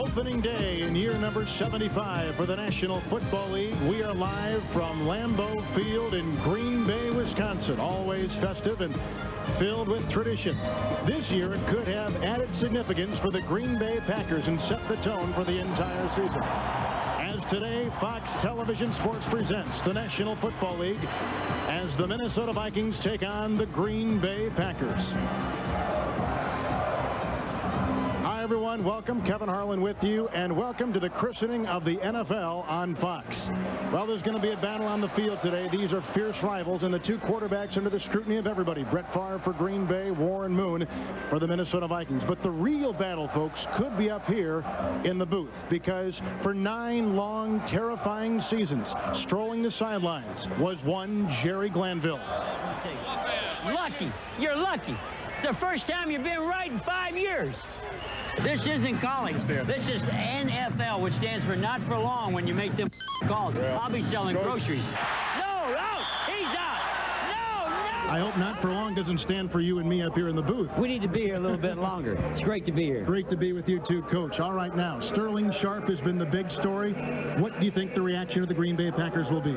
Opening day in year number 75 for the National Football League. We are live from Lambeau Field in Green Bay, Wisconsin. Always festive and filled with tradition. This year it could have added significance for the Green Bay Packers and set the tone for the entire season. As today, Fox Television Sports presents the National Football League as the Minnesota Vikings take on the Green Bay Packers. Hi, everyone. Welcome. Kevin Harlan with you, and welcome to the christening of the NFL on Fox. Well, there's going to be a battle on the field today. These are fierce rivals, and the two quarterbacks under the scrutiny of everybody. Brett Favre for Green Bay, Warren Moon for the Minnesota Vikings. But the real battle, folks, could be up here in the booth, because for 9 long, terrifying seasons, strolling the sidelines was one Jerry Glanville. Lucky. You're lucky. It's the first time you've been right in 5 years. This isn't college fair. This is NFL, which stands for not for long when you make them calls. Yeah. I'll be selling groceries. No, he's out. No. I hope not for long doesn't stand for you and me up here in the booth. We need to be here a little bit longer. It's great to be here. Great to be with you too, Coach. All right, now, Sterling Sharp has been the big story. What do you think the reaction of the Green Bay Packers will be?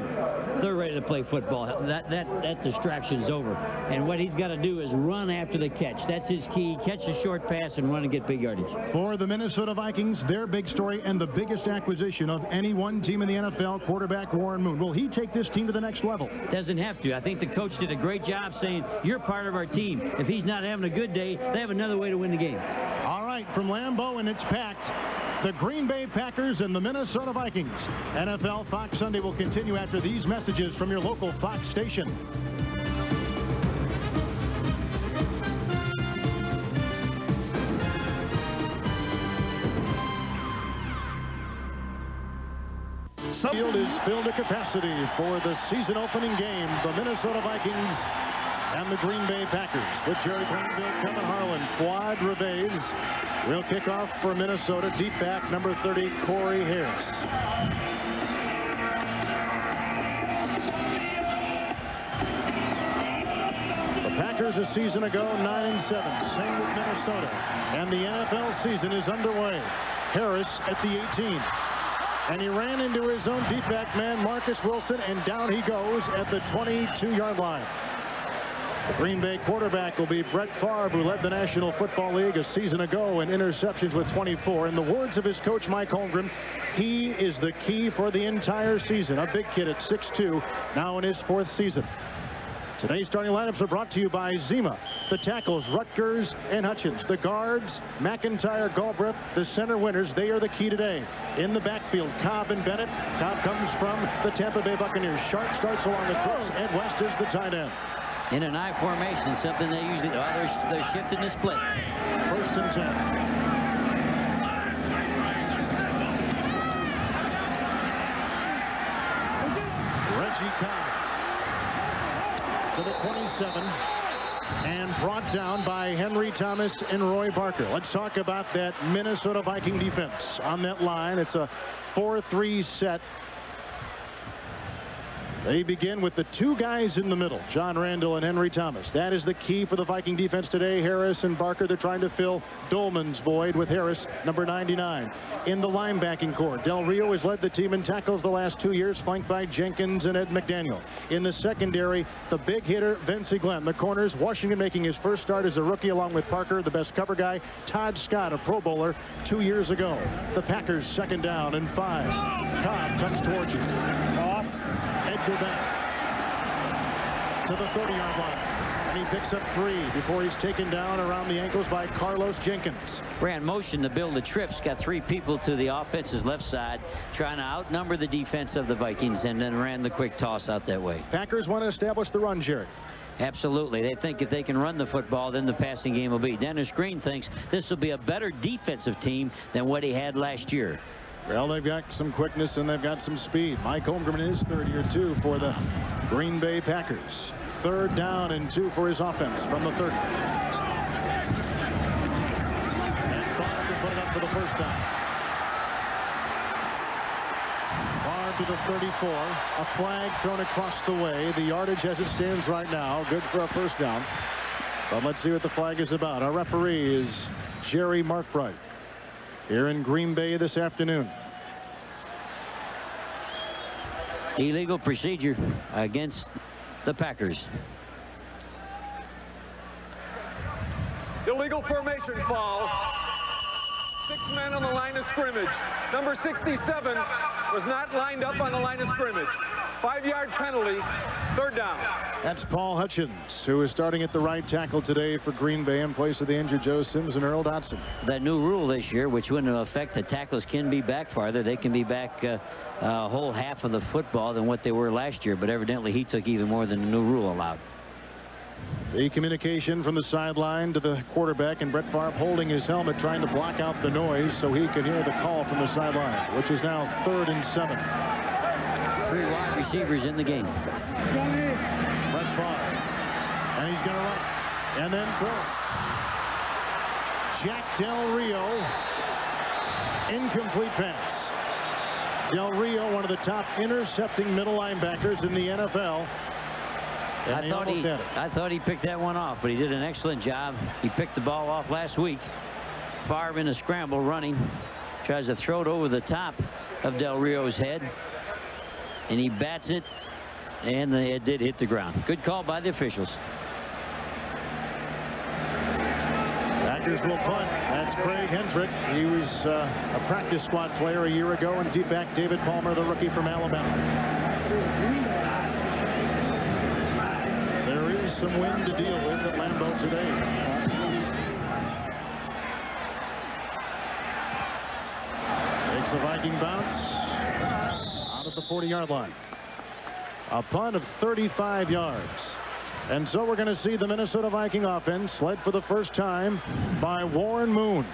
They're ready to play football. That distraction's over. And what he's got to do is run after the catch. That's his key. Catch a short pass and run and get big yardage. For the Minnesota Vikings, their big story and the biggest acquisition of any one team in the NFL, quarterback Warren Moon. Will he take this team to the next level? Doesn't have to. I think the coach did a great job saying, you're part of our team. If he's not having a good day, they have another way to win the game. All right, from Lambeau, and it's packed. The Green Bay Packers and the Minnesota Vikings. NFL Fox Sunday will continue after these messages from your local Fox station. Field is filled to capacity for the season opening game. The Minnesota Vikings and the Green Bay Packers. With Jerry Glanville, Kevin Harlan, Fuad Reveiz. We'll kick off for Minnesota. Deep back, number 30, Corey Harris. The Packers a season ago, 9-7. Same with Minnesota. And the NFL season is underway. Harris at the 18. And he ran into his own deep back man, Marcus Wilson, and down he goes at the 22-yard line. The Green Bay quarterback will be Brett Favre, who led the National Football League a season ago in interceptions with 24. In the words of his coach, Mike Holmgren, he is the key for the entire season. A big kid at 6'2", now in his 4th season. Today's starting lineups are brought to you by Zima. The tackles, Rutgers and Hutchins. The guards, McIntyre, Galbraith. The center winners, they are the key today. In the backfield, Cobb and Bennett. Cobb comes from the Tampa Bay Buccaneers. Sharp starts along the Crooks. Ed West is the tight end. In an I formation, something they usually do. They're shifting the split. 1st and 10. Reggie Cobb to the 27 and brought down by Henry Thomas and Roy Barker. Let's talk about that Minnesota Viking defense on that line. It's a 4-3 set. They begin with the 2 guys in the middle, John Randall and Henry Thomas. That is the key for the Viking defense today. Harris and Barker, they're trying to fill Dolman's void with Harris, number 99. In the linebacking core, Del Rio has led the team in tackles the last 2 years, flanked by Jenkins and Ed McDaniel. In the secondary, the big hitter, Vincey Glenn. The corners, Washington making his first start as a rookie along with Parker, the best cover guy, Todd Scott, a Pro Bowler 2 years ago. The Packers 2nd down and 5. Cobb comes towards you. Off. Edgar back to the 30-yard line. And he picks up 3 before he's taken down around the ankles by Carlos Jenkins. Ran motion to build the trips. Got 3 people to the offense's left side, trying to outnumber the defense of the Vikings, and then ran the quick toss out that way. Packers want to establish the run, Jerry. Absolutely. They think if they can run the football, then the passing game will be. Dennis Green thinks this will be a better defensive team than what he had last year. Well, they've got some quickness and they've got some speed. Mike Holmgren in his 3rd year, too, for the Green Bay Packers. 3rd down and 2 for his offense from the 30. And Favre to put it up for the 1st time. Favre to the 34. A flag thrown across the way. The yardage as it stands right now, good for a 1st down. But let's see what the flag is about. Our referee is Jerry Markbright. here in Green Bay this afternoon. Illegal procedure against the Packers. Illegal formation foul. 6 men on the line of scrimmage. Number 67 was not lined up on the line of scrimmage. 5-yard penalty, 3rd down. That's Paul Hutchins, who is starting at the right tackle today for Green Bay in place of the injured Joe Sims and Earl Dotson. That new rule this year, which wouldn't affect the tackles, can be back farther. They can be back a whole half of the football than what they were last year, but evidently he took even more than the new rule allowed. The communication from the sideline to the quarterback, and Brett Favre holding his helmet, trying to block out the noise so he can hear the call from the sideline, which is now 3rd and 7. 3 wide receivers in the game. Brett Favre, and he's going to run and then throw. Jack Del Rio, incomplete pass. Del Rio, one of the top intercepting middle linebackers in the NFL. I thought he picked that one off, but he did an excellent job. He picked the ball off last week. Favre in a scramble running. Tries to throw it over the top of Del Rio's head. And he bats it. And it did hit the ground. Good call by the officials. Packers will punt. That's Craig Hendrick. He was a practice squad player a year ago. And deep back David Palmer, the rookie from Alabama. Some wind to deal with at Lambeau today. Takes a Viking bounce out of the 40-yard line. A punt of 35 yards. And so we're going to see the Minnesota Viking offense led for the first time by Warren Moon,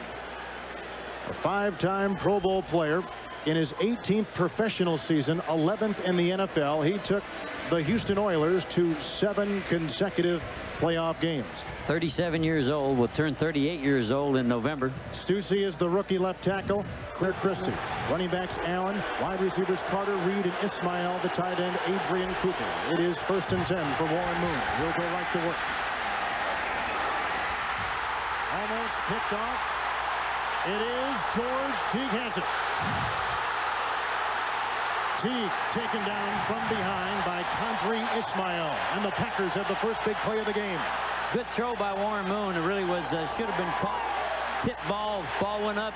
a 5-time Pro Bowl player. In his 18th professional season, 11th in the NFL, he took the Houston Oilers to 7 consecutive playoff games. 37 years old, will turn 38 years old in November. Stussy is the rookie left tackle. Claire Christie. Running backs Allen. Wide receivers Carter, Reed, and Ismail. The tight end Adrian Cooper. It is 1st and 10 for Warren Moon. He'll go right to work. Almost picked off. It is George Teague has it. Teague taken down from behind by Kadri Ismail, and the Packers have the first big play of the game. Good throw by Warren Moon. It really was should have been caught. Tip ball went up.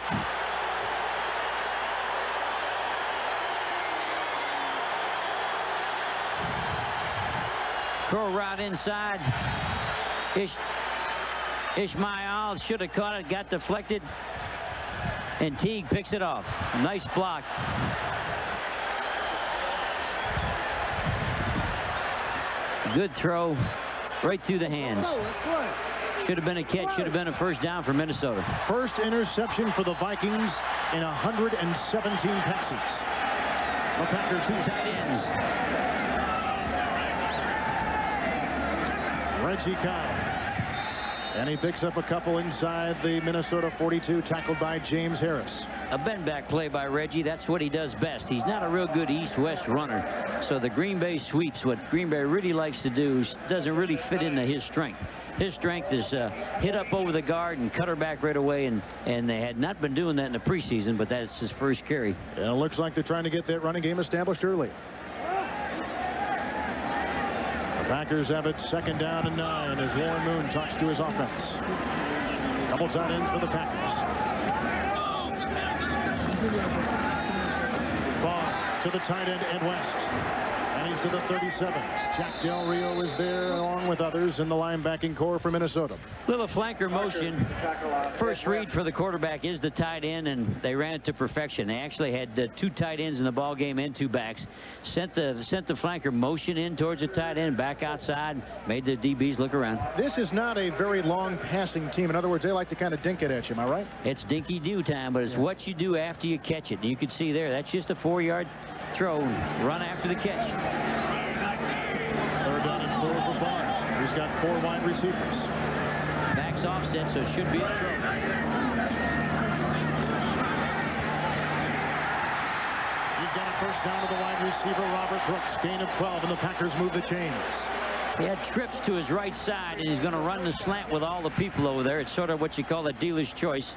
Throw route inside. Ismail should have caught it, got deflected, and Teague picks it off. Nice block. Good throw right through the hands. Should have been a catch. Should have been a first down for Minnesota. First interception for the Vikings in 117 passes. The Packers 2 tight ends. Reggie Kyle. And he picks up a couple inside the Minnesota 42, tackled by James Harris. A bend back play by Reggie. That's what he does best. He's not a real good east-west runner. So the Green Bay sweeps, what Green Bay really likes to do, doesn't really fit into his strength. His strength is hit up over the guard and cut her back right away. And they had not been doing that in the preseason, but that's his first carry. And it looks like they're trying to get that running game established early. The Packers have it 2nd down and 9 as Warren Moon talks to his offense. Couple tight ends for the Packers. Far to the tight end, Ed West. And he's to the 37. Jack Del Rio is there along with others in the linebacking core for Minnesota. Little flanker motion. First read for the quarterback is the tight end, and they ran it to perfection. They actually had 2 tight ends in the ball game and 2 backs. Sent the flanker motion in towards the tight end, back outside, made the DBs look around. This is not a very long passing team. In other words, they like to kind of dink it at you. Am I right? It's dinky-do time, but it's what you do after you catch it. And you can see there, that's just a 4-yard throw, run after the catch. 3rd down and 4 for Favre. He's got 4 wide receivers. Back's offset, so it should be a throw. He's got a first down to the wide receiver, Robert Brooks. Gain of 12, and the Packers move the chains. He had trips to his right side, and he's going to run the slant with all the people over there. It's sort of what you call a dealer's choice.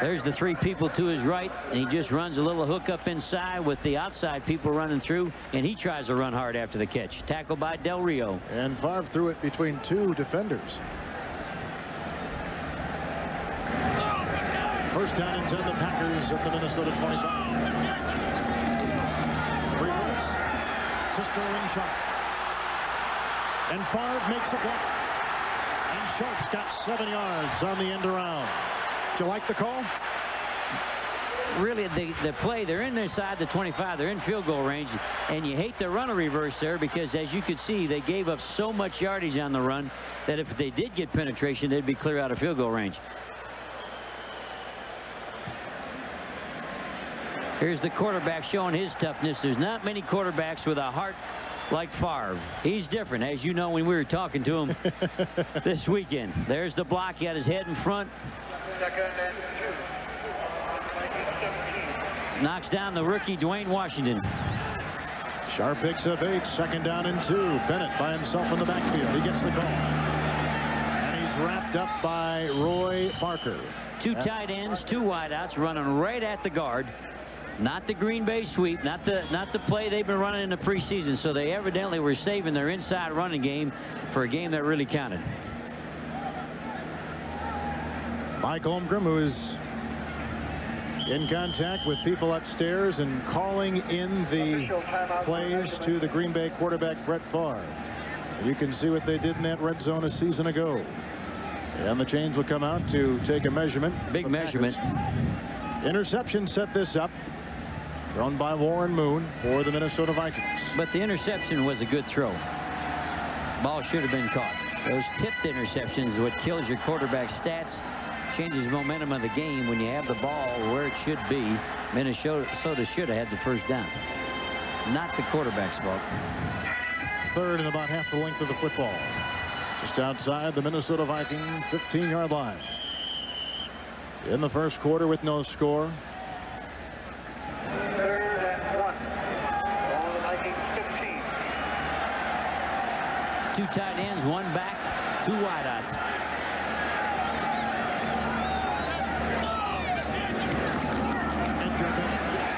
There's the three people to his right, and he just runs a little hook up inside with the outside people running through, and he tries to run hard after the catch. Tackled by Del Rio. And Favre threw it between two defenders. First down and 10, the Packers at the Minnesota 25. 3 minutes to Sterling Sharp. And Favre makes a block. And Sharp's got 7 yards on the end around. Do you like the call? Really, the play, they're in inside the 25. They're in field goal range, and you hate to run a reverse there because, as you could see, they gave up so much yardage on the run that if they did get penetration, they'd be clear out of field goal range. Here's the quarterback showing his toughness. There's not many quarterbacks with a heart like Favre. He's different, as you know when we were talking to him this weekend. There's the block. He had his head in front. Knocks down the rookie, Dwayne Washington. Sharp picks up 8, second down and 2. Bennett by himself in the backfield. He gets the call. And he's wrapped up by Roy Parker. 2 tight ends, 2 wideouts running right at the guard. Not the Green Bay sweep, not the play they've been running in the preseason. So they evidently were saving their inside running game for a game that really counted. Mike Holmgren, who is in contact with people upstairs and calling in the plays to the Green Bay quarterback Brett Favre. You can see what they did in that red zone a season ago. And the chains will come out to take a measurement. Big measurement. Interception set this up. Thrown by Warren Moon for the Minnesota Vikings. But the interception was a good throw. Ball should have been caught. Those tipped interceptions is what kills your quarterback stats. Changes momentum of the game when you have the ball where it should be. Minnesota should have had the first down. Not the quarterback's fault. Third and about half the length of the football. Just outside the Minnesota Vikings 15-yard line. In the first quarter with no score. 3rd and 1. Ball the Vikings 15. 2 tight ends, 1 back, 2 wideouts.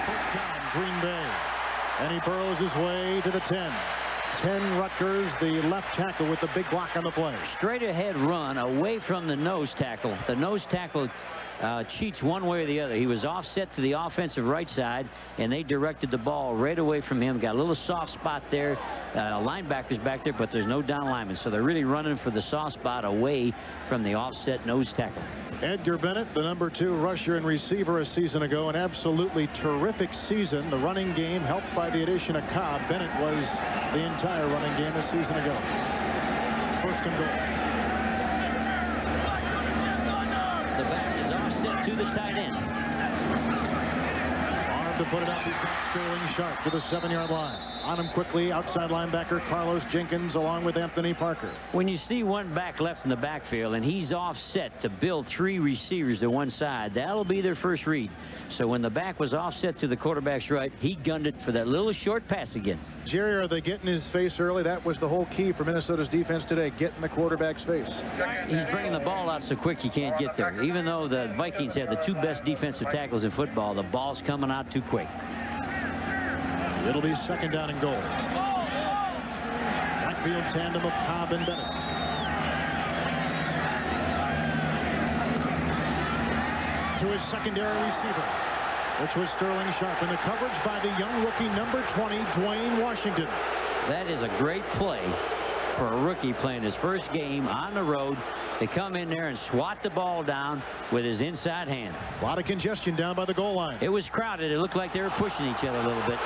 First down, Green Bay. And he burrows his way to the 10. 10 Rutgers, the left tackle with the big block on the play. Straight ahead run away from the nose tackle. The nose tackle cheats one way or the other. He was offset to the offensive right side, and they directed the ball right away from him. Got a little soft spot there. Linebackers back there, but there's no down lineman. So they're really running for the soft spot away from the offset nose tackle. Edgar Bennett, the number 2 rusher and receiver a season ago, an absolutely terrific season. The running game helped by the addition of Cobb. Bennett was the entire running game a season ago. First and goal. The back is offset to the tight end. Arm to put it up. He's got Sterling Sharp to the 7-yard line. On him quickly, outside linebacker Carlos Jenkins along with Anthony Parker. When you see 1 back left in the backfield and he's offset to build 3 receivers to one side, that'll be their first read. So when the back was offset to the quarterback's right, he gunned it for that little short pass again. Jerry, are they getting his face early? That was the whole key for Minnesota's defense today, getting the quarterback's face. He's bringing the ball out so quick you can't get there. Even though the Vikings have the 2 best defensive tackles in football, the ball's coming out too quick. It'll be second down and goal. Backfield tandem of Cobb and Bennett. To his secondary receiver, which was Sterling Sharp, and the coverage by the young rookie number 20, Dwayne Washington. That is a great play for a rookie playing his first game on the road to come in there and swat the ball down with his inside hand. A lot of congestion down by the goal line. It was crowded. It looked like they were pushing each other a little bit.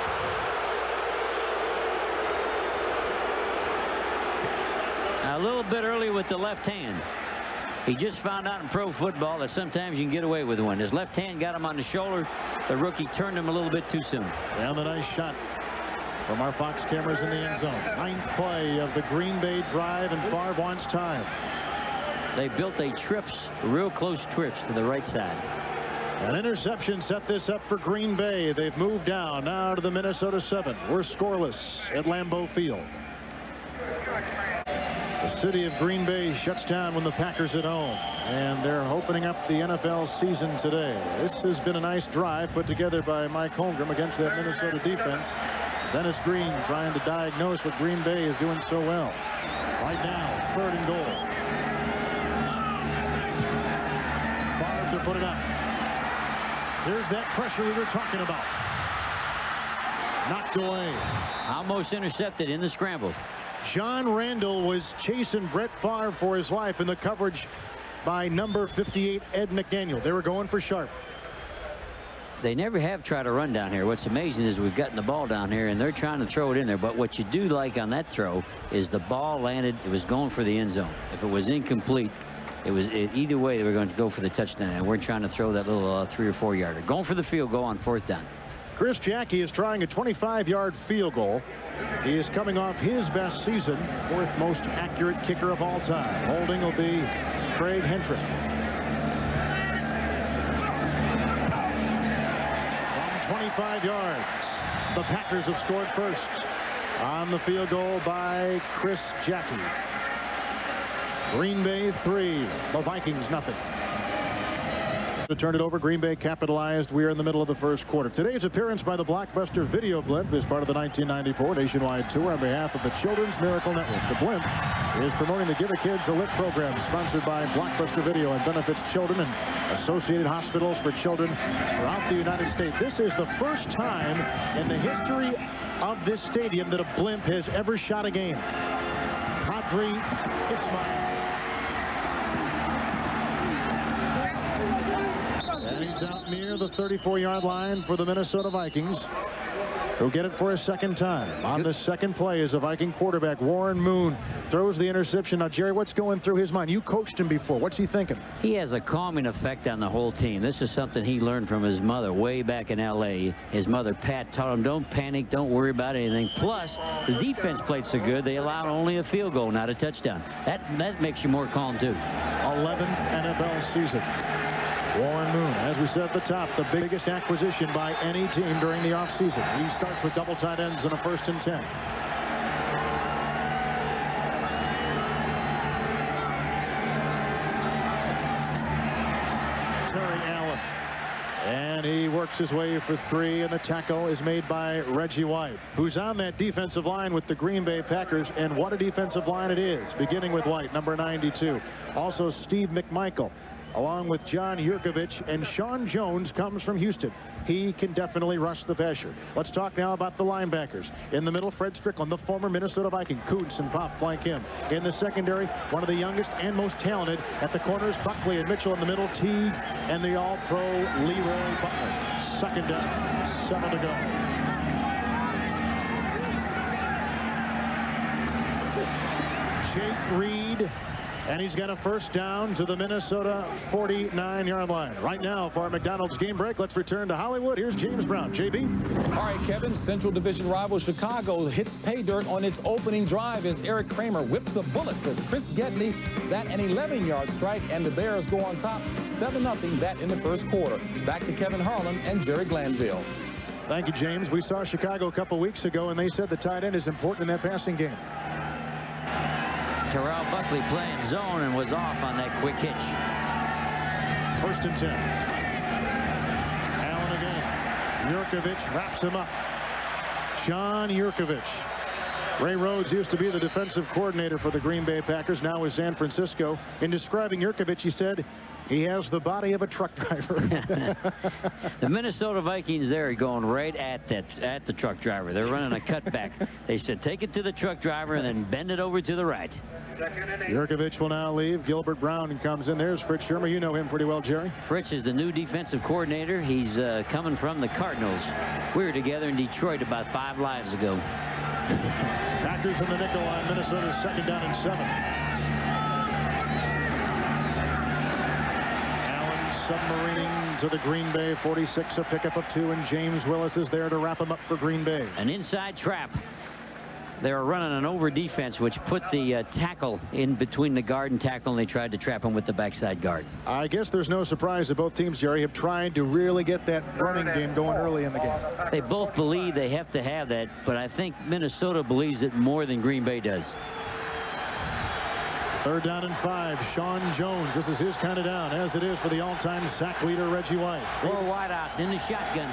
A little bit early with the left hand. He just found out in pro football that sometimes you can get away with one. His left hand got him on the shoulder. The rookie turned him a little bit too soon. And the nice shot from our Fox cameras in the end zone. 9th play of the Green Bay drive, and Favre wants time. They built a trips, real close trips to the right side. An interception set this up for Green Bay. They've moved down now to the Minnesota 7. We're scoreless at Lambeau Field. The city of Green Bay shuts down when the Packers at home, and they're opening up the NFL season today. This has been a nice drive put together by Mike Holmgren against that Minnesota defense. Dennis Green trying to diagnose what Green Bay is doing so well. Right now, 3rd and goal. Favre to put it up. Here's that pressure we were talking about. Knocked away. Almost intercepted in the scramble. John Randall was chasing Brett Favre for his life in the coverage by number 58, Ed McDaniel. They were going for Sharp. They never have tried to run down here. What's amazing is we've gotten the ball down here, and they're trying to throw it in there. But what you do like on that throw is the ball landed. It was going for the end zone. If it was incomplete, either way they were going to go for the touchdown. And we're trying to throw that little 3 or 4 yarder. Going for the field goal on 4th down. Chris Jackie is trying a 25-yard field goal. He is coming off his best season, 4th most accurate kicker of all time. Holding will be Craig Hentrick. From 25 yards, the Packers have scored first on the field goal by Chris Jackie. Green Bay 3, the Vikings nothing. To turn it over, Green Bay capitalized. We are in the middle of the first quarter. Today's appearance by the Blockbuster Video Blimp is part of the 1994 nationwide tour on behalf of the Children's Miracle Network. The Blimp is promoting the Give a Kids a Lit program sponsored by Blockbuster Video and benefits children and associated hospitals for children throughout the United States. This is the first time in the history of this stadium that a Blimp has ever shot a game. Kadri Itzma. And he's out near the 34-yard line for the Minnesota Vikings, who get it for a second time. On the second play is a Viking quarterback, Warren Moon, throws the interception. Now, Jerry, what's going through his mind? You coached him before. What's he thinking? He has a calming effect on the whole team. This is something he learned from his mother way back in L.A. His mother, Pat, taught him, don't panic, don't worry about anything. Plus, the defense played so good, they allowed only a field goal, not a touchdown. That makes you more calm, too. 11th NFL season. Warren Moon, as we said at the top, the biggest acquisition by any team during the offseason. He starts with double tight ends in a 1st and 10. Terry Allen. And he works his way for 3, and the tackle is made by Reggie White, who's on that defensive line with the Green Bay Packers, and what a defensive line it is, beginning with White, number 92. Also, Steve McMichael, along with John Yurkovich, and Sean Jones comes from Houston. He can definitely rush the passer. Let's talk now about the linebackers. In the middle, Fred Strickland, the former Minnesota Viking. Kuntz and Pop flank him. In the secondary, one of the youngest and most talented. At the corners, Buckley and Mitchell. In the middle, Teague and the all-pro Leroy Butler. 2nd down, 7 to go. Jake Reed. And he's got a 1st down to the Minnesota 49-yard line. Right now, for our McDonald's game break, let's return to Hollywood. Here's James Brown. JB. All right, Kevin. Central Division rival Chicago hits pay dirt on its opening drive as Eric Kramer whips a bullet to Chris Gedney. That an 11-yard strike, and the Bears go on top 7-0. That in the first quarter. Back to Kevin Harlan and Jerry Glanville. Thank you, James. We saw Chicago a couple weeks ago, and they said the tight end is important in that passing game. Terrell Buckley playing zone and was off on that quick hitch. 1st and 10. Allen again. Yurkovich wraps him up. John Yurkovich. Ray Rhodes used to be the defensive coordinator for the Green Bay Packers, now with San Francisco. In describing Yurkovich, he said, he has the body of a truck driver. The Minnesota Vikings there are going right at the truck driver. They're running a cutback. They said, take it to the truck driver and then bend it over to the right. Yurkovich will now leave. Gilbert Brown comes in. There's Fritz Shermer. You know him pretty well, Jerry. Fritz is the new defensive coordinator. He's coming from the Cardinals. We were together in Detroit about 5 lives ago. Packers in the nickel on Minnesota's 2nd down and 7. Submarining to the Green Bay 46, a pickup of 2, and James Willis is there to wrap him up for Green Bay. An inside trap. They were running an over defense, which put the tackle in between the guard and tackle, and they tried to trap him with the backside guard. I guess there's no surprise that both teams, Jerry, have tried to really get that running game going early in the game. They both believe they have to have that, but I think Minnesota believes it more than Green Bay does. Third down and 5. Sean Jones. This is his kind of down, as it is for the all-time sack leader, Reggie White. 4 wideouts in the shotgun.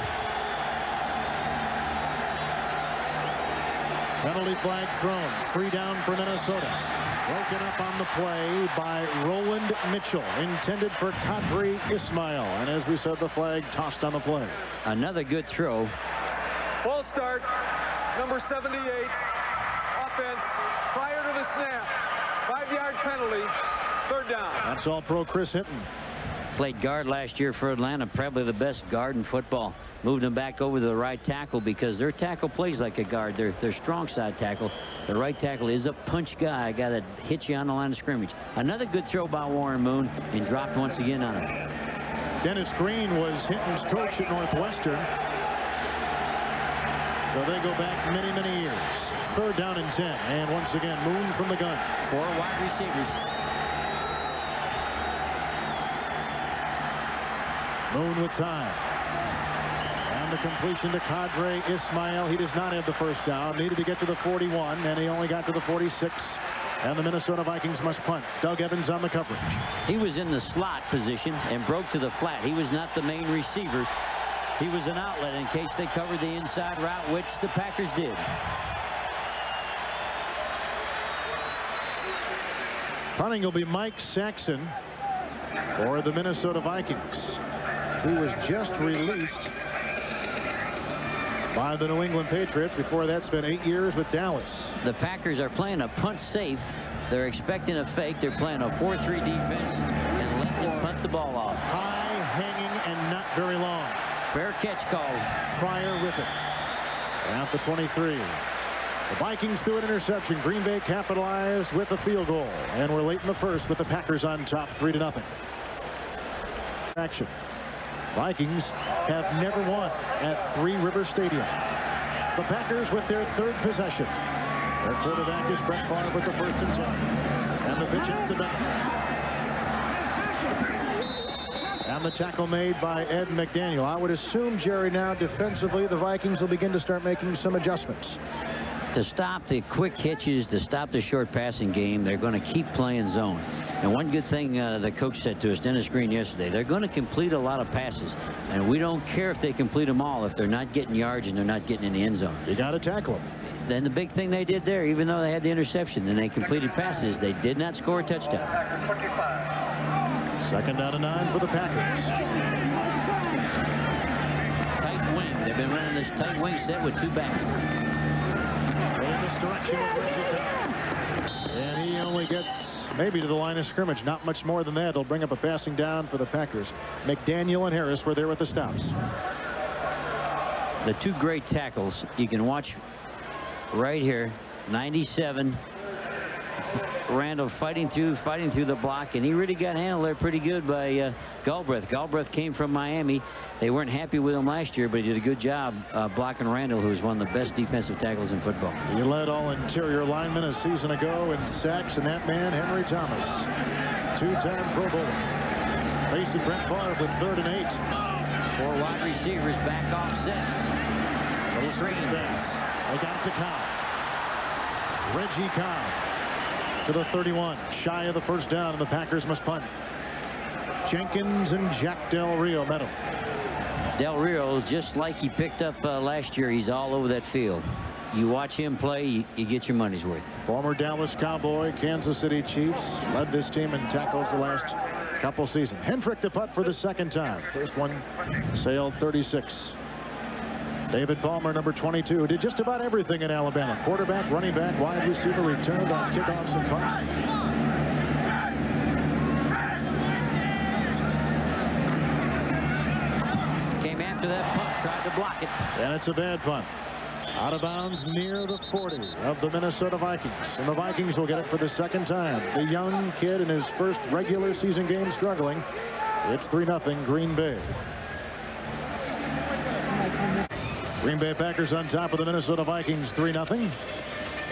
Penalty flag thrown. 3 down for Minnesota. Broken up on the play by Roland Mitchell, intended for Kadri Ismail. And as we said, the flag tossed on the play. Another good throw. Full start, number 78, offense, prior to the snap. 5-yard penalty, third down. That's all pro Chris Hinton. Played guard last year for Atlanta, probably the best guard in football. Moved him back over to the right tackle because their tackle plays like a guard. Their strong side tackle. The right tackle is a punch guy. Got to hit you on the line of scrimmage. Another good throw by Warren Moon, and dropped once again on him. Dennis Green was Hinton's coach at Northwestern. So they go back many, many years. Third down and 10. And once again, Moon from the gun. 4 wide receivers. Moon with time. And the completion to Kadri Ismail. He does not have the first down. Needed to get to the 41, and he only got to the 46. And the Minnesota Vikings must punt. Doug Evans on the coverage. He was in the slot position and broke to the flat. He was not the main receiver. He was an outlet in case they covered the inside route, which the Packers did. Punting will be Mike Saxon for the Minnesota Vikings, who was just released by the New England Patriots. Before that, spent 8 years with Dallas. The Packers are playing a punt safe. They're expecting a fake. They're playing a 4-3 defense and letting them punt the ball off. High, hanging, and not very long. Fair catch called. Pryor with it. At the 23. The Vikings threw an interception. Green Bay capitalized with a field goal. And we're late in the first with the Packers on top, 3-0. Action. Vikings have never won at Three River Stadium. The Packers with their third possession. Their quarterback is Brett Favre with the 1st and 10. And the pitch out to Bennett. And the tackle made by Ed McDaniel. I would assume, Jerry, now defensively the Vikings will begin to start making some adjustments. To stop the quick hitches, to stop the short passing game, they're going to keep playing zone. And one good thing the coach said to us, Dennis Green, yesterday, they're going to complete a lot of passes. And we don't care if they complete them all if they're not getting yards and they're not getting in the end zone. You got to tackle them. Then the big thing they did there, even though they had the interception and they completed passes, they did not score a touchdown. 2nd down and 9 for the Packers. Tight wing. They've been running this tight wing set with 2 backs. In this direction is Reggie Cobb. And he only gets maybe to the line of scrimmage. Not much more than that. It'll bring up a passing down for the Packers. McDaniel and Harris were there with the stops. The 2 great tackles you can watch right here. 97. Randall fighting through the block, and he really got handled there pretty good by Galbraith. Galbraith came from Miami. They weren't happy with him last year, but he did a good job blocking Randall, who was one of the best defensive tackles in football. He led all interior linemen a season ago in sacks, and that man, Henry Thomas, 2-time Pro Bowler. Facing Brett Favre with 3rd and 8. 4 wide receivers back offset. Little screen pass. They got it to Cobb. Reggie Cobb to the 31, shy of the 1st down, and the Packers must punt. Jenkins and Jack Del Rio met him. Del Rio, just like he picked up last year, he's all over that field. You watch him play, you get your money's worth. Former Dallas Cowboy, Kansas City Chiefs, led this team in tackles the last couple seasons. Hendrick the putt for the 2nd time. First one sailed 36. David Palmer, number 22, did just about everything in Alabama. Quarterback, running back, wide receiver, returned on kickoffs and punts. Came after that punt, tried to block it. And it's a bad punt. Out of bounds near the 40 of the Minnesota Vikings. And the Vikings will get it for the 2nd time. The young kid in his first regular season game struggling. It's 3-0 Green Bay. Green Bay Packers on top of the Minnesota Vikings, 3-0.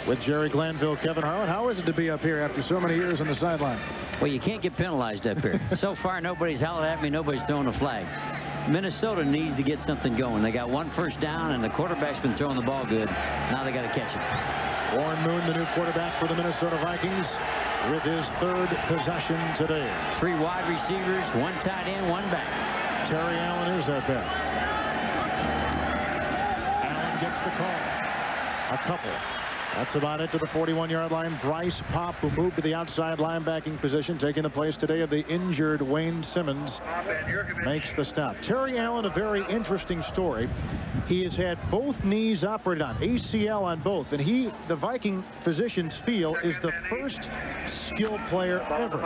With Jerry Glanville, Kevin Harlan. How is it to be up here after so many years on the sideline? Well, you can't get penalized up here. So far, nobody's hollered at me. Nobody's throwing a flag. Minnesota needs to get something going. They got 1 first down, and the quarterback's been throwing the ball good. Now they got to catch it. Warren Moon, the new quarterback for the Minnesota Vikings. with his 3rd possession today. 3 wide receivers, 1 tight end, 1 back. Terry Allen is at bat. Allen gets the call. A couple. That's about it to the 41-yard line. Bryce Popp, who moved to the outside linebacking position, taking the place today of the injured Wayne Simmons, makes the stop. Terry Allen, a very interesting story. He has had both knees operated on, ACL on both, and the Viking physicians feel, is the first skilled player ever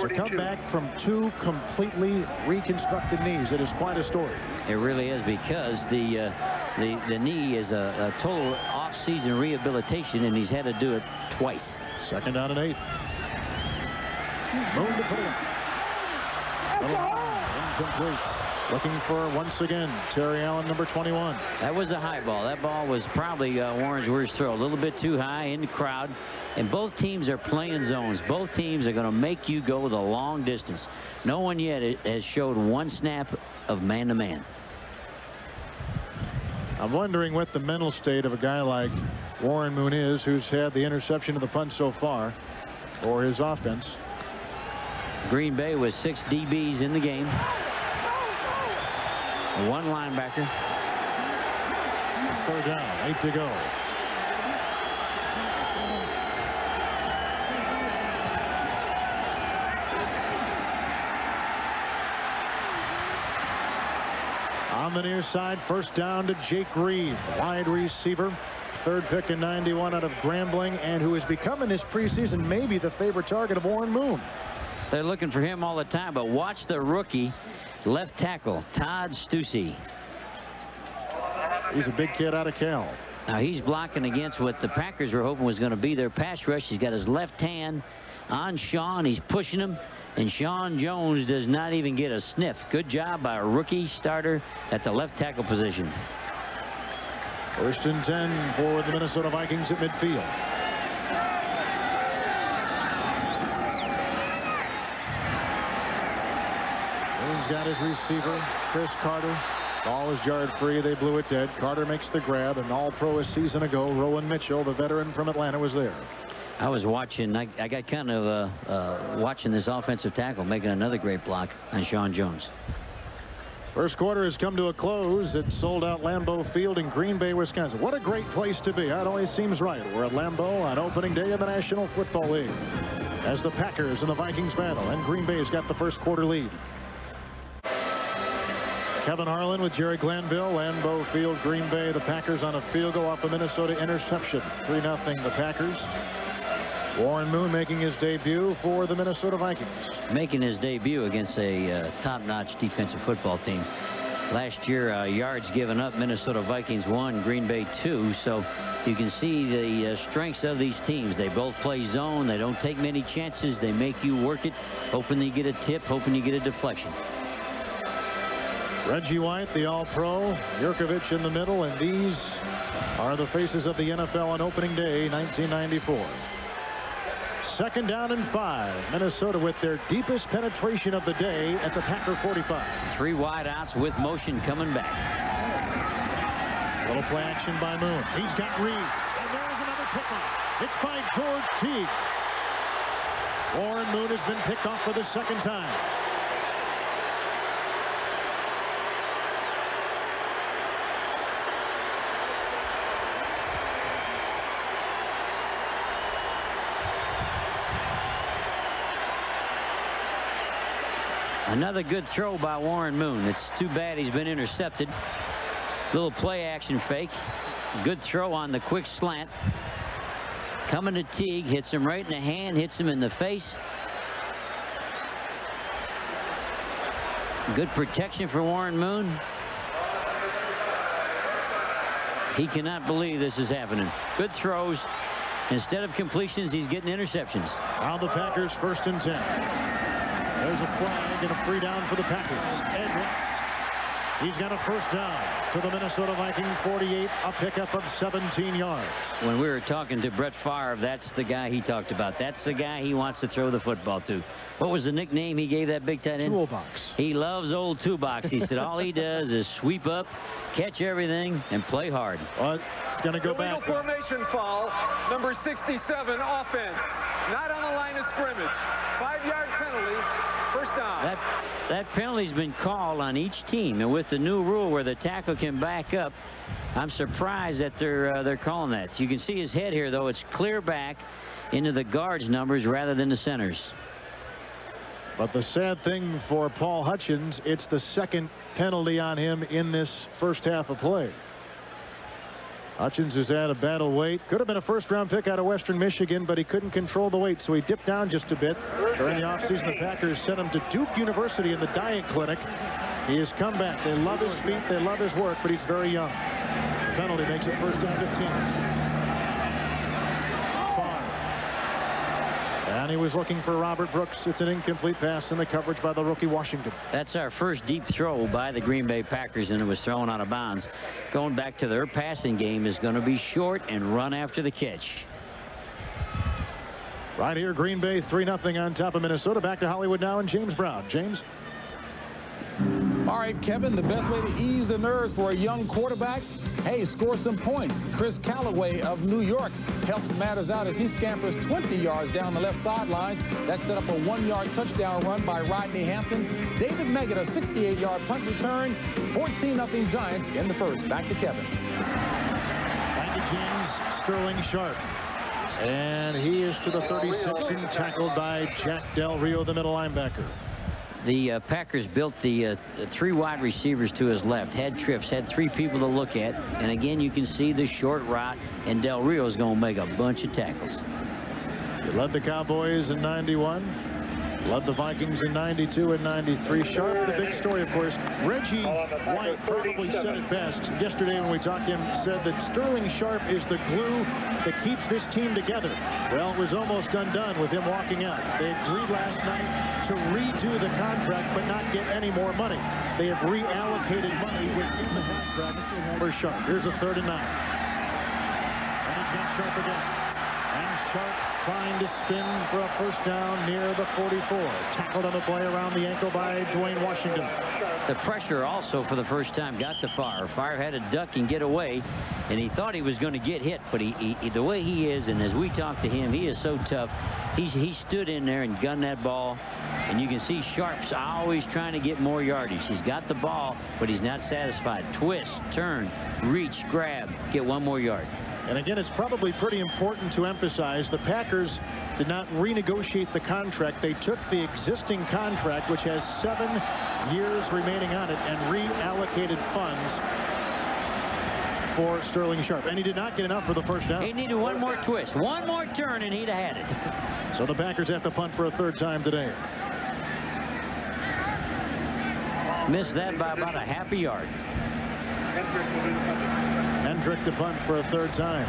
to come back from 2 completely reconstructed knees. It is quite a story. It really is, because the knee is a total off-season rehabilitation, and he's had to do it twice. 2nd down and 8. Moon to put it up. Incomplete. Looking for, once again, Terry Allen, number 21. That was a high ball. That ball was probably Warren's worst throw. A little bit too high in the crowd. And both teams are playing zones. Both teams are going to make you go the long distance. No one yet has showed 1 snap of man-to-man. I'm wondering what the mental state of a guy like Warren Moon is, who's had the interception of the punt so far for his offense. Green Bay with 6 DBs in the game. 1 linebacker. 3rd down, 8 to go. On the near side, 1st down to Jake Reed, wide receiver. 3rd pick in 91 out of Grambling, and who has become in this preseason maybe the favorite target of Warren Moon. They're looking for him all the time, but watch the rookie left tackle, Todd Stussy. He's a big kid out of Cal. Now he's blocking against what the Packers were hoping was going to be their pass rush. He's got his left hand on Sean. He's pushing him, and Sean Jones does not even get a sniff. Good job by a rookie starter at the left tackle position. 1st and 10 for the Minnesota Vikings at midfield. Moon's got his receiver, Chris Carter. Ball is jarred free. They blew it dead. Carter makes the grab, and All-Pro a season ago, Rowan Mitchell, the veteran from Atlanta, was there. I was watching. I got kind of watching this offensive tackle making another great block on Sean Jones. First quarter has come to a close at sold-out Lambeau Field in Green Bay, Wisconsin. What a great place to be. That always seems right. We're at Lambeau on opening day of the National Football League as the Packers and the Vikings battle, and Green Bay's got the first quarter lead. Kevin Harlan with Jerry Glanville. Lambeau Field, Green Bay. The Packers on a field goal off a Minnesota interception. 3-0 the Packers. Warren Moon making his debut for the Minnesota Vikings. Making his debut against a top-notch defensive football team. Last year, yards given up, Minnesota Vikings 1, Green Bay 2. So you can see the strengths of these teams. They both play zone. They don't take many chances. They make you work it, hoping you get a tip, hoping you get a deflection. Reggie White, the All-Pro, Yurkovich in the middle, and these are the faces of the NFL on opening day, 1994. 2nd down and 5. Minnesota with their deepest penetration of the day at the Packer 45. 3 wide outs with motion coming back. Little play action by Moon. He's got Reed. And there's another pickoff. It's by George Teague. Warren Moon has been picked off for the 2nd time. Another good throw by Warren Moon. It's too bad he's been intercepted. Little play action fake. Good throw on the quick slant. Coming to Teague, hits him right in the hand, hits him in the face. Good protection for Warren Moon. He cannot believe this is happening. Good throws. Instead of completions, he's getting interceptions. Now the Packers 1st and 10. There's a flag and a free down for the Packers. Ed West. He's got a 1st down to the Minnesota Viking 48, a pickup of 17 yards. When we were talking to Brett Favre, that's the guy he talked about. That's the guy he wants to throw the football to. What was the nickname he gave that big tight end? Toolbox. He loves old toolbox. He said all he does is sweep up, catch everything, and play hard. Well, it's going to go back. Illegal formation foul, number 67, offense. not on the line of scrimmage. 5-yard penalty, first down. That penalty's been called on each team, and with the new rule where the tackle can back up, I'm surprised that they're calling that. You can see his head here, though. It's clear back into the guards' numbers rather than the centers. But the sad thing for Paul Hutchins, it's the second penalty on him in this first half of play. Hutchins has had a battle weight. Could have been a first-round pick out of Western Michigan, but he couldn't control the weight, so he dipped down just a bit. During the offseason, the Packers sent him to Duke University in the diet clinic. He has come back. They love his feet. They love his work, but he's very young. The penalty makes it first down 15. And he was looking for Robert Brooks. It's an incomplete pass in the coverage by the rookie Washington. That's our first deep throw by the Green Bay Packers, and it was thrown out of bounds. Going back to their passing game is going to be short and run after the catch. Right here, Green Bay 3-0 on top of Minnesota. Back to Hollywood now, and James Brown. James. All right, Kevin, the best way to ease the nerves for a young quarterback, hey, score some points. Chris Callaway of New York helps matters out as he scampers 20 yards down the left sidelines. That set up a 1-yard touchdown run by Rodney Hampton. David Meggett, a 68-yard punt return. 14-0 Giants in the first. Back to Kevin. Back to James Sterling Sharp. And he is to the 36 and tackled by Jack Del Rio, the middle linebacker. The Packers built the 3 wide receivers to his left, had trips, had 3 people to look at, and again you can see the short route, and Del Rio is going to make a bunch of tackles. He led the Cowboys in 91, led the Vikings in 92 and 93. Sharp, the big story, of course. Reggie White probably said it best yesterday when we talked to him, said that Sterling Sharp is the glue that keeps this team together. Well, it was almost undone with him walking out. They agreed last night to redo the contract but not get any more money. They have reallocated money within the contract for Sharp. Here's a 3rd and 9. And he's got Sharp again. And Sharp trying to spin for a first down near the 44. Tackled on the play around the ankle by Dwayne Washington. The pressure also for the first time got to Farr. Farr had to duck and get away, and he thought he was going to get hit, but he the way he is, and as we talked to him, he is so tough. He stood in there and gunned that ball, and you can see Sharp's always trying to get more yardage. He's got the ball, but he's not satisfied. Twist, turn, reach, grab, get 1 more yard. And again, it's probably pretty important to emphasize the Packers did not renegotiate the contract. They took the existing contract, which has 7 years remaining on it, and reallocated funds for Sterling Sharp. And he did not get enough for the first down. He needed 1 more twist, 1 more turn, and he'd have had it. So the Packers have to punt for a 3rd time today. Missed that by about a half a yard. Hendrick to punt for a 3rd time.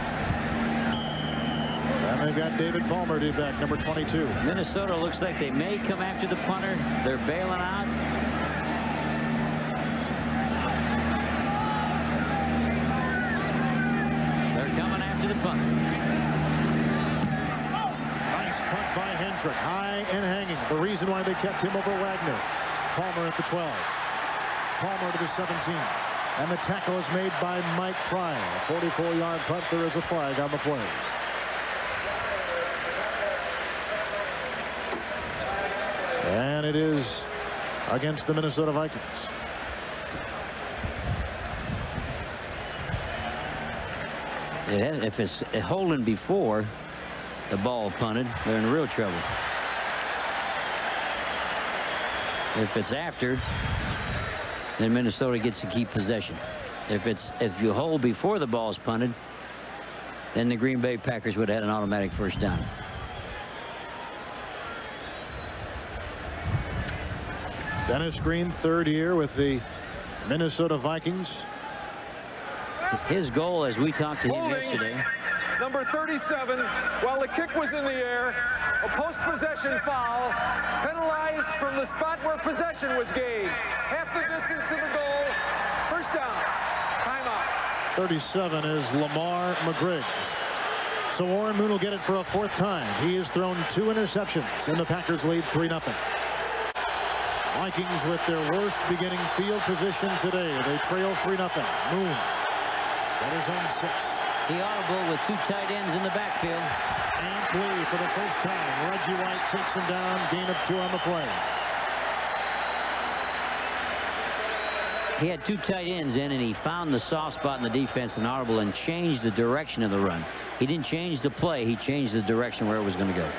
And they've got David Palmer due back, number 22. Minnesota looks like they may come after the punter. They're bailing out. They're coming after the punter. Nice punt by Hendrick, high and hanging. The reason why they kept him over Wagner. Palmer at the 12. Palmer to the 17. And the tackle is made by Mike Pryor. 44-yard punt. There is a flag on the play. And it is against the Minnesota Vikings. If it's holding before the ball punted, they're in real trouble. If it's after, then Minnesota gets to keep possession. If you hold before the ball's punted, then the Green Bay Packers would have had an automatic first down. Dennis Green, 3rd year with the Minnesota Vikings. His goal, as we talked to him yesterday. Number 37, while the kick was in the air, a post-possession foul, penalized from the spot where possession was gained. Half the distance to the goal, first down, timeout. 37 is Lamar McGriggs. So Warren Moon will get it for a 4th time. He has thrown 2 interceptions, and the Packers lead 3-0. Vikings with their worst beginning field position today. They trail 3-0. Moon. That is on 6. He audible with 2 tight ends in the backfield. And Lee for the first time. Reggie White takes him down. Gain of 2 on the play. He had 2 tight ends in, and he found the soft spot in the defense and audible and changed the direction of the run. He didn't change the play. He changed the direction where it was going to go.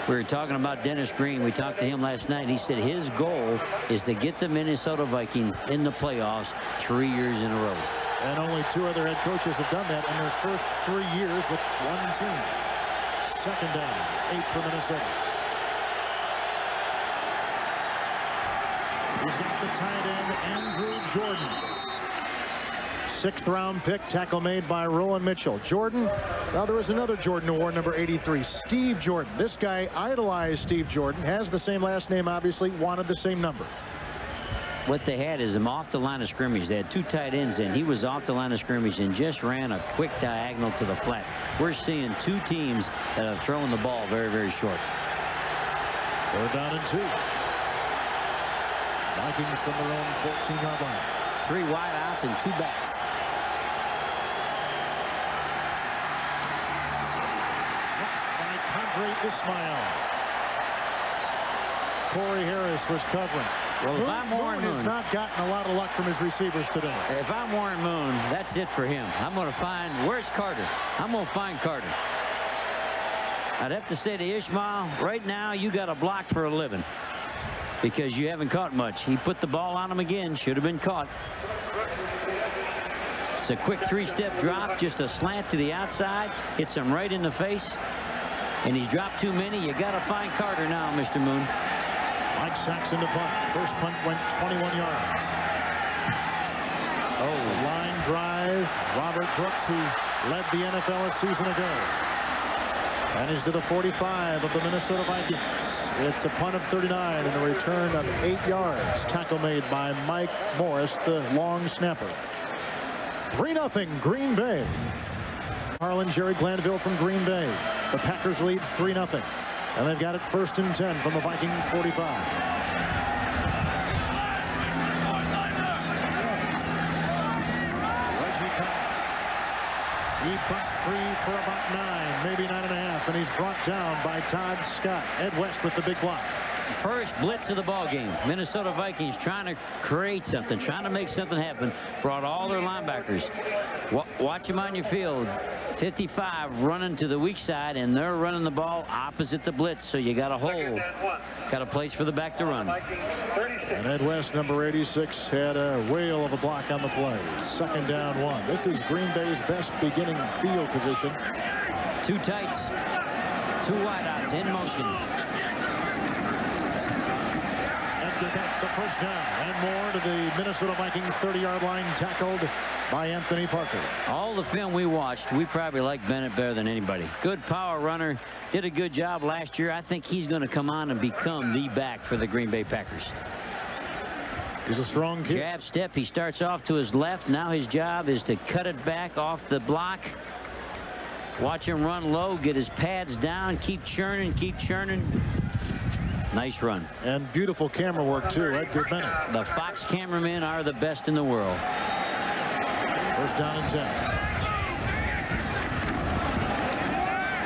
We were talking about Dennis Green. We talked to him last night. He said his goal is to get the Minnesota Vikings in the playoffs 3 years in a row. And only 2 other head coaches have done that in their first 3 years with one team. Second down, 8 for Minnesota. He's got the tight end, Andrew Jordan. 6th round pick, tackle made by Rowan Mitchell. Jordan, now there was another Jordan award, number 83, Steve Jordan. This guy idolized Steve Jordan, has the same last name, obviously, wanted the same number. What they had is him off the line of scrimmage. They had 2 tight ends in. He was off the line of scrimmage and just ran a quick diagonal to the flat. We're seeing 2 teams that have thrown the ball very, very short. 4th down and 2. Vikings from their own 14-yard line. 3 wide outs and 2 backs. By Padre Ismail. Corey Harris was covering. Well, if I'm Warren Moon Moon, has not gotten a lot of luck from his receivers today. if I'm Warren Moon, that's it for him. I'm going to find, where's Carter? I'm going to find Carter. I'd have to say to Ishmael, right now you got a block for a living because you haven't caught much. He put the ball on him again. Should have been caught. It's a quick 3-step drop, just a slant to the outside. Hits him right in the face. And he's dropped too many. You got to find Carter now, Mr. Moon. Mike Saxon to punt. First punt went 21 yards. Oh, line drive. Robert Brooks, who led the NFL a season ago. And he's to the 45 of the Minnesota Vikings. It's a punt of 39 and a return of 8 yards. Tackle made by Mike Morris, the long snapper. 3-0 Green Bay. Harlan, Jerry Glanville from Green Bay. The Packers lead 3-0. And they've got it 1st and 10 from the Viking 45. Reggie Cobb. He busts free for about 9, maybe 9.5, and he's brought down by Todd Scott. Ed West with the big block. First blitz of the ball game. Minnesota Vikings trying to create something, trying to make something happen. Brought all their linebackers. Watch them on your field. 55 running to the weak side, and they're running the ball opposite the blitz. So you got a hole, got a place for the back to run. And Ed West, number 86, had a whale of a block on the play. 2nd down 1. This is Green Bay's best beginning field position. 2 tights, 2 wideouts in motion. Got the first down and more to the Minnesota Vikings 30-yard line, tackled by Anthony Parker. All the film we watched, we probably like Bennett better than anybody. Good power runner, did a good job last year. I think he's going to come on and become the back for the Green Bay Packers. He's a strong kid. Jab step, he starts off to his left. Now his job is to cut it back off the block. Watch him run low, get his pads down, keep churning, keep churning. Nice run. And beautiful camera work, too. Edgar Bennett. The Fox cameramen are the best in the world. 1st down and 10.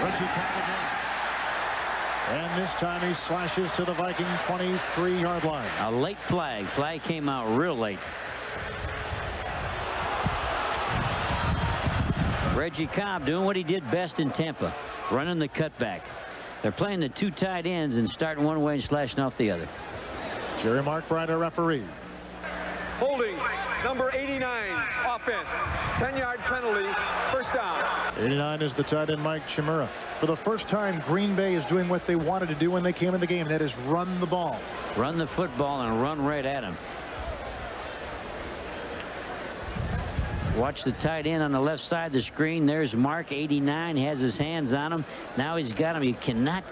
Reggie Cobb again. And this time he slashes to the Viking 23-yard line. A late flag. Flag came out real late. Reggie Cobb doing what he did best in Tampa. Running the cutback. They're playing the 2 tight ends and starting one way and slashing off the other. Jerry Markbride, a referee. Holding, number 89, offense. 10-yard penalty, 1st down. 89 is the tight end, Mike Chimera. For the first time, Green Bay is doing what they wanted to do when they came in the game. That is run the ball. Run the football and run right at him. Watch the tight end on the left side of the screen. There's Mark, 89. He has his hands on him. Now he's got him. You got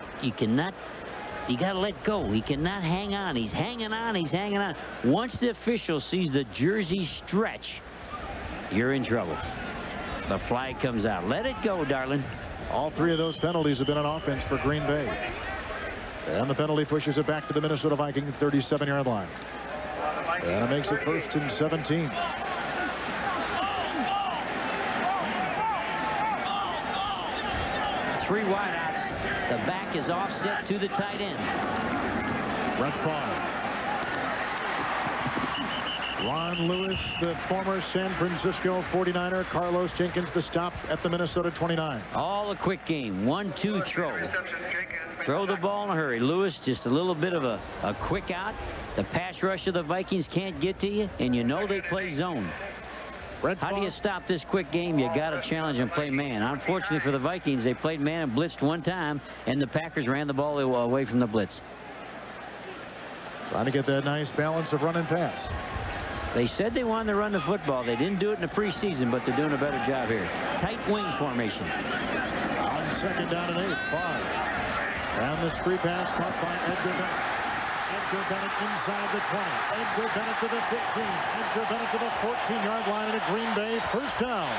to let go. He cannot hang on. He's hanging on. He's hanging on. Once the official sees the jersey stretch, you're in trouble. The flag comes out. Let it go, darling. All 3 of those penalties have been on offense for Green Bay. And the penalty pushes it back to the Minnesota Vikings 37-yard line. And it makes it 1st and 17. 3 wideouts. The back is offset to the tight end. Brett Favre. Ron Lewis, the former San Francisco 49er. Carlos Jenkins, the stop at the Minnesota 29. All a quick game. 1-2 throw. Throw the ball in a hurry. Lewis, just a little bit of a quick out. The pass rush of the Vikings can't get to you, and you know they play zone. How do you stop this quick game? You got to challenge and play man. Unfortunately for the Vikings, they played man and blitzed one time, and the Packers ran the ball away from the blitz. Trying to get that nice balance of run and pass. They said they wanted to run the football. They didn't do it in the preseason, but they're doing a better job here. Tight wing formation. On 2nd down and 8. Favre. And the screen pass caught by Edgar Bennett. Edgar Bennett inside the 20. Edgar Bennett to the 15. Edgar Bennett to the 14-yard line at Green Bay. First down.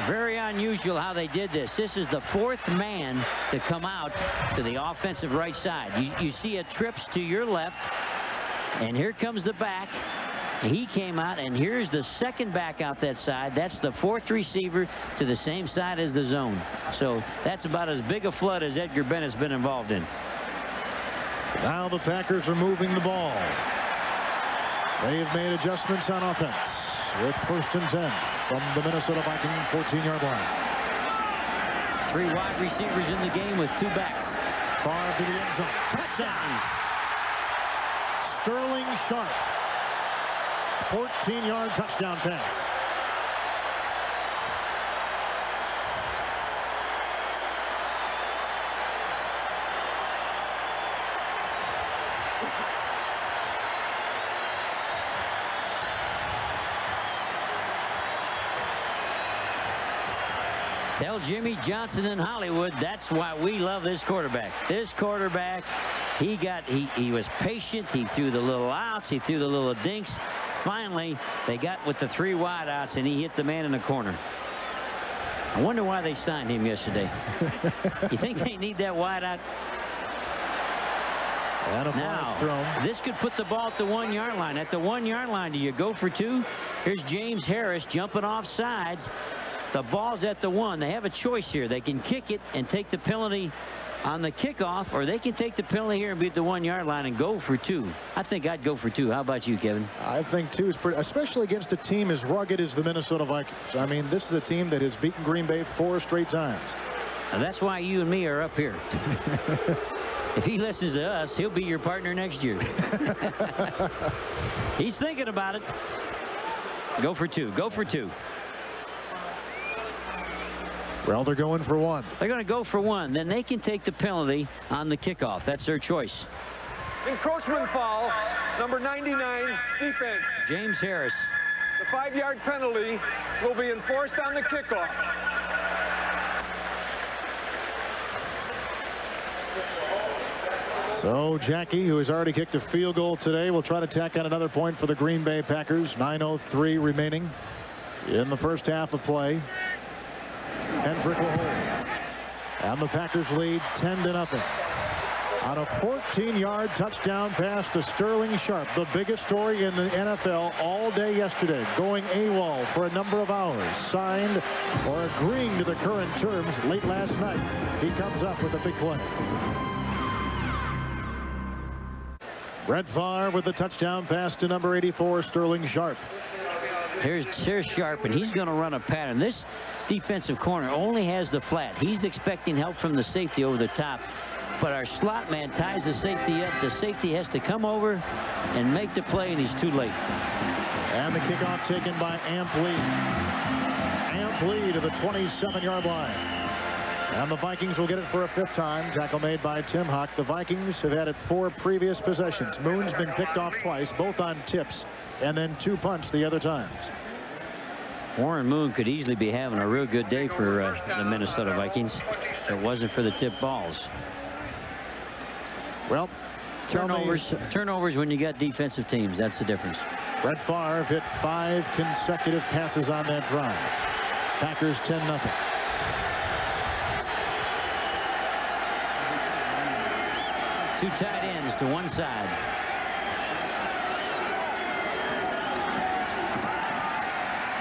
Very unusual how they did this. This is the 4th man to come out to the offensive right side. You see a trips to your left, and here comes the back. He came out, and here's the 2nd back out that side. That's the 4th receiver to the same side as the zone. So that's about as big a flood as Edgar Bennett's been involved in. Now the Packers are moving the ball. They have made adjustments on offense with 1st and 10 from the Minnesota Vikings 14-yard line. 3 wide receivers in the game with 2 backs. Favre to the end zone. Touchdown. Sterling Sharp. 14-yard touchdown pass. Tell Jimmy Johnson in Hollywood that's why we love this quarterback. This quarterback, he was patient. He threw the little outs. He threw the little dinks. Finally, they got with the 3 wideouts, and he hit the man in the corner. I wonder why they signed him yesterday. You think they need that wideout? Now, this could put the ball at the 1-yard line. At the 1-yard line, do you go for 2? Here's James Harris jumping off sides. The ball's at the 1. They have a choice here. They can kick it and take the penalty on the kickoff, or they can take the penalty here and be at the 1-yard line and go for 2. I think I'd go for 2. How about you, Kevin? I think 2 is pretty, especially against a team as rugged as the Minnesota Vikings. I mean, this is a team that has beaten Green Bay 4 straight times. Now, that's why you and me are up here. If he listens to us, he'll be your partner next year. He's thinking about it. Go for 2. Go for 2. Well, they're going for 1. They're going to go for 1. Then they can take the penalty on the kickoff. That's their choice. Encroachment foul, number 99, defense. James Harris. The 5-yard penalty will be enforced on the kickoff. So Jackie, who has already kicked a field goal today, will try to tack on another point for the Green Bay Packers. 9:03 remaining in the first half of play. Hendrick will hold. And the Packers lead 10-0. On a 14-yard touchdown pass to Sterling Sharp, the biggest story in the NFL all day yesterday, going AWOL for a number of hours, signed or agreeing to the current terms late last night. He comes up with a big play. Brett Favre with the touchdown pass to number 84, Sterling Sharp. Here's Sharp, and he's going to run a pattern. This defensive corner only has the flat. He's expecting help from the safety over the top. But our slot man ties the safety up. The safety has to come over and make the play, and he's too late. And the kickoff taken by Amp Lee. Amp Lee to the 27-yard line. And the Vikings will get it for a 5th time. Tackle made by Tim Hawk. The Vikings have had it 4 previous possessions. Moon's been picked off twice, both on tips, and then 2 punts the other times. Warren Moon could easily be having a real good day for the Minnesota Vikings if it wasn't for the tip balls. Well, turnovers when you got defensive teams. That's the difference. Brett Favre hit 5 consecutive passes on that drive. Packers 10-0. Two tight ends to one side.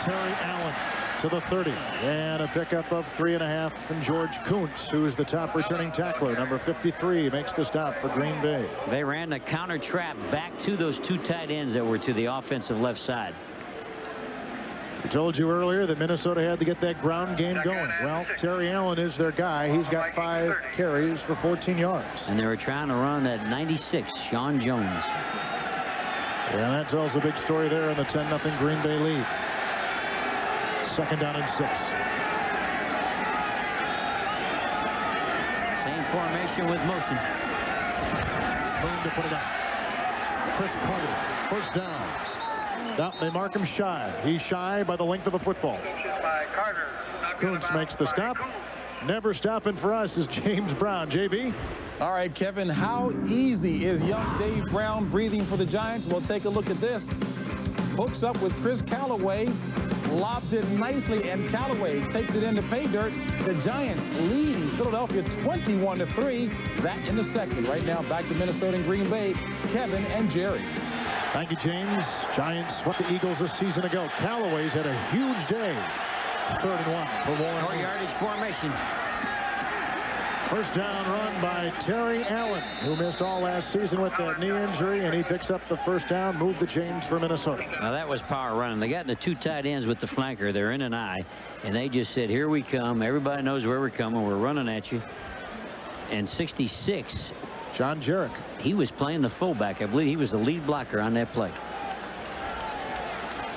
Terry Allen to the 30. And a pickup of 3.5 from George Kuntz, who's the top returning tackler. Number 53 makes the stop for Green Bay. They ran the counter trap back to those 2 tight ends that were to the offensive left side. I told you earlier that Minnesota had to get that ground game going. Well, Terry Allen is their guy. He's got 5 carries for 14 yards. And they were trying to run that 96, Sean Jones. Yeah, that tells a big story there in the 10-0 Green Bay lead. 2nd down and 6. Same formation with motion. Boom to put it up. Chris Carter, 1st down. Now they mark him shy. He's shy by the length of a football. Kuntz makes the stop. Never stopping for us is James Brown. JB? All right, Kevin, how easy is young Dave Brown breathing for the Giants? Well, take a look at this. Hooks up with Chris Callaway, lobs it nicely, and Callaway takes it into pay dirt. The Giants leading Philadelphia 21-3. That in the 2nd. Right now, back to Minnesota and Green Bay, Kevin and Jerry. Thank you, James. Giants swept the Eagles a season ago. Callaway's had a huge day. 3rd and 1 for Warren. 4 yardage formation. 1st down run by Terry Allen, who missed all last season with that knee injury, and he picks up the 1st down, moved the chains for Minnesota. Now that was power running. They got the 2 tight ends with the flanker. They're in an eye, and they just said, here we come. Everybody knows where we're coming. We're running at you. And 66, John Jarek. he was playing the fullback. I believe he was the lead blocker on that play.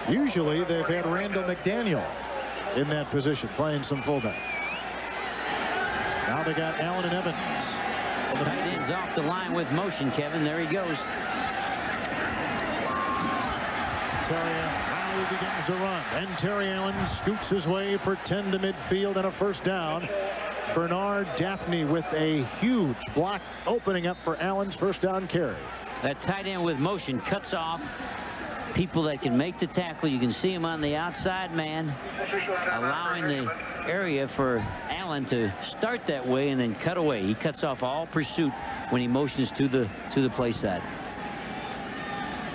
Usually they've had Randall McDaniel in that position, playing some fullback. Now they got Allen and Evans. Tight ends off the line with motion, Kevin. There he goes. Terry Allen now begins to run. And Terry Allen scoots his way for 10 to midfield and a 1st down. Bernard Daphne with a huge block opening up for Allen's 1st down carry. That tight end with motion cuts off people that can make the tackle. You can see him on the outside man, allowing the area for Allen to start that way and then cut away. He cuts off all pursuit when he motions to the play side.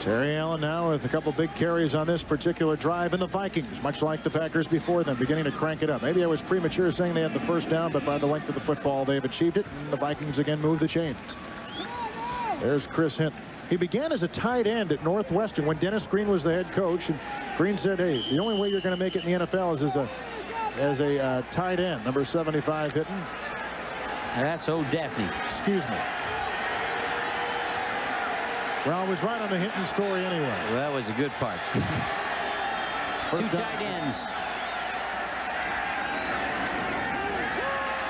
Terry Allen now with a couple big carries on this particular drive, and the Vikings, much like the Packers before them, beginning to crank it up. Maybe I was premature saying they had the 1st down, but by the length of the football, they've achieved it, and the Vikings again move the chains. There's Chris Hinton. He began as a tight end at Northwestern when Dennis Green was the head coach, and Green said, hey, the only way you're going to make it in the NFL is as a tight end. Number 75 Hinton. That's old Daphne. Excuse me. Well, it was right on the Hinton story anyway. Well, that was a good part. 2 tight ends.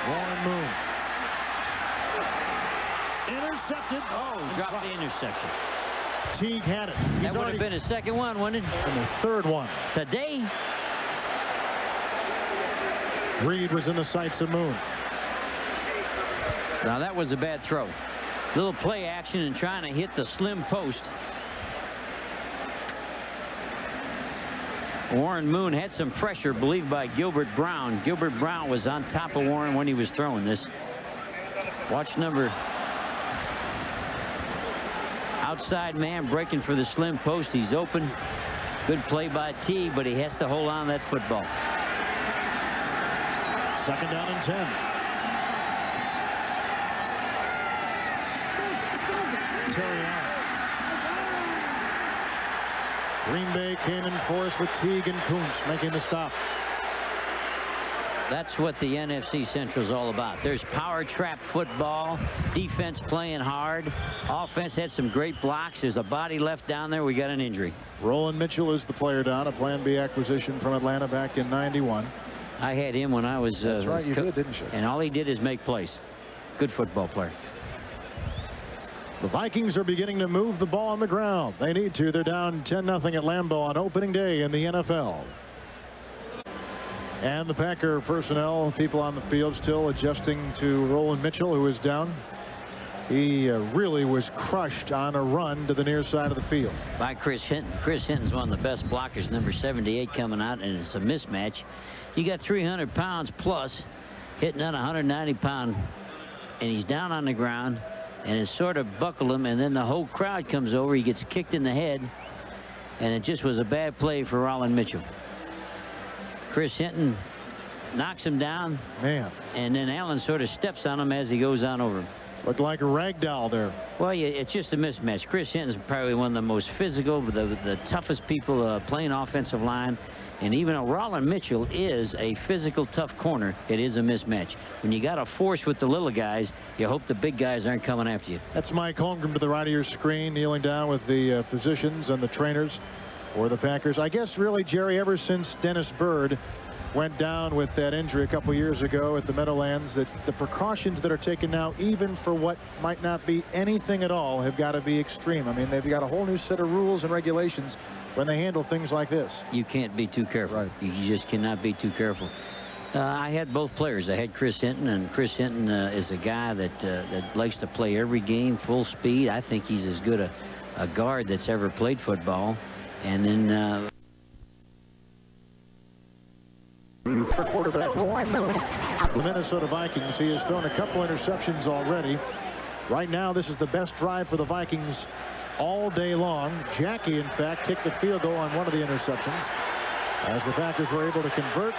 Warren Moon. Intercepted. Oh, dropped the interception. Teague had it. That would have been his 2nd one, wouldn't it? And the 3rd one. Today. Reed was in the sights of Moon. Now that was a bad throw. Little play action and trying to hit the slim post. Warren Moon had some pressure, believed by Gilbert Brown. Gilbert Brown was on top of Warren when he was throwing this. Watch number. Outside man breaking for the slim post. He's open. Good play by T, but he has to hold on to that football. 2nd down and 10. Terry Allen. Green Bay came in force with Teague and Kuntz making the stop. That's what the NFC Central is all about. There's power trap football, defense playing hard, offense had some great blocks. There's a body left down there. We got an injury. Roland Mitchell is the player down, a Plan B acquisition from Atlanta back in '91. I had him when I was. That's right, you did, didn't you? And all he did is make plays. Good football player. The Vikings are beginning to move the ball on the ground. They need to. They're down 10-0 at Lambeau on opening day in the NFL. And the Packer personnel, people on the field still adjusting to Roland Mitchell, who is down. He really was crushed on a run to the near side of the field. By Chris Hinton. Chris Hinton's one of the best blockers, number 78 coming out, and it's a mismatch. You got 300 pounds plus hitting on a 190-pound, and he's down on the ground, and it sort of buckled him, and then the whole crowd comes over. He gets kicked in the head, and it just was a bad play for Roland Mitchell. Chris Hinton knocks him down. Man. And then Allen sort of steps on him as he goes on over him. Looked like a rag doll there. Well, yeah, it's just a mismatch. Chris Hinton's probably one of the most physical, the toughest people playing offensive line. And even though Rollin Mitchell is a physical, tough corner, it is a mismatch. When you got a force with the little guys, you hope the big guys aren't coming after you. That's Mike Holmgren to the right of your screen, kneeling down with the physicians and the trainers for the Packers. I guess really, Jerry, ever since Dennis Byrd went down with that injury a couple years ago at the Meadowlands, that the precautions that are taken now, even for what might not be anything at all, have got to be extreme. I mean, they've got a whole new set of rules and regulations when they handle things like this. You can't be too careful. Right. You just cannot be too careful. I had both players. I had Chris Hinton, and Chris Hinton is a guy that likes to play every game full speed. I think he's as good a guard that's ever played football. And then for quarterback, the Minnesota Vikings, he has thrown a couple interceptions already. Right now, this is the best drive for the Vikings all day long. Jackie, in fact, kicked the field goal on one of the interceptions. As the Packers were able to convert,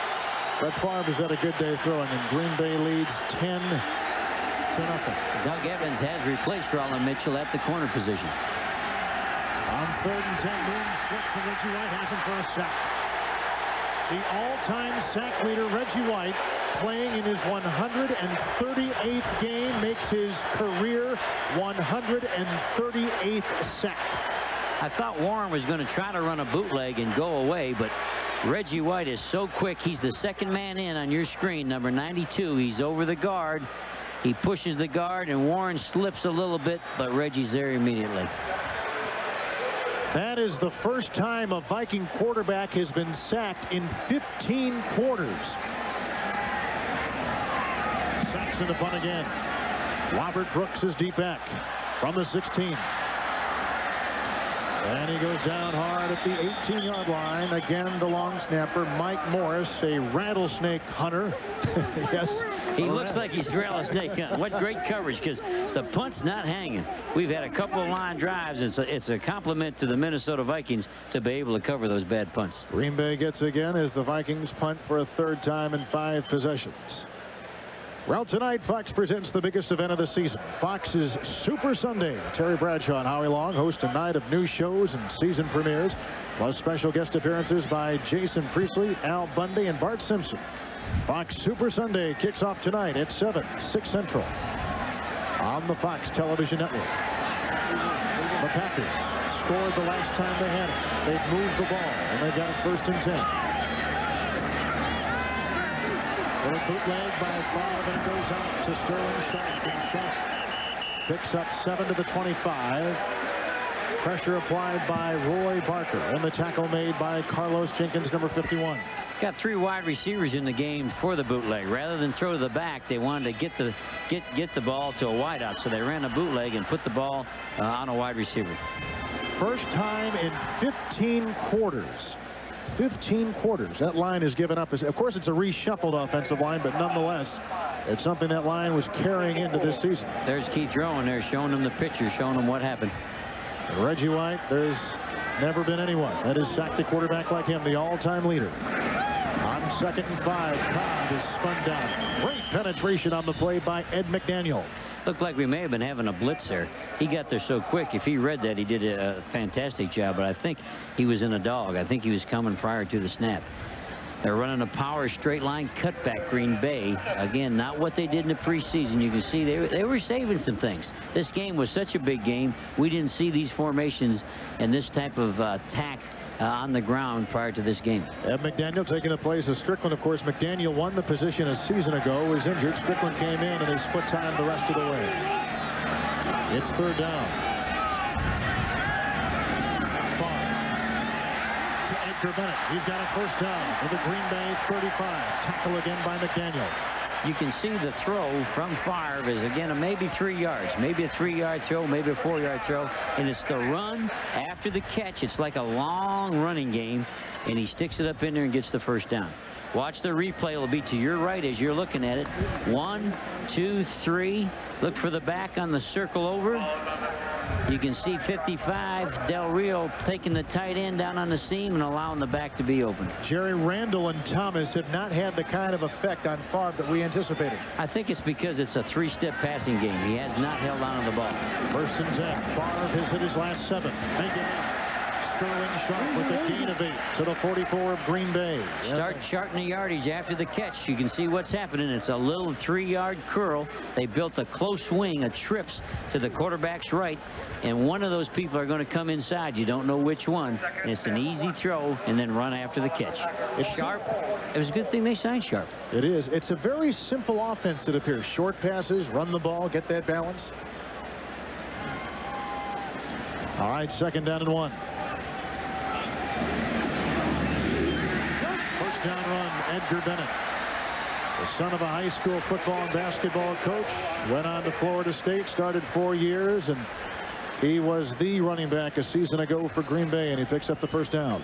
Brett Favre has had a good day throwing, and Green Bay leads 10-0. Doug Evans has replaced Rollin Mitchell at the corner position. On 3rd and 10, Moon slips, and Reggie White has him for a sack. The all-time sack leader, Reggie White, playing in his 138th game, makes his career 138th sack. I thought Warren was going to try to run a bootleg and go away, but Reggie White is so quick. He's the second man in on your screen, number 92. He's over the guard. He pushes the guard, and Warren slips a little bit, but Reggie's there immediately. That is the first time a Viking quarterback has been sacked in 15 quarters. Sacks in the punt again. Robert Brooks is deep back from the 16. And he goes down hard at the 18-yard line. Again, the long snapper, Mike Morris, a rattlesnake hunter. Yes. He looks like he's rattlesnake hunting. What great coverage, because the punt's not hanging. We've had a couple of line drives. It's a compliment to the Minnesota Vikings to be able to cover those bad punts. Green Bay gets again as the Vikings punt for a 3rd time in 5 possessions. Well, tonight, Fox presents the biggest event of the season, Fox's Super Sunday. Terry Bradshaw and Howie Long host a night of new shows and season premieres, plus special guest appearances by Jason Priestley, Al Bundy, and Bart Simpson. Fox Super Sunday kicks off tonight at 7, 6 Central on the Fox Television Network. The Packers scored the last time they had it. They've moved the ball, and they've got it 1st and 10. Little bootleg by Favre, and it goes out to Sterling Sharp. And Sharp picks up 7 to the 25. Pressure applied by Roy Barker, and the tackle made by Carlos Jenkins, number 51. Got 3 wide receivers in the game for the bootleg. Rather than throw to the back, they wanted to get the ball to a wideout, so they ran a bootleg and put the ball on a wide receiver. First time in 15 quarters. 15 quarters. That line is given up. Of course, it's a reshuffled offensive line, but nonetheless, it's something that line was carrying into this season. There's Keith Rowan there showing them the picture, showing them what happened. Reggie White, there's never been anyone that has sacked a quarterback like him, the all-time leader. On 2nd and 5, Cobb is spun down. Great penetration on the play by Ed McDaniel. Looked like we may have been having a blitz there. He got there so quick. If he read that, he did a fantastic job, but I think he was in a dog. I think he was coming prior to the snap. They're running a power straight line cutback, Green Bay. Again, not what they did in the preseason. You can see they were saving some things. This game was such a big game. We didn't see these formations and this type of tack on the ground prior to this game. Ed McDaniel taking the place of Strickland. Of course, McDaniel won the position a season ago, was injured. Strickland came in, and they split time the rest of the way. It's 3rd down. Edgar Bennett. He's got a 1st down for the Green Bay 35. Tackle again by McDaniel. You can see the throw from Favre is, again, maybe 3 yards. Maybe a 3-yard throw, maybe a 4-yard throw. And it's the run after the catch. It's like a long running game. And he sticks it up in there and gets the 1st down. Watch the replay. It'll be to your right as you're looking at it. 1, 2, 3. Look for the back on the circle over. You can see 55, Del Rio taking the tight end down on the seam and allowing the back to be open. Jerry, Randall and Thomas have not had the kind of effect on Favre that we anticipated. I think it's because it's a three-step passing game. He has not held on to the ball. 1st and 10. Favre has hit his last 7. Make it Sterling Sharp with the gain of 8 to the 44 of Green Bay. Start charting the yardage after the catch. You can see what's happening. It's a little 3-yard curl. They built a close swing, a trips to the quarterback's right, and one of those people are going to come inside. You don't know which one. And it's an easy throw and then run after the catch. It's Sharp. It was a good thing they signed Sharp. It is. It's a very simple offense, it appears. Short passes, run the ball, get that balance. All right, 2nd down and 1. First down run, Edgar Bennett. The son of a high school football and basketball coach. Went on to Florida State, started 4 years, and he was the running back a season ago for Green Bay, and he picks up the 1st down.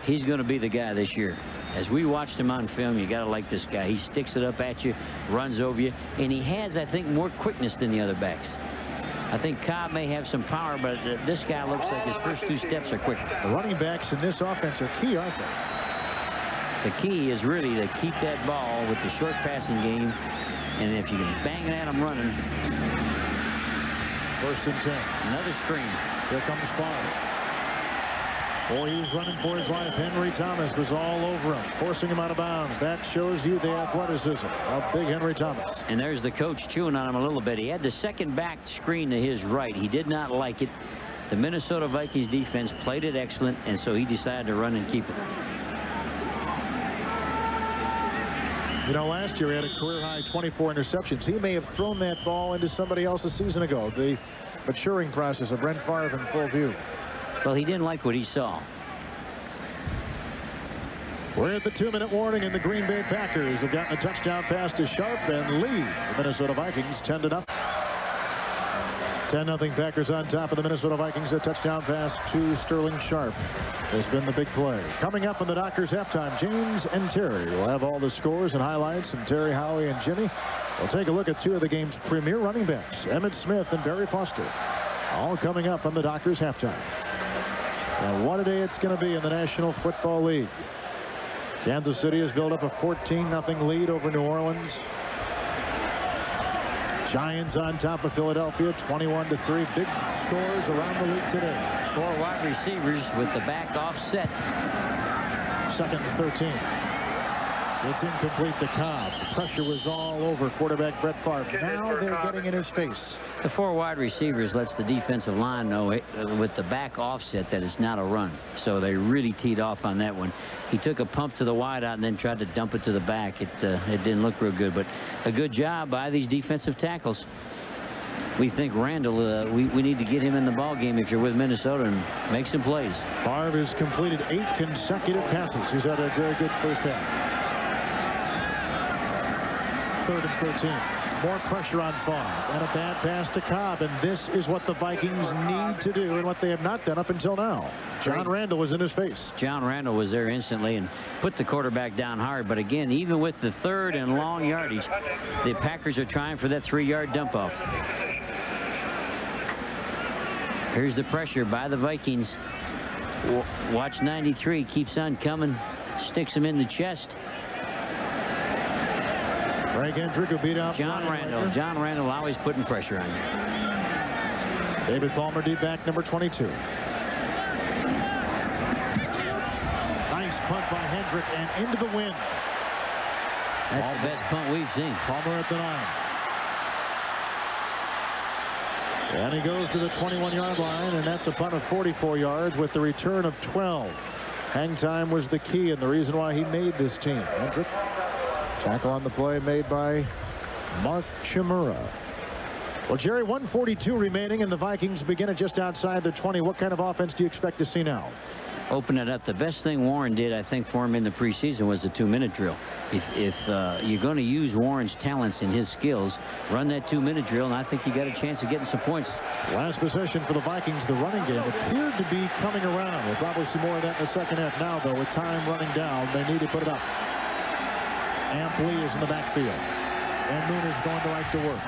He's going to be the guy this year. As we watched him on film, you got to like this guy. He sticks it up at you, runs over you, and he has, I think, more quickness than the other backs. I think Cobb may have some power, but this guy looks like his first 2 steps are quicker. The running backs in this offense are key, aren't they? The key is really to keep that ball with the short passing game, and if you can bang it at him running. 1st and 10. Another screen. Here comes Favre. Boy, he was running for his life. Henry Thomas was all over him, forcing him out of bounds. That shows you the athleticism of big Henry Thomas. And there's the coach chewing on him a little bit. He had the second back screen to his right. He did not like it. The Minnesota Vikings defense played it excellent, and so he decided to run and keep it. You know, last year he had a career-high 24 interceptions. He may have thrown that ball into somebody else a season ago. The maturing process of Brent Favre in full view. Well, he didn't like what he saw. We're at the 2-minute warning, and the Green Bay Packers have gotten a touchdown pass to Sharp and lead the Minnesota Vikings 10-0. 10-0 Packers on top of the Minnesota Vikings. A touchdown pass to Sterling Sharp has been the big play. Coming up in the Dockers halftime, James and Terry will have all the scores and highlights, and Terry, Howie, and Jimmy will take a look at 2 of the game's premier running backs, Emmitt Smith and Barry Foster, all coming up on the Dockers halftime. And what a day it's going to be in the National Football League. Kansas City has built up a 14-0 lead over New Orleans. Giants on top of Philadelphia, 21-3. Big scores around the league today. 4 wide receivers with the back offset. 2nd and 13. It's incomplete to Cobb. Pressure was all over quarterback Brett Favre. Now they're getting in his face. The 4 wide receivers lets the defensive line know with the back offset that it's not a run. So they really teed off on that one. He took a pump to the wide out and then tried to dump it to the back. It didn't look real good, but a good job by these defensive tackles. We think Randall, we need to get him in the ball game if you're with Minnesota and make some plays. Favre has completed 8 consecutive passes. He's had a very good first half. 3rd and 13. More pressure on Favre and a bad pass to Cobb, and this is what the Vikings need to do and what they have not done up until now. John Randall was in his face. John Randall was there instantly and put the quarterback down hard, but again, even with the 3rd and long yardage, the Packers are trying for that 3-yard dump off. Here's the pressure by the Vikings. Watch 93, keeps on coming, sticks him in the chest. Greg Hendrick will beat out John Randall. John Randall always putting pressure on you. David Palmer, deep back, number 22. Nice punt by Hendrick and into the wind. That's the best punt we've seen. Palmer at the 9. And he goes to the 21-yard line, and that's a punt of 44 yards with the return of 12. Hang time was the key and the reason why he made this team. Hendrick. Tackle on the play made by Mark Chimura. Well, Jerry, 1:42 remaining, and the Vikings begin at just outside the 20. What kind of offense do you expect to see now? Open it up. The best thing Warren did, I think, for him in the preseason was the 2-minute drill. If you're going to use Warren's talents and his skills, run that 2-minute drill, and I think you got a chance of getting some points. Last possession for the Vikings, the running game appeared to be coming around. We'll probably see more of that in the second half. Now, though, with time running down, they need to put it up. Amp Lee is in the backfield, and Moon is going to like to work.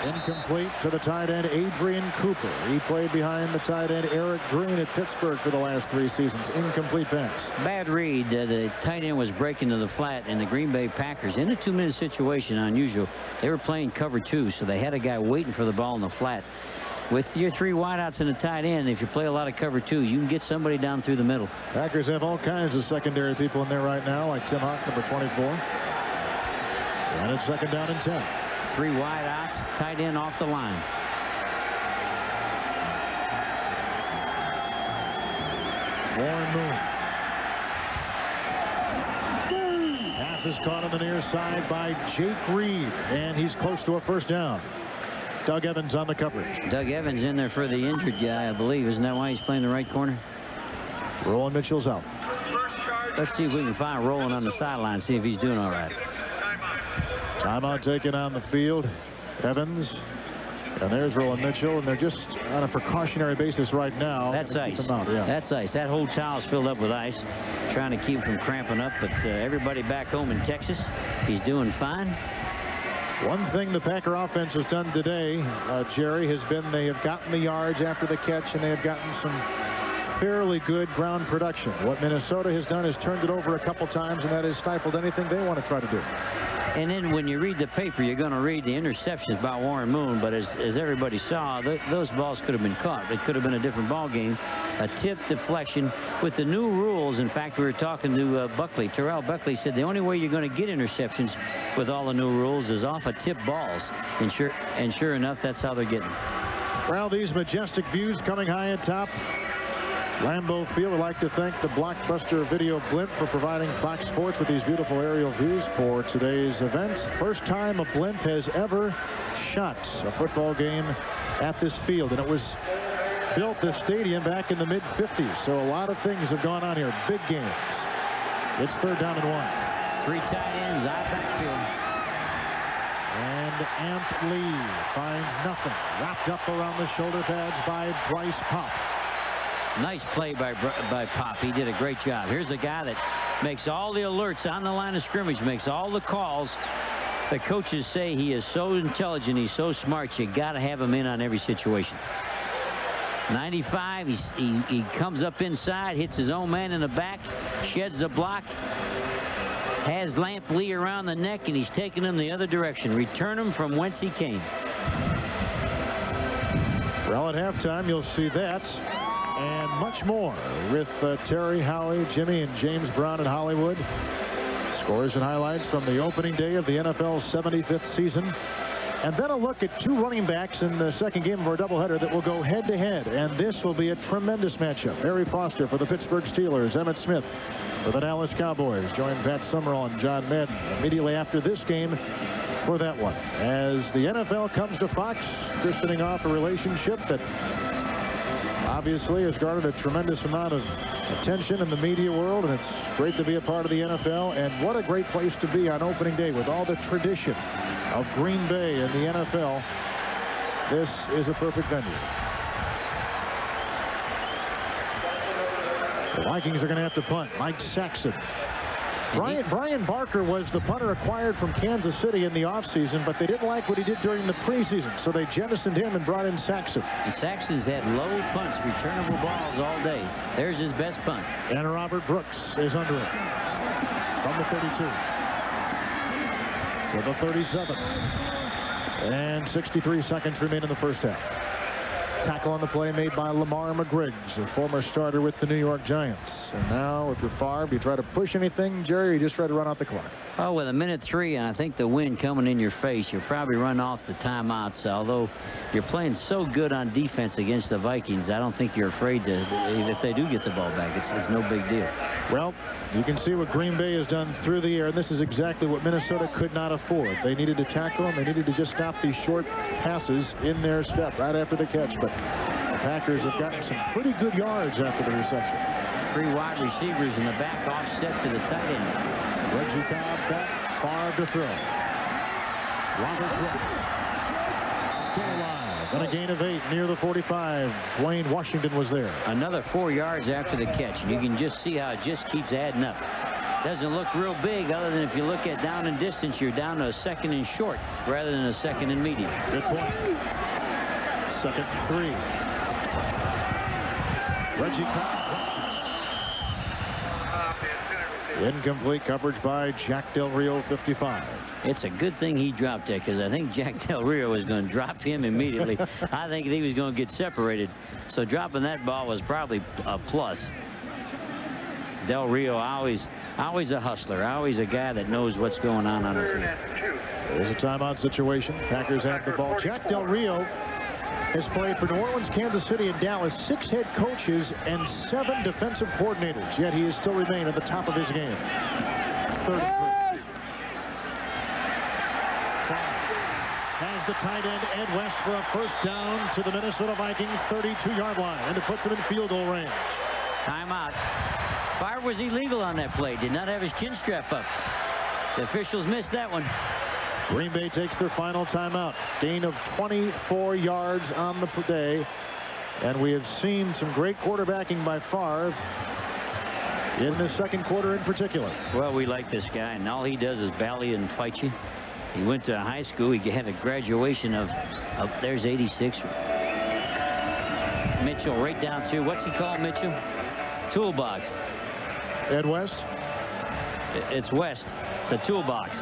Incomplete to the tight end, Adrian Cooper. He played behind the tight end, Eric Green, at Pittsburgh for the last 3 seasons. Incomplete pass. Bad read. The tight end was breaking to the flat, and the Green Bay Packers, in a 2-minute situation, unusual, they were playing cover 2, so they had a guy waiting for the ball in the flat. With your 3 wideouts and a tight end, if you play a lot of cover 2, you can get somebody down through the middle. Packers have all kinds of secondary people in there right now, like Tim Hawk, number 24. And it's 2nd down and 10. 3 wideouts, tight end off the line. Warren Moon. Pass is caught on the near side by Jake Reed, and he's close to a 1st down. Doug Evans on the coverage. Doug Evans in there for the injured guy, I believe. Isn't that why he's playing the right corner? Roland Mitchell's out. Let's see if we can find Roland on the sideline, see if he's doing all right. Timeout taken on the field. Evans. And there's Roland Mitchell, and they're just on a precautionary basis right now. That's ice. Yeah. That's ice. That whole towel's filled up with ice, trying to keep him from cramping up. But everybody back home in Texas, he's doing fine. One thing the Packer offense has done today, Jerry, has been they have gotten the yards after the catch, and they have gotten some fairly good ground production. What Minnesota has done is turned it over a couple times, and that has stifled anything they want to try to do. And then when you read the paper, you're going to read the interceptions by Warren Moon. But as everybody saw, those balls could have been caught. It could have been a different ball game. A tip deflection with the new rules. In fact, we were talking to Buckley. Terrell Buckley said the only way you're going to get interceptions with all the new rules is off of tip balls. And sure enough, that's how they're getting. Well, these majestic views coming high atop Lambeau Field. I'd like to thank the Blockbuster Video Blimp for providing Fox Sports with these beautiful aerial views for today's event. First time a blimp has ever shot a football game at this field, and it was built, this stadium, back in the mid-50s, so a lot of things have gone on here. Big games. It's 3rd down and 1. 3 tight ends out backfield. And Amp Lee finds nothing. Wrapped up around the shoulder pads by Bryce Pop. Nice play by Pop. He did a great job. Here's a guy that makes all the alerts on the line of scrimmage, makes all the calls. The coaches say he is so intelligent, he's so smart, you got to have him in on every situation. 95, he comes up inside, hits his own man in the back, sheds the block, has Lamp Lee around the neck, and he's taking him the other direction. Return him from whence he came. Well, at halftime, you'll see that and much more with Terry, Howie, Jimmy, and James Brown in Hollywood. Scores and highlights from the opening day of the NFL's 75th season. And then a look at 2 running backs in the second game of our doubleheader that will go head-to-head. And this will be a tremendous matchup. Barry Foster for the Pittsburgh Steelers. Emmett Smith for the Dallas Cowboys. Join Pat Summerall and John Madden immediately after this game for that one. As the NFL comes to Fox, christening off a relationship that obviously has garnered a tremendous amount of attention in the media world, and it's great to be a part of the NFL. And what a great place to be on opening day with all the tradition of Green Bay and the NFL. This is a perfect venue. The Vikings are going to have to punt. Mike Saxon. Brian Barker was the punter acquired from Kansas City in the offseason, but they didn't like what he did during the preseason, so they jettisoned him and brought in Saxon. And Saxon's had low punts, returnable balls all day. There's his best punt. And Robert Brooks is under it. From the 32 to the 37. And 63 seconds remain in the first half. Tackle on the play made by Lamar McGriggs, a former starter with the New York Giants. And now, if you're Favre, do you try to push anything, Jerry, or you just try to run out the clock? Oh, with 1:03, and I think the wind coming in your face, you'll probably run off the timeouts. Although you're playing so good on defense against the Vikings, I don't think you're afraid to, if they do get the ball back, it's no big deal. Well, you can see what Green Bay has done through the air, and this is exactly what Minnesota could not afford. They needed to tackle them. They needed to just stop these short passes in their step right after the catch. But the Packers have gotten some pretty good yards after the reception. 3 wide receivers in the back, offset to the tight end. Reggie Cobb back, Favre to throw. Robert Brooks still alive, and a gain of 8 near the 45. Dwayne Washington was there. Another 4 yards after the catch, and you can just see how it just keeps adding up. Doesn't look real big, other than if you look at down and distance, you're down to a second and short rather than a second and medium. Good point. Second and 3. Reggie incomplete coverage by Jack Del Rio, 55. It's a good thing he dropped that, because I think Jack Del Rio was going to drop him immediately. I think he was going to get separated. So dropping that ball was probably a plus. Del Rio always a hustler, always a guy that knows what's going on the field. There's a timeout situation. Packers have the ball. Jack Del Rio has played for New Orleans, Kansas City, and Dallas, 6 head coaches and 7 defensive coordinators, yet he has still remained at the top of his game. 33. Has the tight end Ed West for a first down to the Minnesota Vikings 32-yard line, and it puts him in field goal range. Timeout. Favre was illegal on that play. Did not have his chin strap up. The officials missed that one. Green Bay takes their final timeout. Gain of 24 yards on the day. And we have seen some great quarterbacking by Favre in the second quarter in particular. Well, we like this guy, and all he does is bally and fight you. He went to high school. He had a graduation of there's 86. Mitchell right down through. What's he called, Mitchell? Toolbox. Ed West? It's West, the toolbox.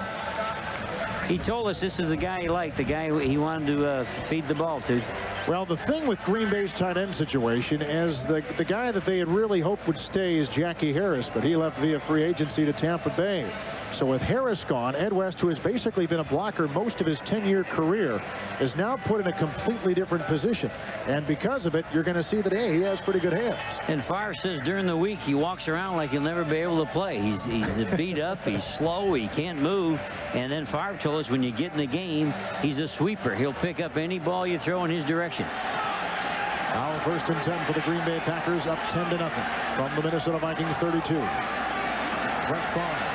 He told us this is the guy he liked, the guy he wanted to feed the ball to. Well, the thing with Green Bay's tight end situation is the guy that they had really hoped would stay is Jackie Harris, but he left via free agency to Tampa Bay. So with Harris gone, Ed West, who has basically been a blocker most of his 10-year career, is now put in a completely different position. And because of it, you're going to see that, hey, he has pretty good hands. And Favre says during the week he walks around like he'll never be able to play. He's beat up, he's slow, he can't move. And then Favre told us when you get in the game, he's a sweeper. He'll pick up any ball you throw in his direction. Now first and 10 for the Green Bay Packers, up 10-0 from the Minnesota Vikings 32. Brett Favre.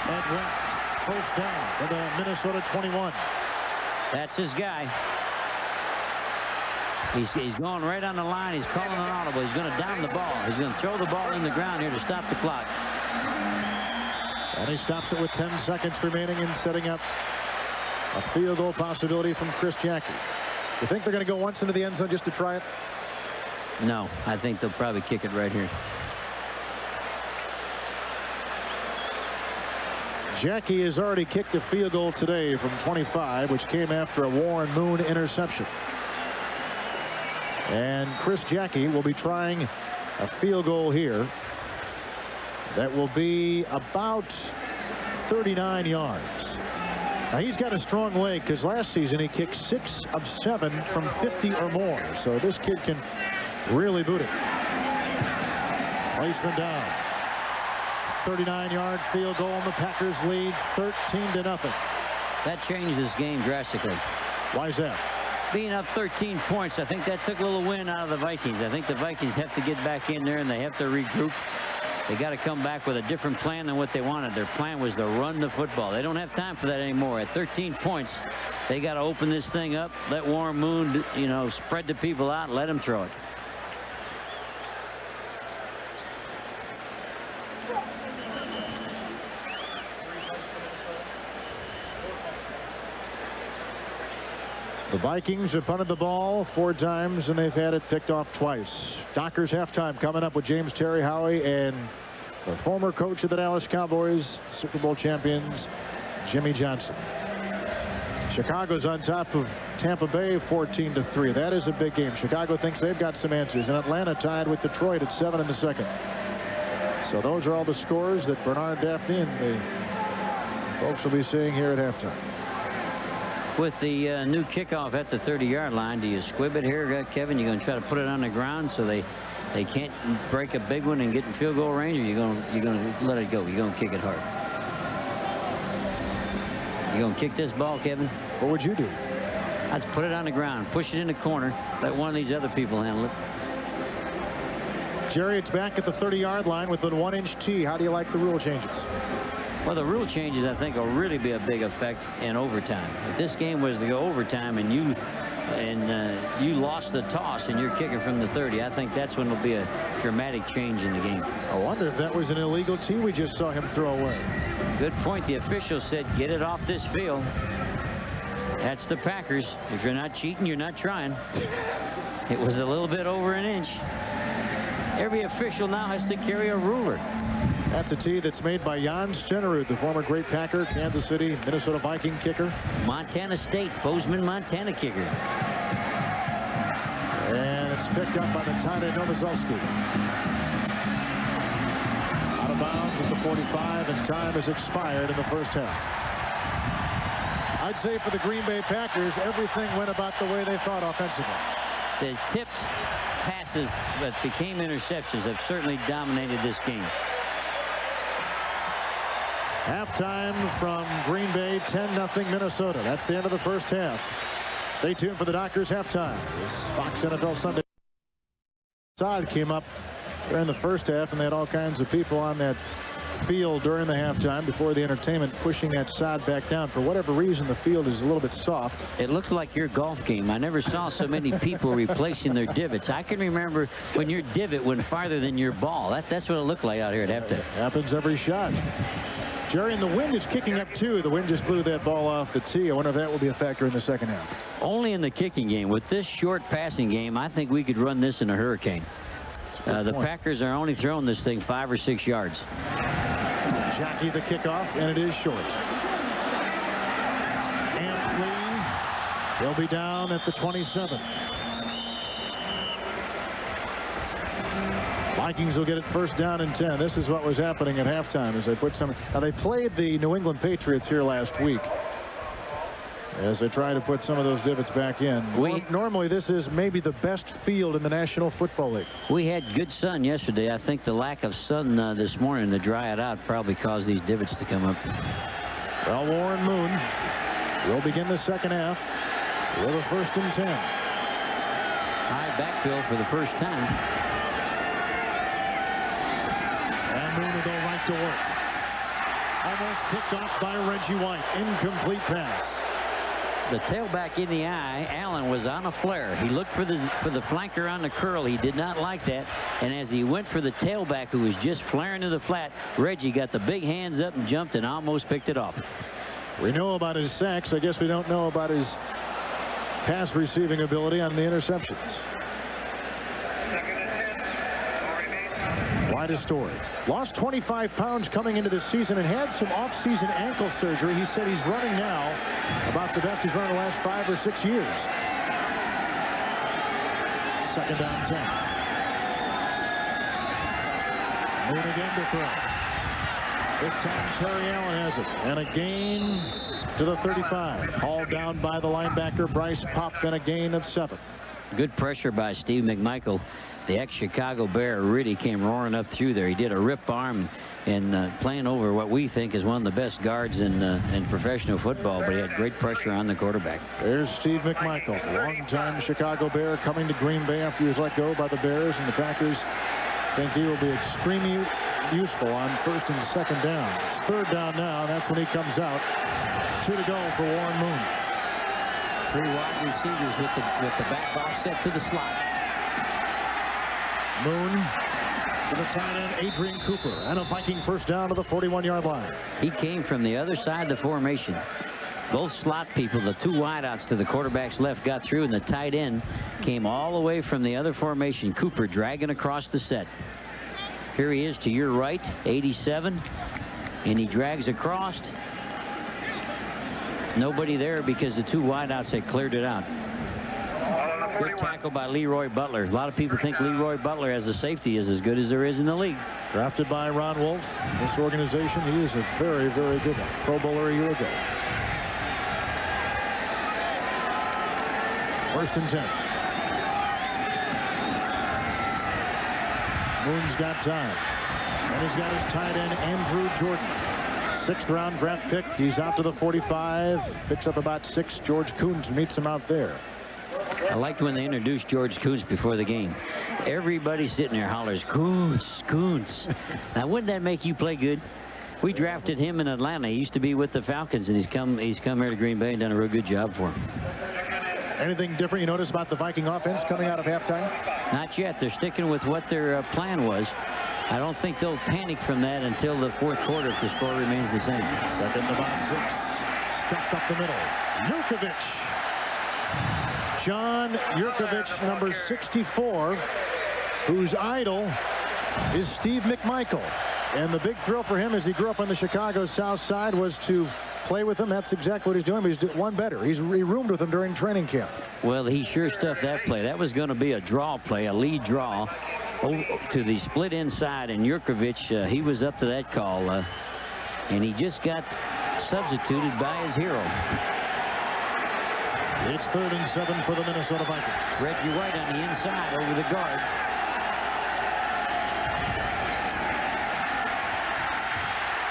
Ed West, first down for the Minnesota 21. That's his guy. He's going right on the line. He's calling an audible. He's going to down the ball. He's going to throw the ball in the ground here to stop the clock. And he stops it with 10 seconds remaining and setting up a field goal possibility from Chris Jackie. You think they're going to go once into the end zone just to try it? No, I think they'll probably kick it right here. Jackie has already kicked a field goal today from 25, which came after a Warren Moon interception. And Chris Jackie will be trying a field goal here that will be about 39 yards. Now he's got a long leg because last season he kicked 6 of 7 from 50 or more. So this kid can really boot it. Placement down. 39-yard field goal, and the Packers lead 13-0. That changed this game drastically. Why is that? Being up 13 points, I think that took a little wind out of the Vikings. I think the Vikings have to get back in there and they have to regroup. They got to come back with a different plan than what they wanted. Their plan was to run the football. They don't have time for that anymore. At 13 points, they got to open this thing up, let Warren Moon, spread the people out, and let him throw it. The Vikings have punted the ball 4 times, and they've had it picked off twice. Dockers halftime coming up with James Terry Howie and the former coach of the Dallas Cowboys, Super Bowl champions, Jimmy Johnson. Chicago's on top of Tampa Bay 14-3. That is a big game. Chicago thinks they've got some answers, and Atlanta tied with Detroit at 7 in the second. So those are all the scores that Bernard Daphne and the folks will be seeing here at halftime. With the new kickoff at the 30-yard line, do you squib it here, Kevin? You're going to try to put it on the ground so they can't break a big one and get in field goal range, or you're going to let it go? You're going to kick it hard. You're going to kick this ball, Kevin? What would you do? I'd put it on the ground, push it in the corner, let one of these other people handle it. Jerry, it's back at the 30-yard line with a 1-inch tee. How do you like the rule changes? Well, the rule changes, I think, will really be a big effect in overtime. If this game was to go overtime and you and you lost the toss and you're kicking from the 30, I think that's when there'll be a dramatic change in the game. I wonder if that was an illegal tee we just saw him throw away. Good point. The official said, get it off this field. That's the Packers. If you're not cheating, you're not trying. It was a little bit over an inch. Every official now has to carry a ruler. That's a tee that's made by Jans Generud, the former great Packer, Kansas City, Minnesota Viking kicker. Montana State, Bozeman, Montana kicker. And it's picked up by the tight end, Novoselsky. Out of bounds at the 45, and time has expired in the first half. I'd say for the Green Bay Packers, everything went about the way they thought offensively. The tipped passes that became interceptions have certainly dominated this game. Halftime from Green Bay, 10-0 Minnesota. That's the end of the first half. Stay tuned for the Doctors halftime. This Fox NFL Sunday side came up during the first half, and they had all kinds of people on that field during the halftime before the entertainment pushing that sod back down. For whatever reason, the field is a little bit soft. It looked like your golf game. I never saw so many people replacing their divots. I can remember when your divot went farther than your ball. That's what it looked like out here at halftime. Happens every shot. Jerry, and the wind is kicking up too. The wind just blew that ball off the tee. I wonder if that will be a factor in the second half. Only in the kicking game. With this short passing game, I think we could run this in a hurricane. The Packers are only throwing this thing 5 or 6 yards. Jackie the kickoff, and it is short. Amply, they'll be down at the 27. Vikings will get it first down and 10. This is what was happening at halftime as they put some. Now they played the New England Patriots here last week as they try to put some of those divots back in. Normally this is maybe the best field in the National Football League. We had good sun yesterday. I think the lack of sun this morning to dry it out probably caused these divots to come up. Well, Warren Moon will begin the second half with a first and 10. High backfield for the first time. And Moon will go right to work. Almost picked off by Reggie White. Incomplete pass. The tailback in the eye, Allen was on a flare. He looked for the flanker on the curl. He did not like that. And as he went for the tailback who was just flaring to the flat, Reggie got the big hands up and jumped and almost picked it off. We know about his sacks. I guess we don't know about his pass receiving ability on the interceptions. Widest story. Lost 25 pounds coming into this season and had some off-season ankle surgery. He said he's running now about the best he's run in the last 5 or 6 years. Second down 10. Moon again to throw. This time Terry Allen has it. And a gain to the 35. Hauled down by the linebacker Bryce Pop, and a gain of 7. Good pressure by Steve McMichael. The ex-Chicago Bear really came roaring up through there. He did a rip arm and playing over what we think is one of the best guards in professional football, but he had great pressure on the quarterback. There's Steve McMichael, longtime Chicago Bear, coming to Green Bay after he was let go by the Bears, and the Packers think he will be extremely useful on first and second down. It's third down now, and that's when he comes out. 2 to go for Warren Moon. 3 wide receivers with the back offset to the slot. Moon to the tight end, Adrian Cooper, and a Viking first down to the 41-yard line. He came from the other side of the formation. Both slot people, the 2 wideouts to the quarterback's left, got through, and the tight end came all the way from the other formation. Cooper dragging across the set. Here he is to your right, 87, and he drags across. Nobody there because the 2 wideouts had cleared it out. Good tackle by Leroy Butler. A lot of people think Leroy Butler as a safety is as good as there is in the league. Drafted by Ron Wolf. This organization, he is a very, very good one. Pro Bowler a year ago. First and 10. Moon's got time. And he's got his tight end, Andrew Jordan. 6th round draft pick. He's out to the 45. Picks up about 6. George Coons meets him out there. I liked when they introduced George Coons before the game. Everybody sitting there hollers, Coons, Coons. Now, wouldn't that make you play good? We drafted him in Atlanta. He used to be with the Falcons, and he's come here to Green Bay and done a real good job for him. Anything different you notice about the Viking offense coming out of halftime? Not yet. They're sticking with what their plan was. I don't think they'll panic from that until the fourth quarter if the score remains the same. Second to about 6. Stepped up the middle. Yurkovich. John Yurkovich, number 64, whose idol is Steve McMichael. And the big thrill for him as he grew up on the Chicago South Side was to play with him. That's exactly what he's doing, but he's one better. He roomed with him during training camp. Well, he sure stuffed that play. That was going to be a draw play, a lead draw to the split inside, and Yurkovich, he was up to that call, and he just got substituted by his hero. It's 3rd and 7 for the Minnesota Vikings. Reggie White on the inside over the guard.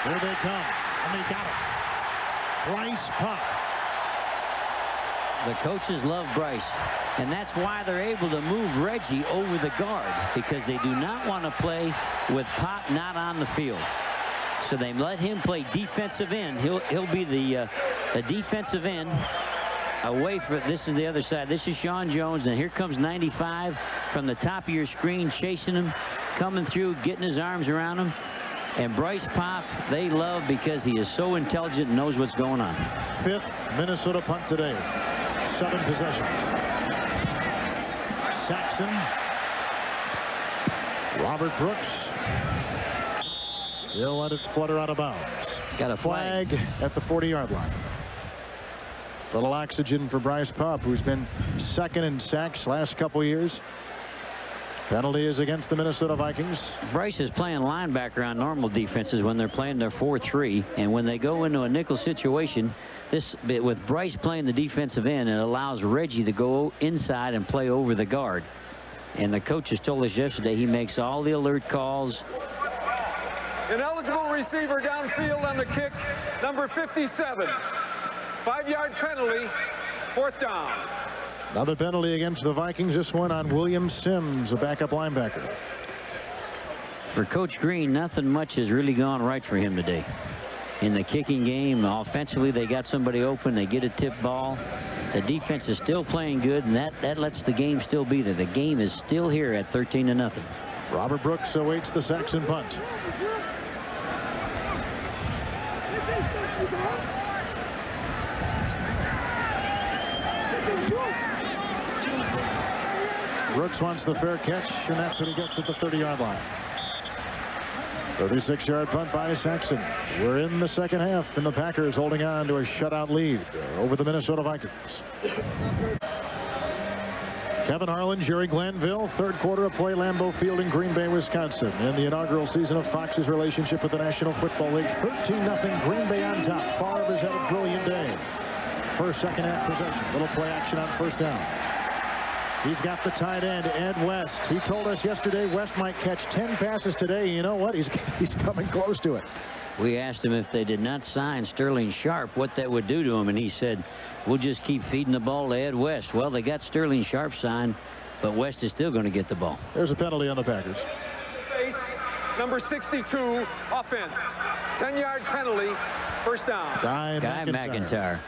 There they come, and they got it. Bryce Pop. The coaches love Bryce, and that's why they're able to move Reggie over the guard, because they do not want to play with Pop not on the field. So they let him play defensive end. He'll be the defensive end away from it. This is the other side. This is Sean Jones, and here comes 95 from the top of your screen, chasing him, coming through, getting his arms around him. And Bryce Pop, they love because he is so intelligent and knows what's going on. 5th Minnesota punt today. 7 possessions. Saxon. Robert Brooks. He'll let it flutter out of bounds. Got a flag at the 40-yard line. Little oxygen for Bryce Pop, who's been 2nd in sacks last couple years. Penalty is against the Minnesota Vikings. Bryce is playing linebacker on normal defenses when they're playing their 4-3, and when they go into a nickel situation, with Bryce playing the defensive end, it allows Reggie to go inside and play over the guard. And the coaches told us yesterday he makes all the alert calls. Ineligible receiver downfield on the kick, number 57. 5-yard penalty, 4th down. Another penalty against the Vikings, this one on William Sims, a backup linebacker. For Coach Green, nothing much has really gone right for him today. In the kicking game, offensively, they got somebody open, they get a tip ball. The defense is still playing good, and that lets the game still be there. The game is still here at 13-0. Robert Brooks awaits the Saxon punt. Brooks wants the fair catch, and that's what he gets at the 30-yard line. 36-yard punt by Saxon. We're in the second half, and the Packers holding on to a shutout lead over the Minnesota Vikings. Kevin Harlan, Jerry Glanville, third quarter of play, Lambeau Field in Green Bay, Wisconsin. In the inaugural season of Fox's relationship with the National Football League, 13-0, Green Bay on top. Favre has had a brilliant day. First, second half possession. Little play action on first down. He's got the tight end, Ed West. He told us yesterday West might catch 10 passes today. You know what? He's coming close to it. We asked him if they did not sign Sterling Sharp, what that would do to him, and he said, we'll just keep feeding the ball to Ed West. Well, they got Sterling Sharp signed, but West is still going to get the ball. There's a penalty on the Packers. Number 62, offense. 10-yard penalty, first down. Guy McIntyre.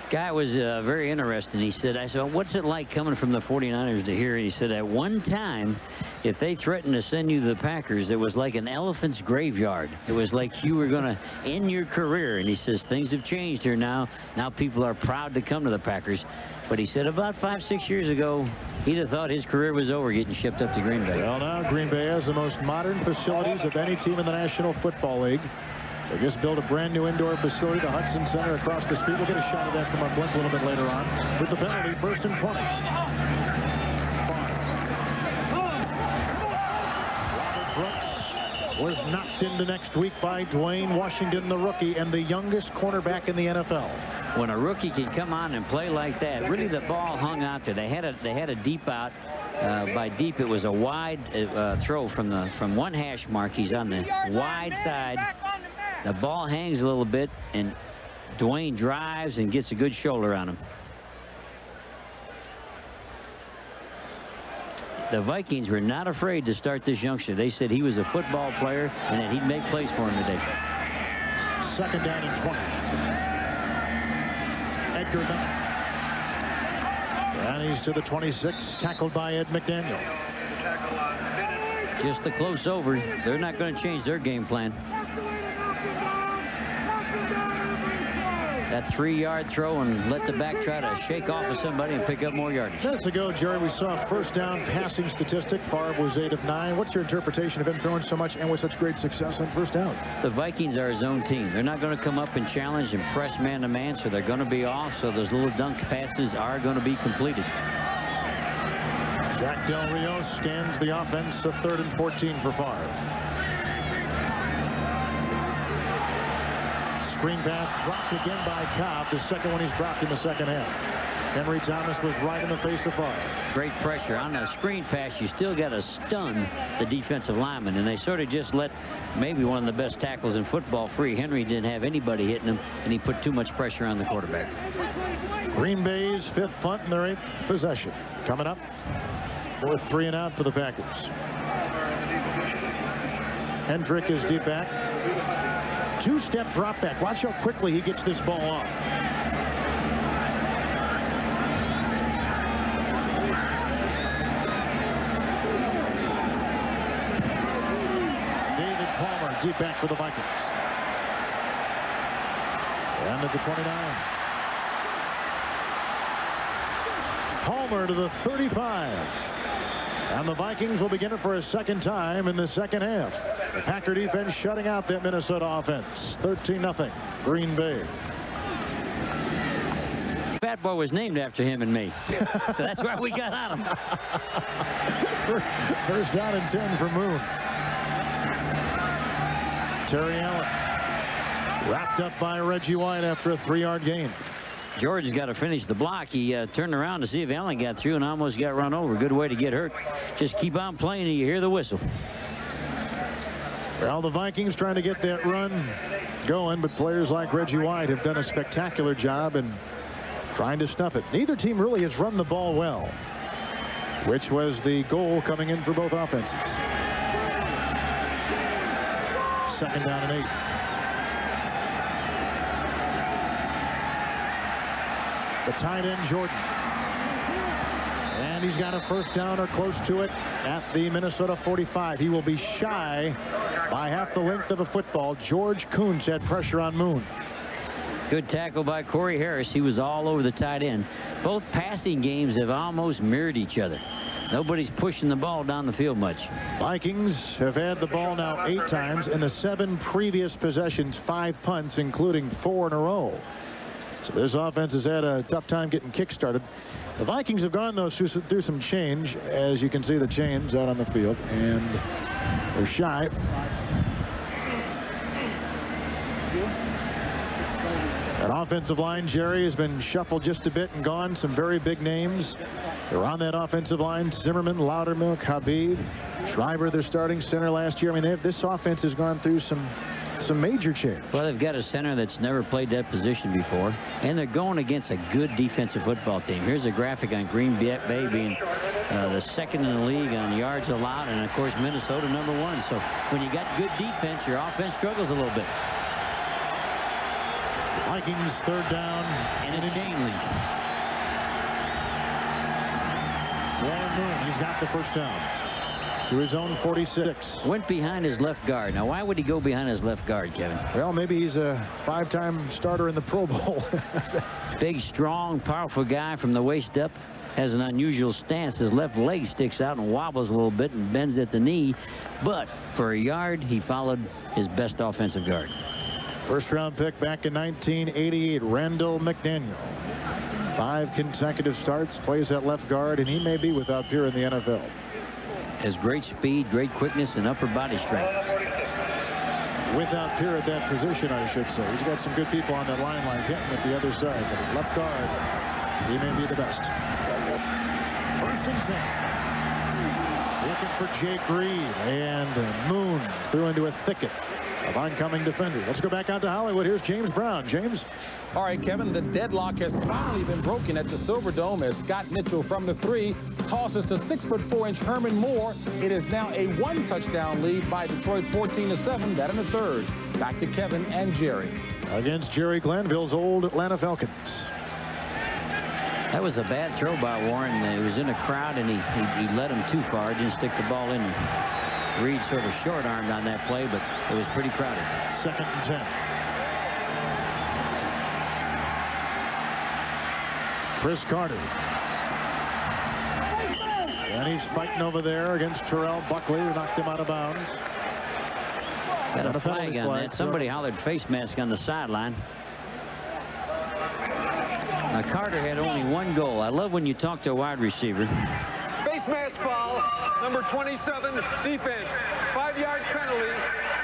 Guy was very interesting. He said, I said, what's it like coming from the 49ers to here? And he said, at one time, if they threatened to send you to the Packers, it was like an elephant's graveyard. It was like you were going to end your career. And he says, things have changed here now. Now people are proud to come to the Packers. But he said about 5-6 years ago, he'd have thought his career was over getting shipped up to Green Bay. Well, now Green Bay has the most modern facilities of any team in the National Football League. They just built a brand new indoor facility, the Hudson Center across the street. We'll get a shot of that from our blink a little bit later on. With the penalty, 1st and 20. Robert Brooks was knocked into next week by Dwayne Washington, the rookie, and the youngest cornerback in the NFL. When a rookie can come on and play like that, really the ball hung out there. They had a deep out. By deep, it was a wide throw from one hash mark. He's on the wide side. The ball hangs a little bit, and Dwayne drives and gets a good shoulder on him. The Vikings were not afraid to start this youngster. They said he was a football player and that he'd make plays for him today. 2nd down and 20. Edgar Bennett. And he's to the 26, tackled by Ed McDaniel. Just the close over. They're not going to change their game plan. That 3-yard throw and let the back try to shake off of somebody and pick up more yardage. Minutes ago, Jerry, we saw a first down passing statistic. Favre was 8 of 9. What's your interpretation of him throwing so much and with such great success on first down? The Vikings are his own team. They're not going to come up and challenge and press man-to-man, so they're going to be off. So those little dunk passes are going to be completed. Jack Del Rio scans the offense to 3rd and 14 for Favre. Screen pass dropped again by Cobb. The second one he's dropped in the second half. Henry Thomas was right in the face of Favre. Great pressure. On a screen pass, you still got to stun the defensive lineman, and they sort of just let maybe one of the best tackles in football free. Henry didn't have anybody hitting him, and he put too much pressure on the quarterback. Green Bay's 5th punt in their 8th possession. Coming up, 4th 3 and out for the Packers. Hendrick is deep back. 2-step drop back. Watch how quickly he gets this ball off. David Palmer deep back for the Vikings. And at the 29. Palmer to the 35. And the Vikings will begin it for a second time in the second half. The Packer defense shutting out that Minnesota offense. 13-0 Green Bay. Fat Boy was named after him and me. So that's why we got on him. First down and 10 for Moon. Terry Allen wrapped up by Reggie White after a 3-yard gain. George has got to finish the block. He turned around to see if Allen got through and almost got run over. Good way to get hurt. Just keep on playing and you hear the whistle. Well, the Vikings trying to get that run going, but players like Reggie White have done a spectacular job in trying to stuff it. Neither team really has run the ball well, which was the goal coming in for both offenses. 2nd down and 8. The tight end, Jordan. And he's got a first down or close to it at the Minnesota 45. He will be shy by half the length of the football. George Kuntz had pressure on Moon. Good tackle by Corey Harris. He was all over the tight end. Both passing games have almost mirrored each other. Nobody's pushing the ball down the field much. Vikings have had the ball now 8 times. In the 7 previous possessions, 5 punts, including 4 in a row. So this offense has had a tough time getting kick-started. The Vikings have gone, though, through some change. As you can see, the chains out on the field, and they're shy. That offensive line, Jerry, has been shuffled just a bit and gone. Some very big names. They're on that offensive line. Zimmerman, Loudermilk, Habib, Schreiber, their starting center last year. I mean, this offense has gone through some major change. Well, they've got a center that's never played that position before, and they're going against a good defensive football team. Here's a graphic on Green Bay being the 2nd in the league on yards allowed, and of course Minnesota #1. So when you got good defense, your offense struggles a little bit. Vikings 3rd down And a chain link. Warren Moon, he's got the first down to his own 46. Went behind his left guard. Now, why would he go behind his left guard, Kevin? Well, maybe he's a 5-time starter in the Pro Bowl. Big, strong, powerful guy from the waist up. Has an unusual stance. His left leg sticks out and wobbles a little bit and bends at the knee. But for a yard, he followed his best offensive guard. First-round pick back in 1988, Randall McDaniel. 5 consecutive starts, plays at left guard, and he may be without peer in the NFL. Has great speed, great quickness, and upper body strength. Without peer at that position, I should say. He's got some good people on that line like him at the other side. But at left guard, he may be the best. 1st and 10. Looking for Jake Reed, and Moon threw into a thicket of oncoming defenders. Let's go back out to Hollywood. Here's James Brown. James. All right, Kevin, the deadlock has finally been broken at the Silverdome as Scott Mitchell from the 3 tosses to 6'4" Herman Moore. It is now a 1-touchdown lead by Detroit, 14-7. That in the 3rd. Back to Kevin and Jerry. Against Jerry Glanville's old Atlanta Falcons. That was a bad throw by Warren. He was in a crowd, and he led him too far. Didn't stick the ball in. Reed sort of short-armed on that play, but it was pretty crowded. 2nd and 10. Chris Carter. And he's fighting over there against Terrell Buckley, who knocked him out of bounds. Got a flag on that. Somebody hollered face mask on the sideline. Now, Carter had only 1 goal. I love when you talk to a wide receiver. Face mask foul, number 27, defense. 5-yard penalty,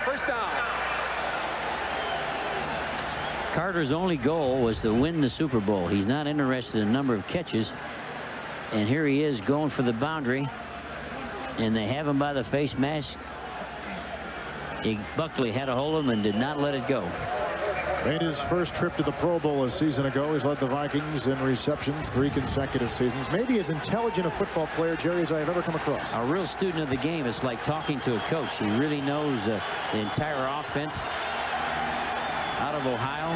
first down. Carter's only goal was to win the Super Bowl. He's not interested in the number of catches. And here he is going for the boundary. And they have him by the face mask. Buckley had a hold of him and did not let it go. Made his first trip to the Pro Bowl a season ago. He's led the Vikings in receptions 3 consecutive seasons. Maybe as intelligent a football player, Jerry, as I have ever come across. A real student of the game. It's like talking to a coach. He really knows the entire offense. Out of Ohio.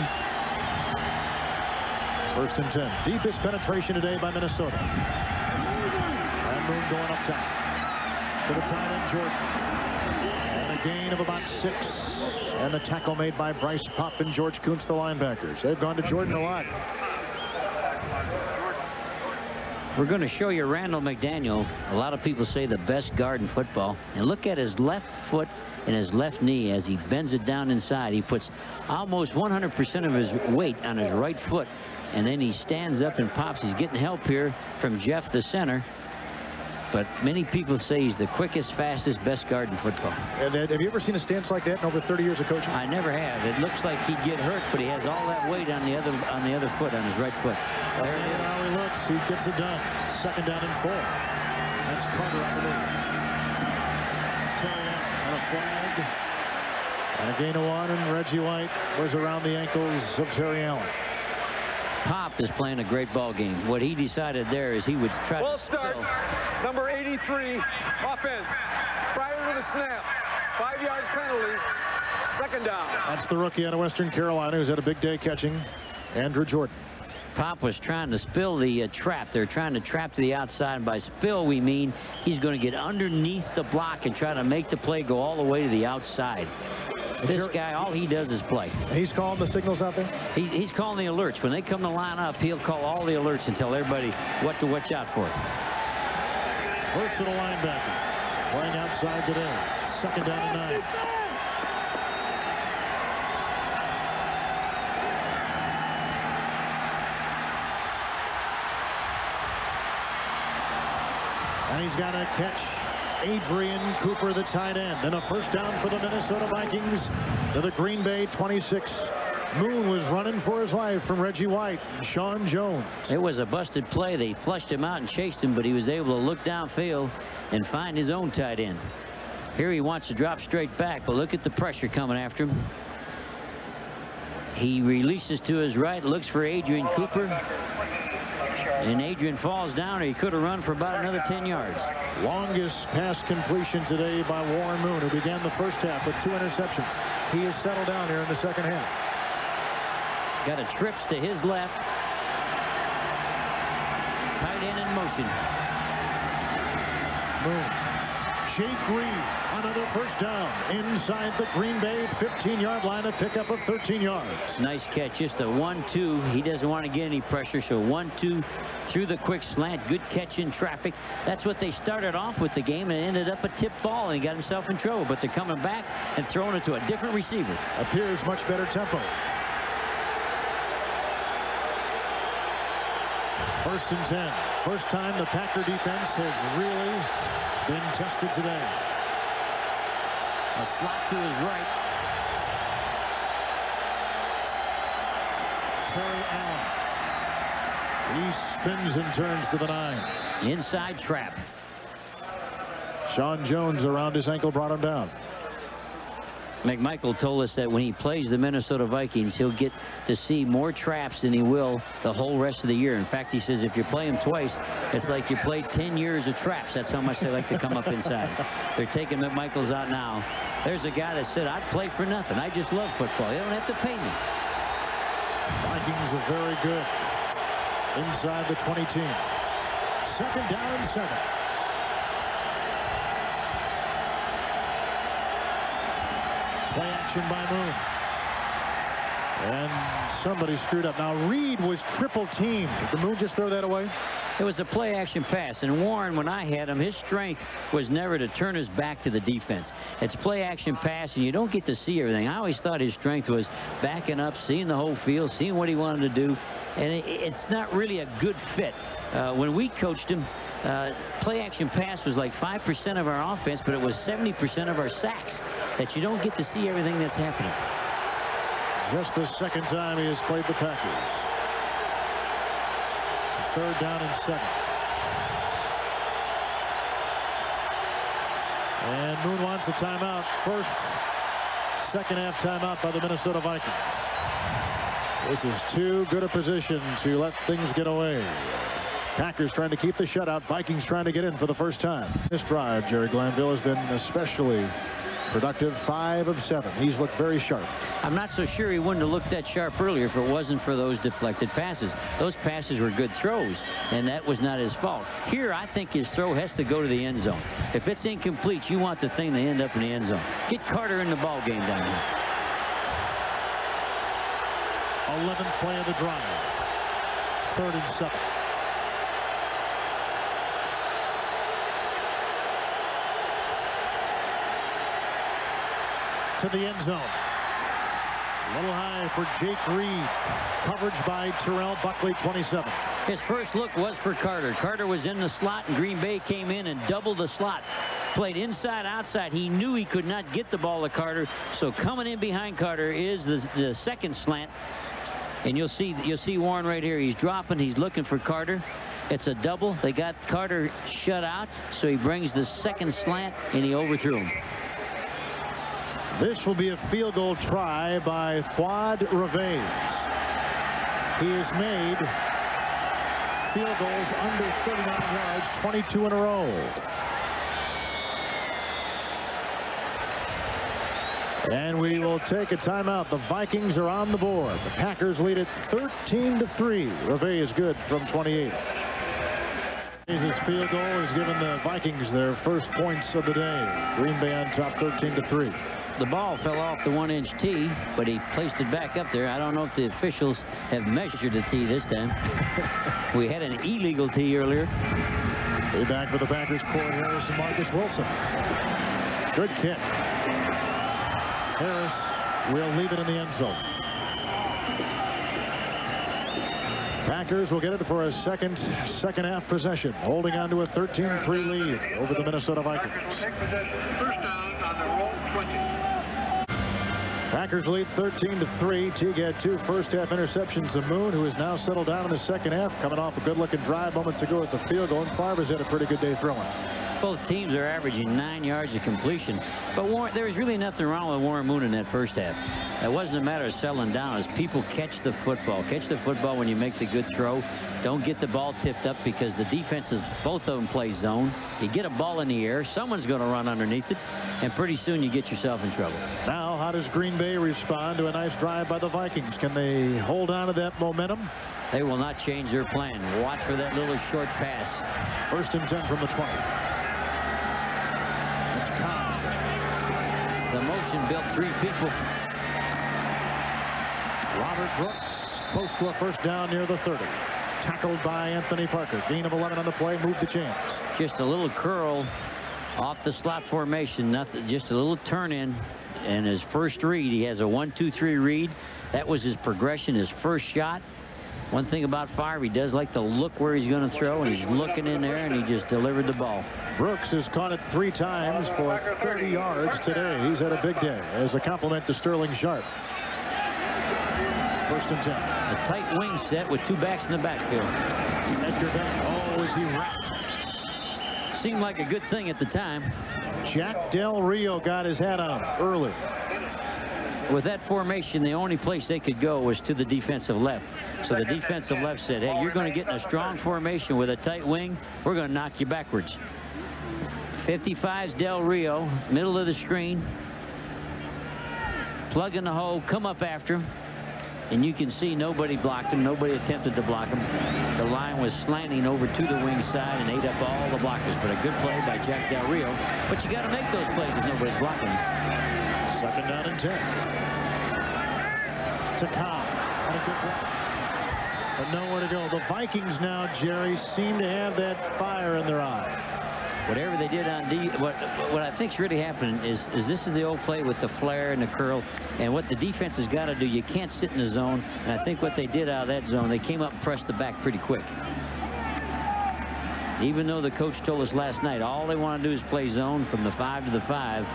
1st and 10. Deepest penetration today by Minnesota. And Moon going up top. To the tight end, Jordan. And a gain of about 6. And the tackle made by Bryce Popp and George Kuntz, the linebackers. They've gone to Jordan a lot. We're going to show you Randall McDaniel. A lot of people say the best guard in football. And look at his left foot and his left knee as he bends it down inside. He puts almost 100% of his weight on his right foot. And then he stands up and pops. He's getting help here from Jeff, the center. But many people say he's the quickest, fastest, best guard in football. And have you ever seen a stance like that in over 30 years of coaching? I never have. It looks like he'd get hurt, but he has all that weight on the other foot, on his right foot. There you know how he looks. He gets it done. 2nd down and 4. That's Carter up the middle. Terry on a flag. And a gain of 1, and Reggie White was around the ankles of Terry Allen. Pop is playing a great ball game. What he decided there is he would try We'll to start. Number 83, offense. Prior to the snap, 5-yard penalty, 2nd down. That's the rookie out of Western Carolina who's had a big day catching, Andrew Jordan. Pop was trying to spill the trap. They're trying to trap to the outside. And by spill, we mean he's going to get underneath the block and try to make the play go all the way to the outside. This guy, all he does is play. He's calling the signals out there? He's calling the alerts. When they come to line up, he'll call all the alerts and tell everybody what to watch out for. Versatile linebacker. Playing outside today. 2nd down and 9. And he's got to catch Adrian Cooper, the tight end. Then a first down for the Minnesota Vikings to the Green Bay 26. Moon was running for his life from Reggie White and Sean Jones. It was a busted play. They flushed him out and chased him, but he was able to look downfield and find his own tight end. Here he wants to drop straight back, but look at the pressure coming after him. He releases to his right, looks for Adrian Cooper, and Adrian falls down, or he could have run for about another 10 yards. Longest pass completion today by Warren Moon, who began the first half with 2 interceptions. He has settled down here in the second half. Got a trips to his left. Tight end in motion. Moon. Jake Reed, another first down inside the Green Bay 15-yard line, a pickup of 13 yards. Nice catch, just a 1-2. He doesn't want to get any pressure, so 1-2 through the quick slant. Good catch in traffic. That's what they started off with the game, and it ended up a tip ball, and he got himself in trouble. But they're coming back and throwing it to a different receiver. Appears much better tempo. 1st and 10. First time the Packer defense has really been tested today. A slot to his right. Terry Allen. He spins and turns to the 9. Inside trap. Sean Jones around his ankle brought him down. McMichael told us that when he plays the Minnesota Vikings, he'll get to see more traps than he will the whole rest of the year. In fact, he says if you play him twice, it's like you played 10 years of traps. That's how much they like to come up inside. They're taking McMichaels out now. There's a guy that said, I'd play for nothing. I just love football. You don't have to pay me. Vikings are very good. inside the 20 team. 2nd down and 7. Play action by Moon. And somebody screwed up. Now Reed was triple teamed. Did the Moon just throw that away? It was a play action pass, and Warren, when I had him, his strength was never to turn his back to the defense. It's play action pass, and you don't get to see everything. I always thought his strength was backing up, seeing the whole field, seeing what he wanted to do, and it's not really a good fit. When we coached him, play action pass was like 5% of our offense, but it was 70% of our sacks, that you don't get to see everything that's happening. Just the 2nd time he has played the Packers. 3rd down and 7. And Moon wants a timeout. First, 2nd half timeout by the Minnesota Vikings. This is too good a position to let things get away. Packers trying to keep the shutout. Vikings trying to get in for the first time. This drive, Jerry Glanville, has been especially productive. 5 of 7. He's looked very sharp. I'm not so sure he wouldn't have looked that sharp earlier if it wasn't for those deflected passes. Those passes were good throws, and that was not his fault. Here, I think his throw has to go to the end zone. If it's incomplete, you want the thing to end up in the end zone. Get Carter in the ball game down here. 11th play of the drive. 3rd and 7. To the end zone. A little high for Jake Reed. Coverage by Terrell Buckley, 27. His first look was for Carter. Carter was in the slot, and Green Bay came in and doubled the slot. Played inside, outside. He knew he could not get the ball to Carter, so coming in behind Carter is the second slant. And you'll see Warren right here. He's dropping. He's looking for Carter. It's a double. They got Carter shut out, so he brings the second slant, and he overthrew him. This will be a field goal try by Fuad Reveiz. He has made field goals under 39 yards, 22 in a row. And we will take a timeout. The Vikings are on the board. The Packers lead it 13-3. Reveiz good from 28. His field goal has given the Vikings their first points of the day. Green Bay on top 13-3. The ball fell off the 1-inch tee, but he placed it back up there. I don't know if the officials have measured the tee this time. We had an illegal tee earlier. Way back for the Packers, Corey Harris and Marcus Wilson. Good kick. Harris will leave it in the end zone. Packers will get it for a second half possession, holding on to a 13-3 lead over the Minnesota Vikings. First down on the roll 20. Packers lead 13-3. Teague had 2 first-half interceptions of Moon, who has now settled down in the second half, coming off a good-looking drive moments ago with the field goal. And Favre's had a pretty good day throwing. Both teams are averaging 9 yards of completion. But there was really nothing wrong with Warren Moon in that first half. It wasn't a matter of settling down. As people catch the football. Catch the football when you make the good throw. Don't get the ball tipped up, because the defenses, both of them play zone. You get a ball in the air, someone's going to run underneath it, and pretty soon you get yourself in trouble. Now, how does Green Bay respond to a nice drive by the Vikings? Can they hold on to that momentum? They will not change their plan. Watch for that little short pass. 1st and 10 from the 20. It's Cobb. The motion built 3 people. Robert Brooks close to a first down near the 30. Tackled by Anthony Parker. Gain of 11 on the play. Move the chains. Just a little curl off the slot formation. Nothing. Just a little turn in. And his first read, he has a 1-2-3 read. That was his progression, his first shot. One thing about Favre, he does like to look where he's going to throw, and he's looking in there, and he just delivered the ball. Brooks has caught it 3 times for 30 yards today. He's had a big day as a compliment to Sterling Sharp. 1st and 10. A tight wing set with 2 backs in the backfield. Edgar Bennett. Oh, is he wrapped? Seemed like a good thing at the time. Jack Del Rio got his hat on early. With that formation, the only place they could go was to the defensive left. So the defensive left said, hey, you're going to get in a strong formation with a tight wing. We're going to knock you backwards. 55's Del Rio, middle of the screen. Plug in the hole, come up after him. and you can see nobody blocked him. Nobody attempted to block him. The line was slanting over to the wing side and ate up all the blockers. But a good play by Jack Del Rio. But you got to make those plays if nobody's blocking you. 2nd down and 10. To Cobb on a good block. But nowhere to go. The Vikings now, Jerry, seem to have that fire in their eye. Whatever they did on D, what I think's really happening is this is the old play with the flare and the curl, and what the defense has got to do, you can't sit in the zone, and I think what they did out of that zone, they came up and pressed the back pretty quick. Even though the coach told us last night, all they want to do is play zone from the 5 to the 5.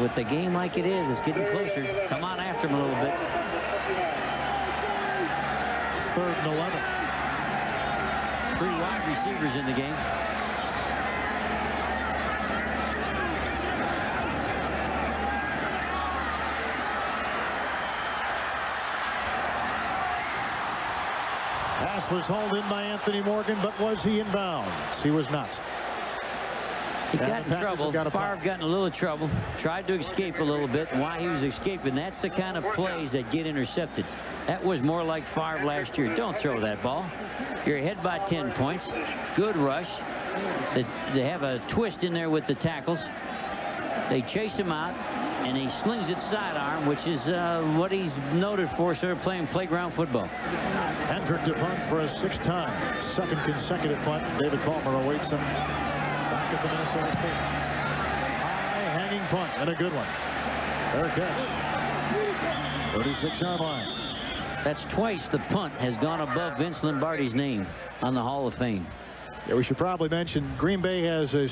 With the game like it is, it's getting closer. Come on after them a little bit. 3rd and 11. 3 wide receivers in the game. Pass was hauled in by Anthony Morgan, but was he in bounds? He was not. He got in trouble. Favre got in a little trouble. Tried to escape a little bit. And while he was escaping, that's the kind of plays that get intercepted. That was more like Favre last year. Don't throw that ball. You're ahead by 10 points. Good rush. They have a twist in there with the tackles. They chase him out, and he slings it sidearm, which is what he's noted for, sort of playing playground football. Hendrick to punt for a 6th time. 2nd consecutive punt. David Palmer awaits him back at the Minnesota 40. High hanging punt, and a good one. Fair catch. 36-yard line. That's twice the punt has gone above Vince Lombardi's name on the Hall of Fame. Yeah, we should probably mention Green Bay has a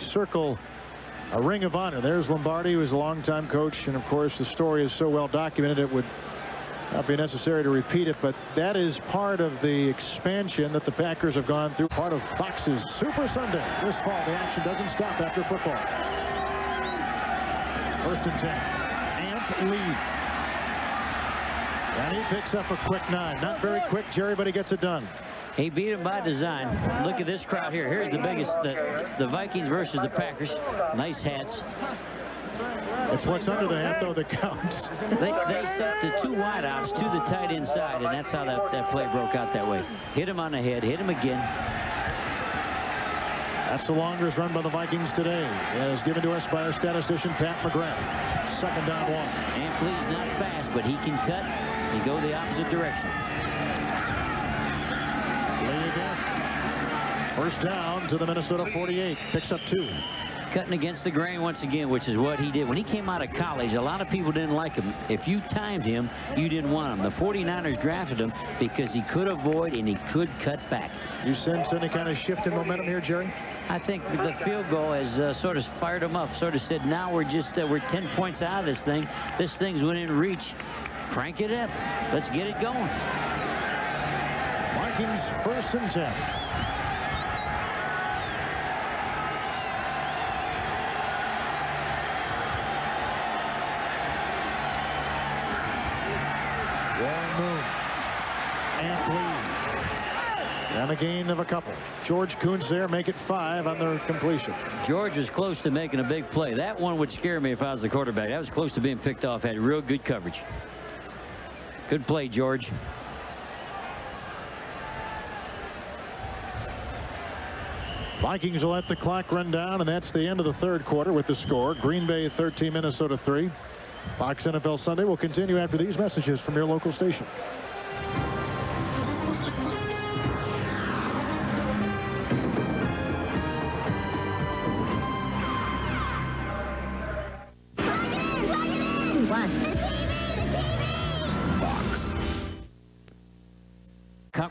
ring of honor. There's Lombardi, who was a longtime coach, and of course the story is so well documented it would not be necessary to repeat it, but that is part of the expansion that the Packers have gone through. Part of Fox's Super Sunday this fall. The action doesn't stop after football. 1st and 10. Amp lead. And he picks up a quick 9. Not very quick, Jerry, but he gets it done. He beat him by design. Look at this crowd here. Here's the biggest, the Vikings versus the Packers. Nice hats. It's what's under the hat, though, that counts. They set the 2 wideouts to the tight end side, and that's how that play broke out that way. Hit him on the head, hit him again. That's the longest run by the Vikings today, as given to us by our statistician, Pat McGrath. 2nd down 1. Ample's not fast, but he can cut and go the opposite direction. Play again. 1st down to the Minnesota 48. Picks up 2. Cutting against the grain once again, which is what he did. When he came out of college, a lot of people didn't like him. If you timed him, you didn't want him. The 49ers drafted him because he could avoid and he could cut back. You sense any kind of shift in momentum here, Jerry? I think the field goal has sort of fired him up, sort of said, now we're 10 points out of this thing. This thing's within reach. Crank it up. Let's get it going. Vikings 1st and 10. Warren Moon. Amp lead. And a gain of a couple. George Kuntz there, make it 5 on their completion. George was close to making a big play. That one would scare me if I was the quarterback. That was close to being picked off. Had real good coverage. Good play, George. Vikings will let the clock run down, and that's the end of the 3rd quarter with the score. Green Bay 13, Minnesota 3. Fox NFL Sunday will continue after these messages from your local station.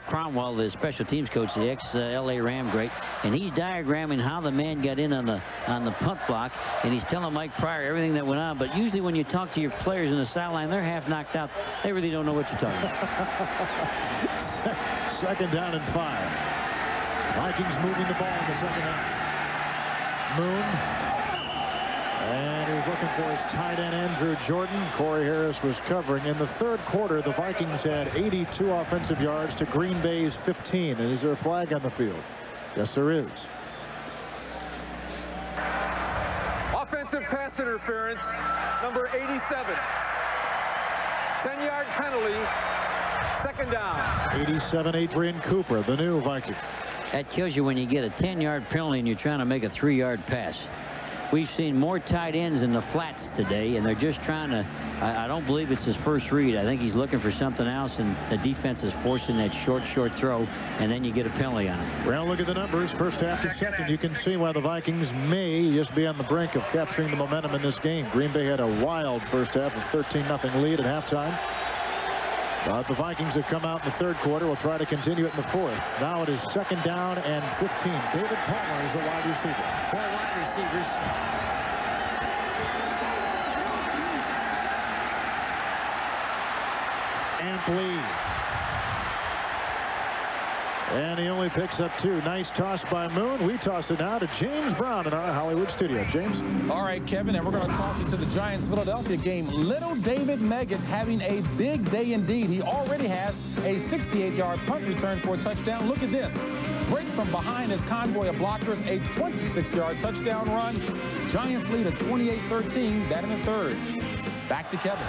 Cromwell, the special teams coach, the ex-LA Ram great, and he's diagramming how the man got in on the punt block, and he's telling Mike Pryor everything that went on. But usually when you talk to your players in the sideline, they're half knocked out. They really don't know what you're talking about. 2nd down and 5. Vikings moving the ball in the 2nd half. Moon. And he was looking for his tight end, Andrew Jordan. Corey Harris was covering. In the 3rd quarter, the Vikings had 82 offensive yards to Green Bay's 15. And is there a flag on the field? Yes, there is. Offensive pass interference, number 87. 10-yard penalty Second down. 87, Adrian Cooper, the new Viking. That kills you when you get a 10-yard penalty and you're trying to make a 3-yard pass. We've seen more tight ends in the flats today, and they're just trying to. I don't believe it's his first read. I think he's looking for something else, and the defense is forcing that short throw, and then you get a penalty on him. Well, look at the numbers. First half to second. You can see why the Vikings may just be on the brink of capturing the momentum in this game. Green Bay had a wild first half, a 13-0 lead at halftime. But the Vikings have come out in the third quarter. Will try to continue it in the fourth. Now it is second down and 15. David Palmer is a wide receiver. 4 wide receivers. Amply. And he only picks up 2. Nice toss by Moon. We toss it now to James Brown in our Hollywood studio. James. All right, Kevin, and we're going to toss it to the Giants-Philadelphia game. Little David Meggett having a big day indeed. He already has a 68-yard punt return for a touchdown. Look at this. Breaks from behind his convoy of blockers, a 26-yard touchdown run. Giants lead at 28-13. That in the third. Back to Kevin.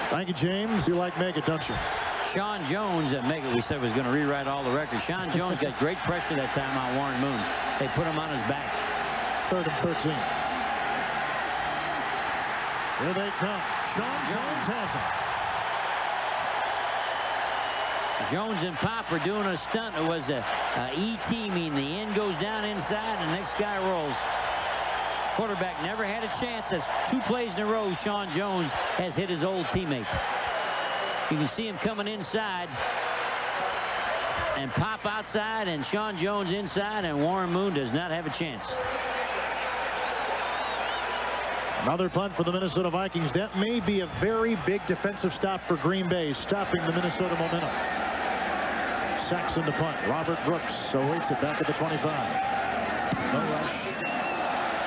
Thank you, James. You like Meggett, don't you? Sean Jones, that Meggett we said was going to rewrite all the records. Sean Jones got great pressure that time on Warren Moon. They put him on his back. 3rd and 13. Here they come. Sean Jones has it. Jones and Pop are doing a stunt. It was a ET, meaning the end goes down inside and the next guy rolls. Quarterback never had a chance. That's 2 plays in a row. Sean Jones has hit his old teammate. You can see him coming inside and Pop outside and Sean Jones inside, and Warren Moon does not have a chance. Another punt for the Minnesota Vikings. That may be a very big defensive stop for Green Bay, stopping the Minnesota momentum. Sacks in the punt. Robert Brooks awaits it back at the 25. No rush.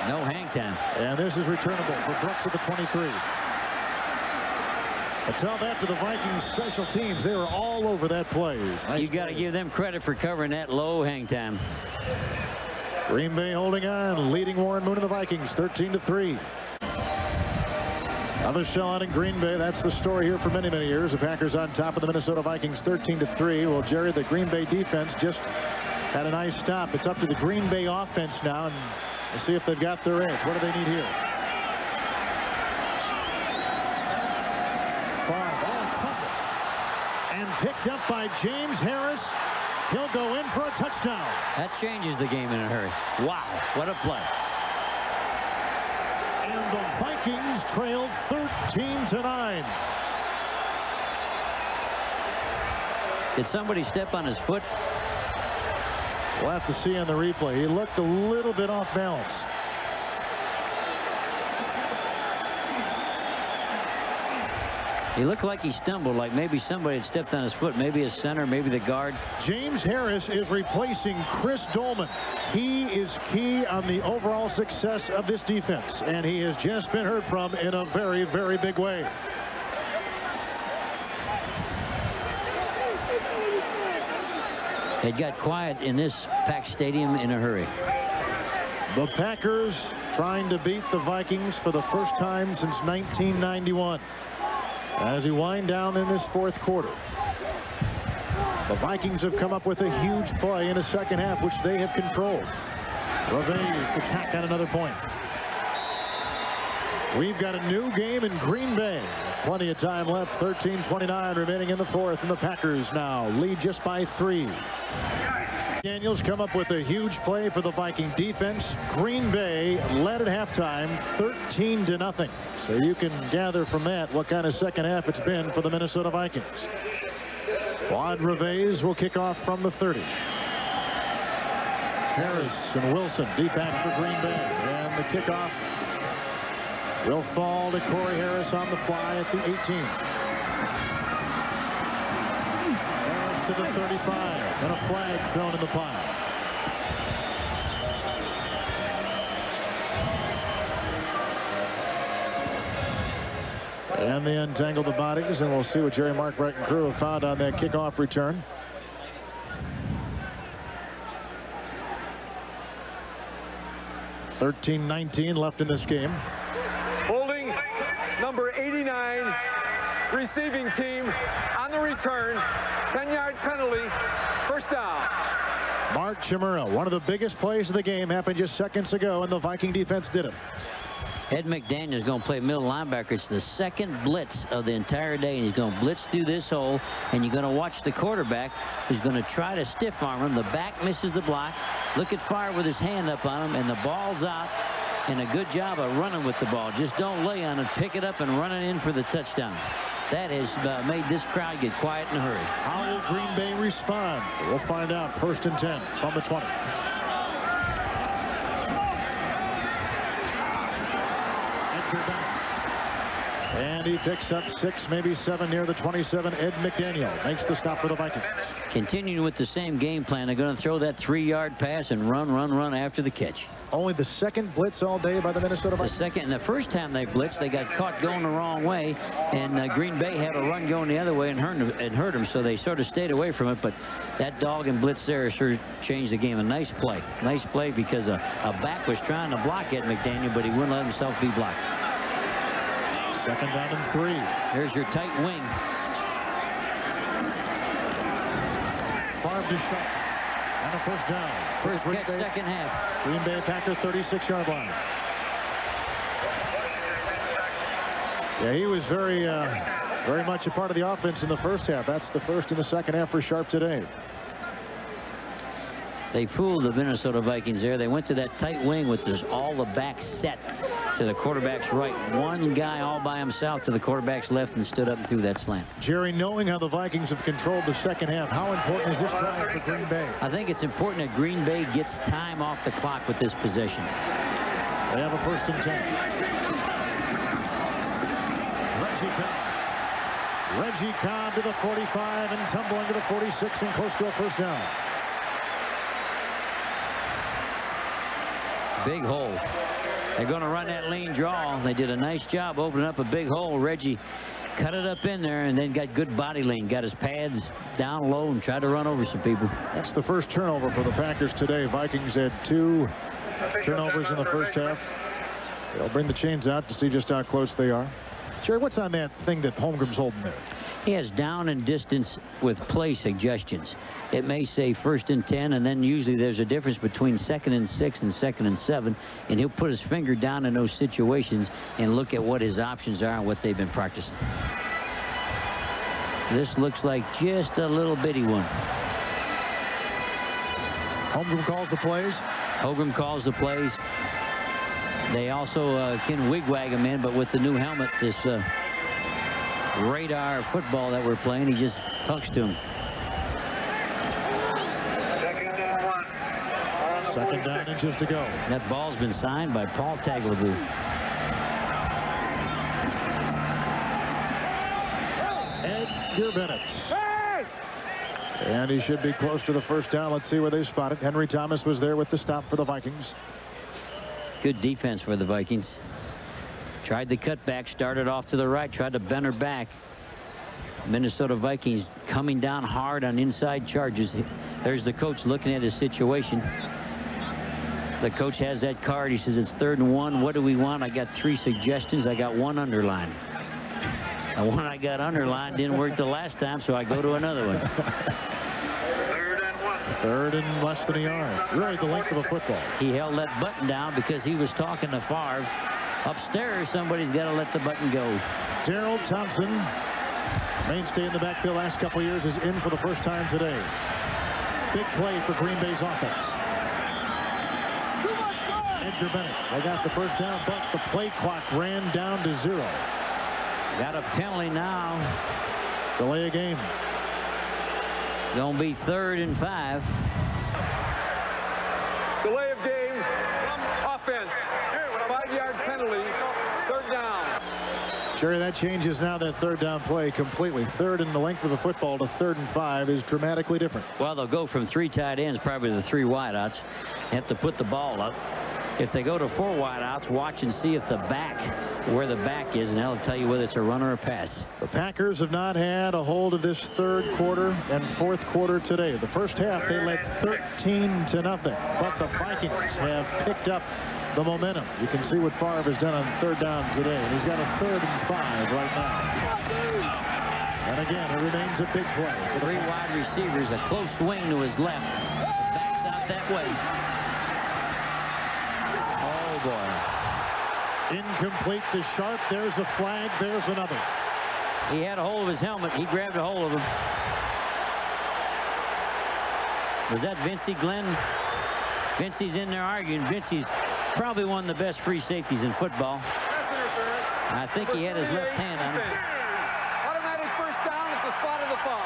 No hang time. And this is returnable for Brooks at the 23. I tell that to the Vikings special teams. They were all over that play. Nice. You got to give them credit for covering that low hang time. Green Bay holding on, leading Warren Moon and the Vikings 13-3. Another sellout in Green Bay. That's the story here for many, many years. The Packers on top of the Minnesota Vikings 13-3. Well, Jerry, the Green Bay defense just had a nice stop. It's up to the Green Bay offense now, and we'll see if they've got their edge. What do they need here? And picked up by James Harris. He'll go in for a touchdown. That changes the game in a hurry. Wow, what a play. And the Vikings trailed 13-9. Did somebody step on his foot? We'll have to see on the replay. He looked a little bit off balance. He looked like he stumbled, like maybe somebody had stepped on his foot, maybe his center, maybe the guard. James Harris is replacing Chris Dolman. He is key on the overall success of this defense, and he has just been heard from in a very, very big way. It got quiet in this packed stadium in a hurry. The Packers trying to beat the Vikings for the first time since 1991. As we wind down in this fourth quarter, the Vikings have come up with a huge play in the second half, which they have controlled. Revenge to tack on another point. We've got a new game in Green Bay. Plenty of time left. 13:29 remaining in the fourth, and the Packers now lead just by 3. Daniels come up with a huge play for the Viking defense. Green Bay led at halftime 13-0. So you can gather from that what kind of second half it's been for the Minnesota Vikings. Claude Reves will kick off from the 30. Harris and Wilson deep back for Green Bay. And the kickoff will fall to Corey Harris on the fly at the 18. Harris to the 35. And a flag thrown in the pile. And they untangle the bodies, and we'll see what Jerry Markwright and crew have found on that kickoff return. $13-19 left in this game. Holding number 89, receiving team on the return. 10-yard penalty, first down. Mark Chimura, one of the biggest plays of the game, happened just seconds ago, and the Viking defense did it. Ed McDaniel's going to play middle linebacker. It's the second blitz of the entire day, and he's going to blitz through this hole, and you're going to watch the quarterback who's going to try to stiff arm him. The back misses the block. Look at Favre with his hand up on him, and the ball's out, and a good job of running with the ball. Just don't lay on it. Pick it up and run it in for the touchdown. That has made this crowd get quiet in a hurry. How will Green Bay respond? We'll find out. 1st and 10 from the 20. And he picks up 6, maybe 7 near the 27. Ed McDaniel makes the stop for the Vikings. Continuing with the same game plan, they're going to throw that 3-yard pass and run after the catch. Only the second blitz all day by the Minnesota Vikings. The second, and the first time they blitzed, they got caught going the wrong way, and Green Bay had a run going the other way and hurt them, so they sort of stayed away from it. But that dog and blitz there sure changed the game. A nice play because a back was trying to block Ed McDaniel, but he wouldn't let himself be blocked. 2nd down and 3. There's your tight wing. Favre to shot. And a first down. First catch, second half. Green Bay Packers 36-yard line. Yeah, he was very much a part of the offense in the first half. That's the first and the second half for Sharp today. They fooled the Minnesota Vikings there. They went to that tight wing with all the backs set to the quarterback's right. One guy all by himself to the quarterback's left and stood up and threw that slant. Jerry, knowing how the Vikings have controlled the second half, how important is this drive for Green Bay? I think it's important that Green Bay gets time off the clock with this possession. They have a 1st and 10. Reggie Cobb to the 45 and tumbling to the 46 and close to a first down. Big hole. They're going to run that lean draw. They did a nice job opening up a big hole. Reggie cut it up in there and then got good body lean. Got his pads down low and tried to run over some people. That's the first turnover for the Packers today. Vikings had 2 turnovers in the first half. They'll bring the chains out to see just how close they are. Jerry, what's on that thing that Holmgren's holding there? He has down and distance with play suggestions. It may say 1st and 10, and then usually there's a difference between 2nd and 6 and 2nd and 7, and he'll put his finger down in those situations and look at what his options are and what they've been practicing. This looks like just a little bitty one. Holmgren calls the plays. Holmgren calls the plays. They also can wigwag him in, but with the new helmet, this radar football that we're playing, he just talks to him. 2nd down, inches to go. That ball's been signed by Paul Tagliabue. Edgar Bennett. And he should be close to the first down. Let's see where they spot it. Henry Thomas was there with the stop for the Vikings. Good defense for the Vikings. Tried the cutback, started off to the right, tried to bend her back. Minnesota Vikings coming down hard on inside charges. There's the coach looking at his situation. The coach has that card. He says it's 3rd and 1. What do we want? I got 3 suggestions. I got 1 underlined. The one I got underlined didn't work the last time, so I go to another one. 3rd and 1. 3rd and less than a yard. Really the length of a football. He held that button down because he was talking to Favre. Upstairs, somebody's got to let the button go. Darrell Thompson, mainstay in the backfield last couple of years, is in for the first time today. Big play for Green Bay's offense. Edgar Bennett, they got the first down, but the play clock ran down to 0. Got a penalty now. Delay a game. Gonna be 3rd and 5. Delay of game. Offense. 5-yard penalty. 3rd down. Jerry, that changes now that 3rd down play completely. 3rd and the length of the football to 3rd and 5 is dramatically different. Well, they'll go from 3 tight ends, probably to 3 wideouts. Have to put the ball up. If they go to 4 wideouts, watch and see if the back, where the back is, and that'll tell you whether it's a run or a pass. The Packers have not had a hold of this 3rd quarter and 4th quarter today. The first half, they led 13-0, but the Vikings have picked up the momentum. You can see what Favre has done on third down today. And he's got a 3rd and 5 right now. And again, it remains a big play. 3 wide receivers, a close swing to his left. The back's out that way. Oh, boy. Incomplete to Sharp. There's a flag. There's another. He had a hold of his helmet. He grabbed a hold of him. Was that Vincey Glenn? Vincey's in there arguing. Vincey's probably one of the best free safeties in football. I think he had his left hand on him. Automatic first down at the spot of the foul.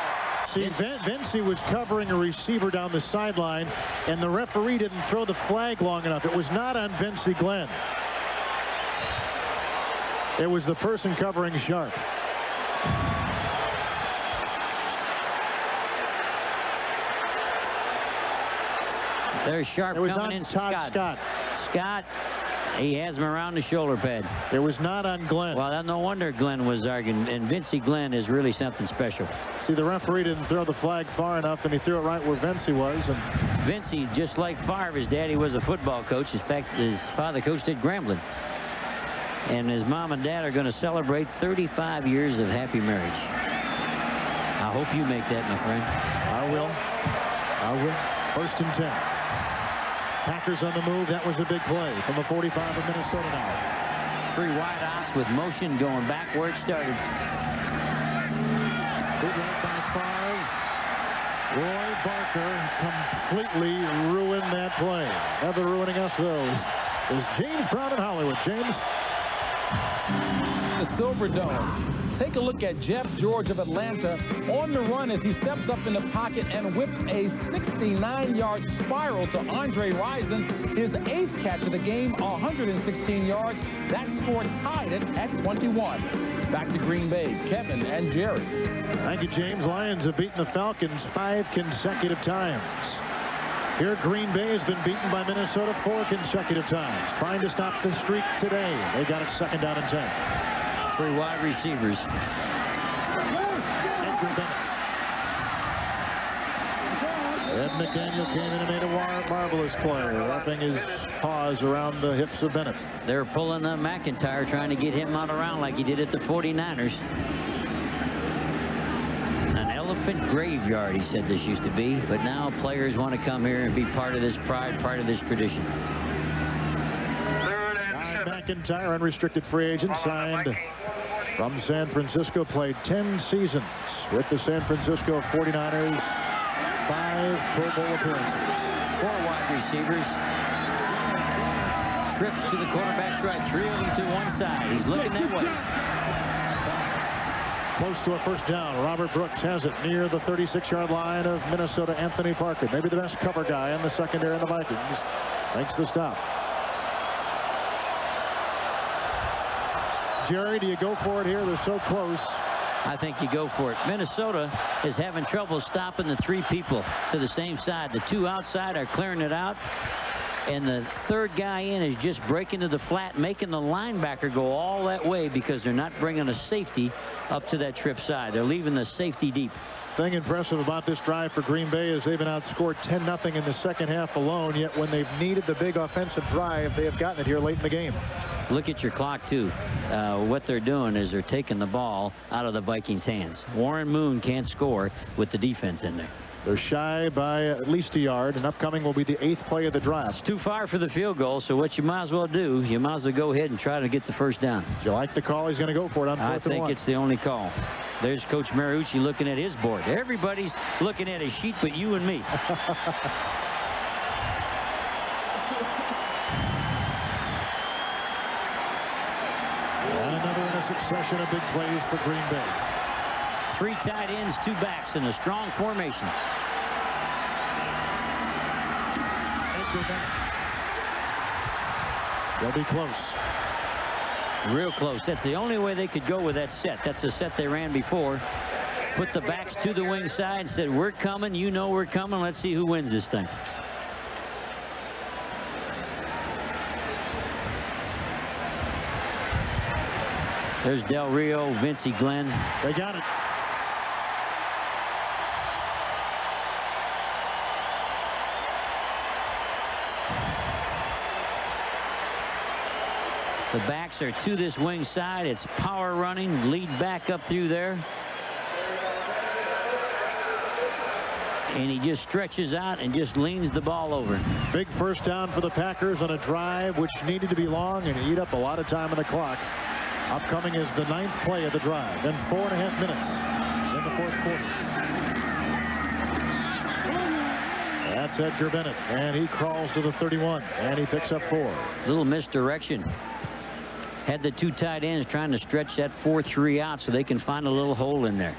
See, Vincey was covering a receiver down the sideline, and the referee didn't throw the flag long enough. It was not on Vincey Glenn. It was the person covering Sharp. There's Sharp coming in. Scott. Scott, he has him around the shoulder pad. It was not on Glenn. Well, no wonder Glenn was arguing. And Vincey Glenn is really something special. See, the referee didn't throw the flag far enough, and he threw it right where Vincey was. And Vincey, just like Favre, his daddy was a football coach. In fact, his father coached at Grambling. And his mom and dad are going to celebrate 35 years of happy marriage. I hope you make that, my friend. I will. 1st and 10. Packers on the move. That was a big play from the 45 of Minnesota now. 3 wide outs with motion going back where it started. Good right by 5. Roy Barker completely ruined that play. Never ruining us those is James Brown in Hollywood. James. The Silver Dome. Take a look at Jeff George of Atlanta on the run as he steps up in the pocket and whips a 69-yard spiral to Andre Rison, his 8th catch of the game, 116 yards. That score tied it at 21. Back to Green Bay, Kevin and Jerry. Thank you, James. Lions have beaten the Falcons 5 consecutive times. Here, Green Bay has been beaten by Minnesota 4 consecutive times. Trying to stop the streak today. They got it 2nd down and 10. 3 wide receivers. Ed McDaniel came in and made a marvelous play, wrapping his paws around the hips of Bennett. They're pulling McIntyre, trying to get him out around like he did at the 49ers. An elephant graveyard, he said this used to be, but now players want to come here and be part of this pride, part of this tradition. McIntyre, unrestricted free agent, signed from San Francisco, played 10 seasons with the San Francisco 49ers, 5 Pro Bowl appearances. 4 wide receivers. Trips to the quarterback's right, 3 of them to one side. He's looking that way. Close to a 1st down. Robert Brooks has it near the 36-yard line of Minnesota. Anthony Parker, maybe the best cover guy in the secondary in the Vikings, makes the stop. Jerry, do you go for it here? They're so close. I think you go for it. Minnesota is having trouble stopping the 3 people to the same side. The 2 outside are clearing it out. And the 3rd guy in is just breaking to the flat, making the linebacker go all that way because they're not bringing a safety up to that trip side. They're leaving the safety deep. Thing impressive about this drive for Green Bay is they've been outscored 10-0 in the 2nd half alone, yet when they've needed the big offensive drive, they have gotten it here late in the game. Look at your clock, too. What they're doing is they're taking the ball out of the Vikings' hands. Warren Moon can't score with the defense in there. They're shy by at least a yard, and upcoming will be the 8th play of the drive. It's too far for the field goal, so what you might as well do, you might as well go ahead and try to get the 1st down. Do you like the call? He's going to go for it on 4th and 1. I think it's the only call. There's Coach Mariucci looking at his board. Everybody's looking at his sheet but you and me. And another in a succession of big plays for Green Bay. 3 tight ends, 2 backs in a strong formation. They'll be close. Real close. That's the only way they could go with that set. That's the set they ran before. Put the backs to the wing side, said, we're coming, you know we're coming, let's see who wins this thing. There's Del Rio, Vincey Glenn. They got it. The backs are to this wing side. It's power running, lead back up through there. And he just stretches out and just leans the ball over. Big first down for the Packers on a drive which needed to be long and eat up a lot of time on the clock. Upcoming is the 9th play of the drive. Then 4.5 minutes in the 4th quarter. That's Edgar Bennett, and he crawls to the 31, and he picks up 4. Little misdirection. Had the 2 tight ends trying to stretch that 4-3 out so they can find a little hole in there.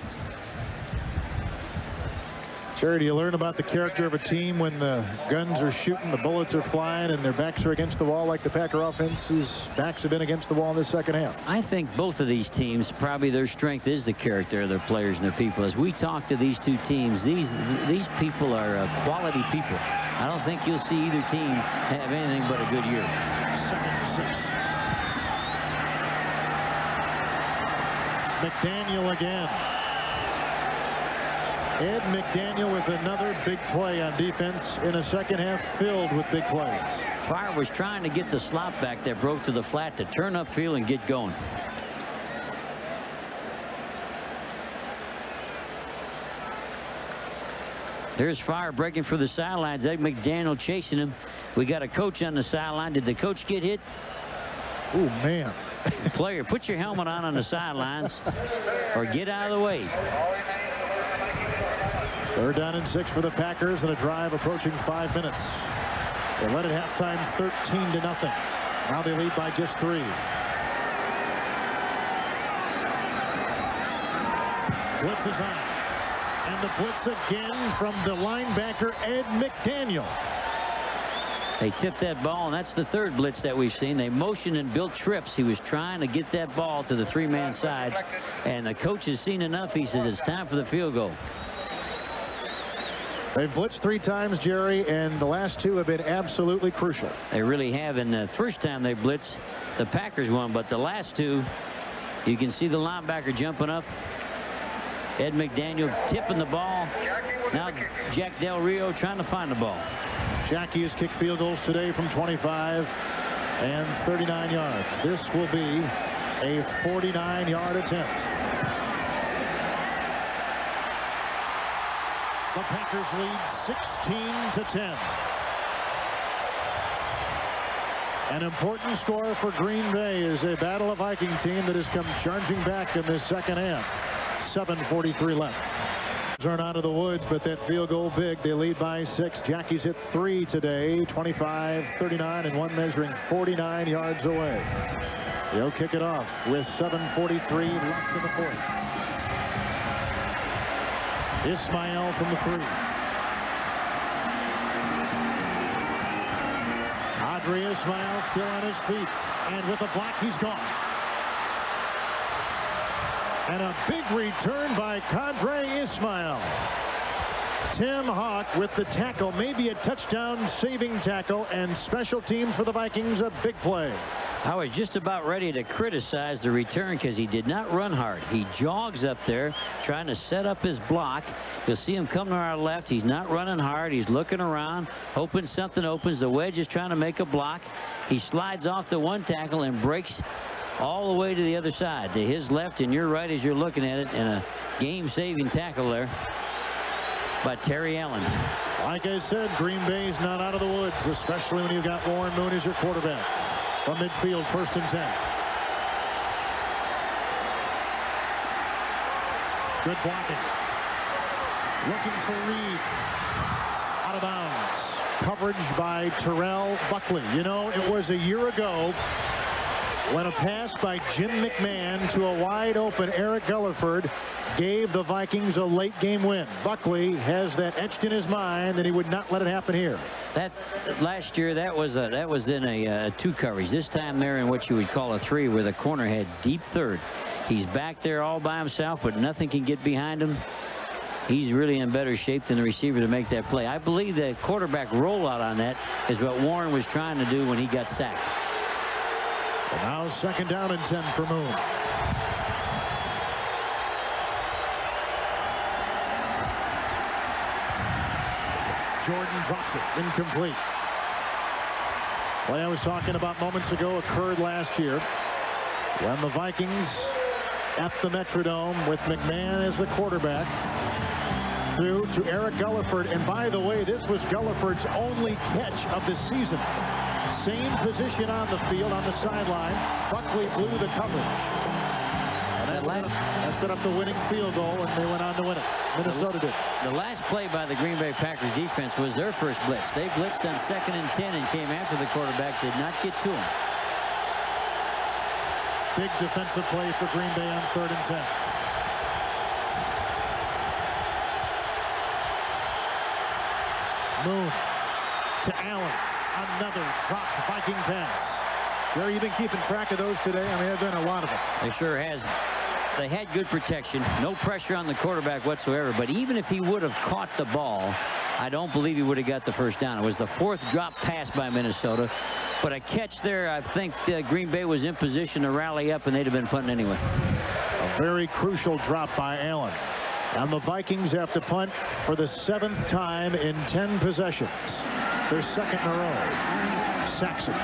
Jerry, do you learn about the character of a team when the guns are shooting, the bullets are flying, and their backs are against the wall like the Packer offense's backs have been against the wall in the second half? I think both of these teams, probably their strength is the character of their players and their people. As we talk to these 2 teams, these people are quality people. I don't think you'll see either team have anything but a good year. 2nd and 6. McDaniel again. Ed McDaniel with another big play on defense in a second half filled with big plays. Fire was trying to get the slot back that broke to the flat to turn upfield and get going. There's Fire breaking for the sidelines. Ed McDaniel chasing him. We got a coach on the sideline. Did the coach get hit? Oh, man. Player, put your helmet on the sidelines or get out of the way. 3rd down and 6 for the Packers, and a drive approaching 5 minutes. They led at halftime 13-0. Now they lead by just 3. Blitz is on. And the blitz again from the linebacker, Ed McDaniel. They tipped that ball, and that's the 3rd blitz that we've seen. They motioned and built trips. He was trying to get that ball to the 3-man side, and the coach has seen enough. He says it's time for the field goal. They've blitzed 3 times, Jerry, and the last 2 have been absolutely crucial. They really have. And the first time they blitzed, the Packers won, but the last 2, you can see the linebacker jumping up. Ed McDaniel tipping the ball. Now Jack Del Rio trying to find the ball. Jackie has kicked field goals today from 25 and 39 yards. This will be a 49-yard attempt. The Packers lead 16-10. An important score for Green Bay is a Battle of Viking team that has come charging back in this second half. 7:43 left. Aren't out of the woods, but that field goal big. They lead by 6. Jackie's hit 3 today, 25-39, and one measuring 49 yards away. They'll kick it off with 7:43 left in the 4th. Ismail from the 3. Andre Ismail still on his feet, and with a block, he's gone. And a big return by Condre Ismail. Tim Hawk with the tackle, maybe a touchdown-saving tackle, and special teams for the Vikings, a big play. I was just about ready to criticize the return because he did not run hard. He jogs up there trying to set up his block. You'll see him come to our left. He's not running hard. He's looking around, hoping something opens. The wedge is trying to make a block. He slides off the one tackle and breaks all the way to the other side, to his left and your right as you're looking at it, and a game-saving tackle there by Terry Allen. Like I said, Green Bay's not out of the woods, especially when you've got Warren Moon as your quarterback. From midfield, 1st and 10. Good blocking. Looking for Reed. Out of bounds. Coverage by Terrell Buckley. You know, it was a year ago when a pass by Jim McMahon to a wide-open Eric Gulliford gave the Vikings a late-game win. Buckley has that etched in his mind that he would not let it happen here. That last year, that was in a 2 coverage. This time they're in what you would call a 3, where the corner had deep 3rd. He's back there all by himself, but nothing can get behind him. He's really in better shape than the receiver to make that play. I believe the quarterback rollout on that is what Warren was trying to do when he got sacked. And now 2nd down and 10 for Moon. Jordan drops it, incomplete. Play I was talking about moments ago occurred last year when the Vikings at the Metrodome with McMahon as the quarterback threw to Eric Gulliford. And by the way, this was Gulliford's only catch of the season. Same position on the field on the sideline. Buckley blew the coverage. And that set up the winning field goal, and they went on to win it. Minnesota did. The last play by the Green Bay Packers defense was their first blitz. They blitzed on 2nd and 10 and came after the quarterback, did not get to him. Big defensive play for Green Bay on 3rd and 10. Moon to Allen. Another dropped Viking pass. Jerry, you've been keeping track of those today. I mean, there have been a lot of them. They sure has. They had good protection. No pressure on the quarterback whatsoever. But even if he would have caught the ball, I don't believe he would have got the first down. It was the 4th drop pass by Minnesota. But a catch there, I think Green Bay was in position to rally up, and they'd have been punting anyway. A very crucial drop by Allen. And the Vikings have to punt for the 7th time in 10 possessions. Their 2nd in a row. Saxon.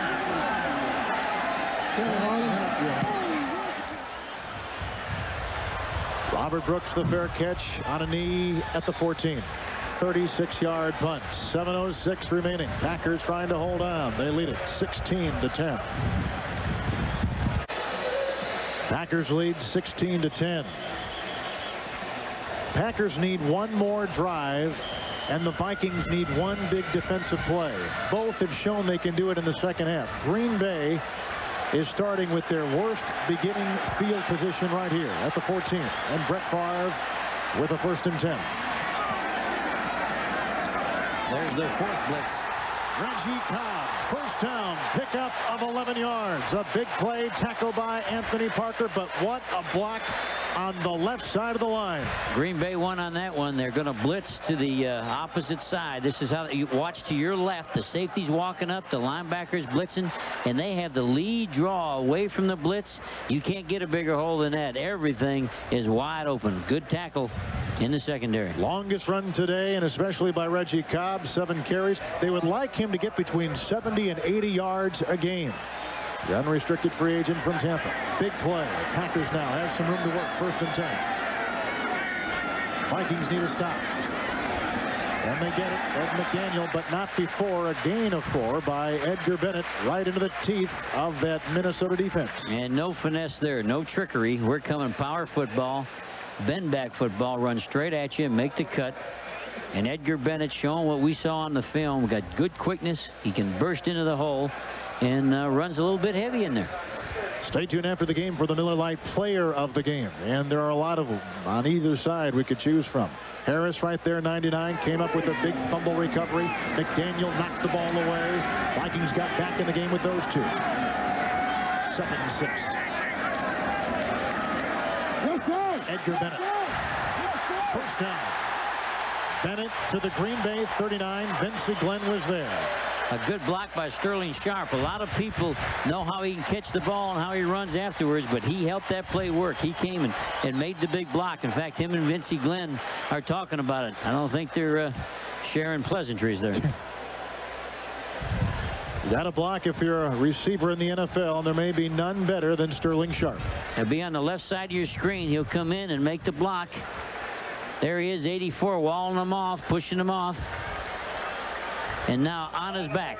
Robert Brooks, the fair catch on a knee at the 14. 36-yard punt. 7:06 remaining. Packers trying to hold on. They lead it 16-10. Packers lead 16-10. Packers need one more drive, and the Vikings need one big defensive play. Both have shown they can do it in the second half. Green Bay is starting with their worst beginning field position right here at the 14. And Brett Favre with a 1st and 10. There's their 4th blitz. Reggie Cobb, first down, pickup of 11 yards. A big play, tackle by Anthony Parker, but what a block on the left side of the line. Green Bay won on that one. They're going to blitz to the opposite side. This is how you watch to your left. The safety's walking up, the linebackers blitzing, and they have the lead draw away from the blitz. You can't get a bigger hole than that. Everything is wide open. Good tackle in the secondary. Longest run today, and especially by Reggie Cobb, 7 carries. They would like him to get between 70 and 80 yards a game. The unrestricted free agent from Tampa. Big play. Packers now have some room to work. 1st and 10. Vikings need a stop. And they get it. Ed McDaniel, but not before a gain of 4 by Edgar Bennett right into the teeth of that Minnesota defense. And no finesse there. No trickery. We're coming power football. Bend back football. Run straight at you and make the cut. And Edgar Bennett showing what we saw on the film. Got good quickness. He can burst into the hole and runs a little bit heavy in there. Stay tuned after the game for the Miller Lite player of the game. And there are a lot of them on either side we could choose from. Harris right there, 99, came up with a big fumble recovery. McDaniel knocked the ball away. Vikings got back in the game with those 2. 2nd and 6. Yes, sir. Edgar Bennett. First down. Bennett to the Green Bay 39. Vincey Glenn was there. A good block by Sterling Sharp. A lot of people know how he can catch the ball and how he runs afterwards, but he helped that play work. He came and made the big block. In fact, him and Vincey Glenn are talking about it. I don't think they're sharing pleasantries there. You got to block if you're a receiver in the NFL, and there may be none better than Sterling Sharp. He'll be on the left side of your screen. He'll come in and make the block. There he is, 84, walling him off, pushing him off. And now on his back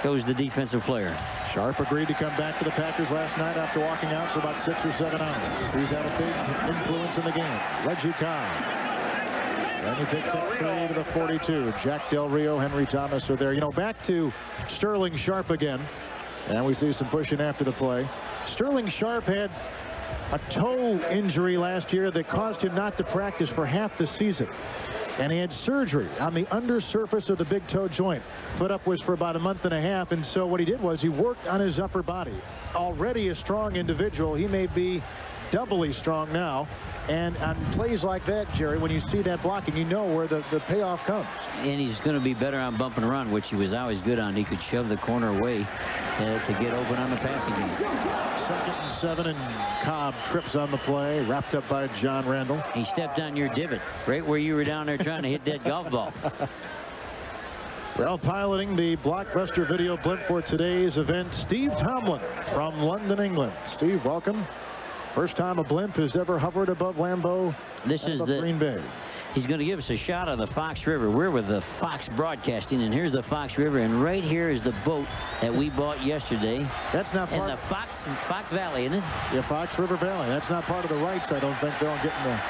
goes the defensive player. Sharp agreed to come back to the Packers last night after walking out for about 6 or 7 hours. He's had a big influence in the game. Reggie Cobb. And he picks up 3 to the 42. Jack Del Rio, Henry Thomas are there. You know, back to Sterling Sharp again. And we see some pushing after the play. Sterling Sharp had a toe injury last year that caused him not to practice for half the season. And he had surgery on the undersurface of the big toe joint. Foot up was for about a month and a half, and so what he did was he worked on his upper body. Already a strong individual, he may be doubly strong now. And on plays like that, Jerry, when you see that blocking, you know where the payoff comes. And he's going to be better on bump and run, which he was always good on. He could shove the corner away to get open on the passing game. 2nd and 7, and Cobb trips on the play, wrapped up by John Randall. He stepped on your divot right where you were down there trying to hit that golf ball. Well, piloting the blockbuster video blimp for today's event, Steve Tomlin from London, England. Steve, welcome. First time a blimp has ever hovered above Lambeau. This is the Green Bay. He's going to give us a shot of the Fox River. We're with the Fox Broadcasting, and here's the Fox River, and right here is the boat that we bought yesterday. That's not part in the Fox Valley, isn't it? Yeah, Fox River Valley. That's not part of the rights, I don't think. They'll get in the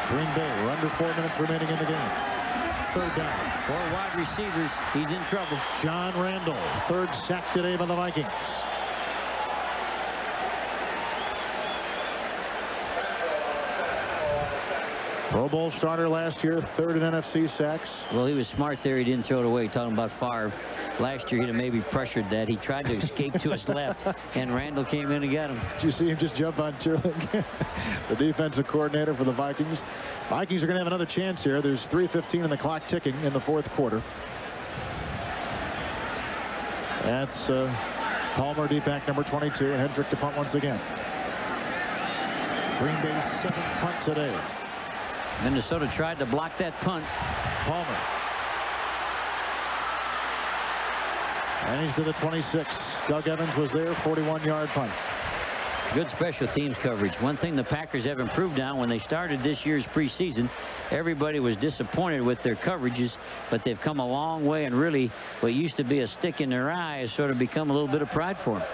Green Bay. We're under 4 minutes remaining in the game. Third down. 4 wide receivers. He's in trouble. John Randall, third sack today by the Vikings. Pro Bowl starter last year, third in NFC sacks. Well, he was smart there. He didn't throw it away. Talking about Favre. Last year, he'd have maybe pressured that. He tried to escape to his left, and Randall came in and got him. Did you see him just jump on Turling, the defensive coordinator for the Vikings? Vikings are going to have another chance here. There's 3:15 and the clock ticking in the fourth quarter. That's Palmer, deep back number 22, and Hendrick to punt once again. Green Bay's second punt today. Minnesota tried to block that punt. Palmer. And he's to the 26. Doug Evans was there, 41-yard punt. Good special teams coverage. One thing the Packers have improved on, when they started this year's preseason, everybody was disappointed with their coverages, but they've come a long way, and really what used to be a stick in their eye has sort of become a little bit of pride for them.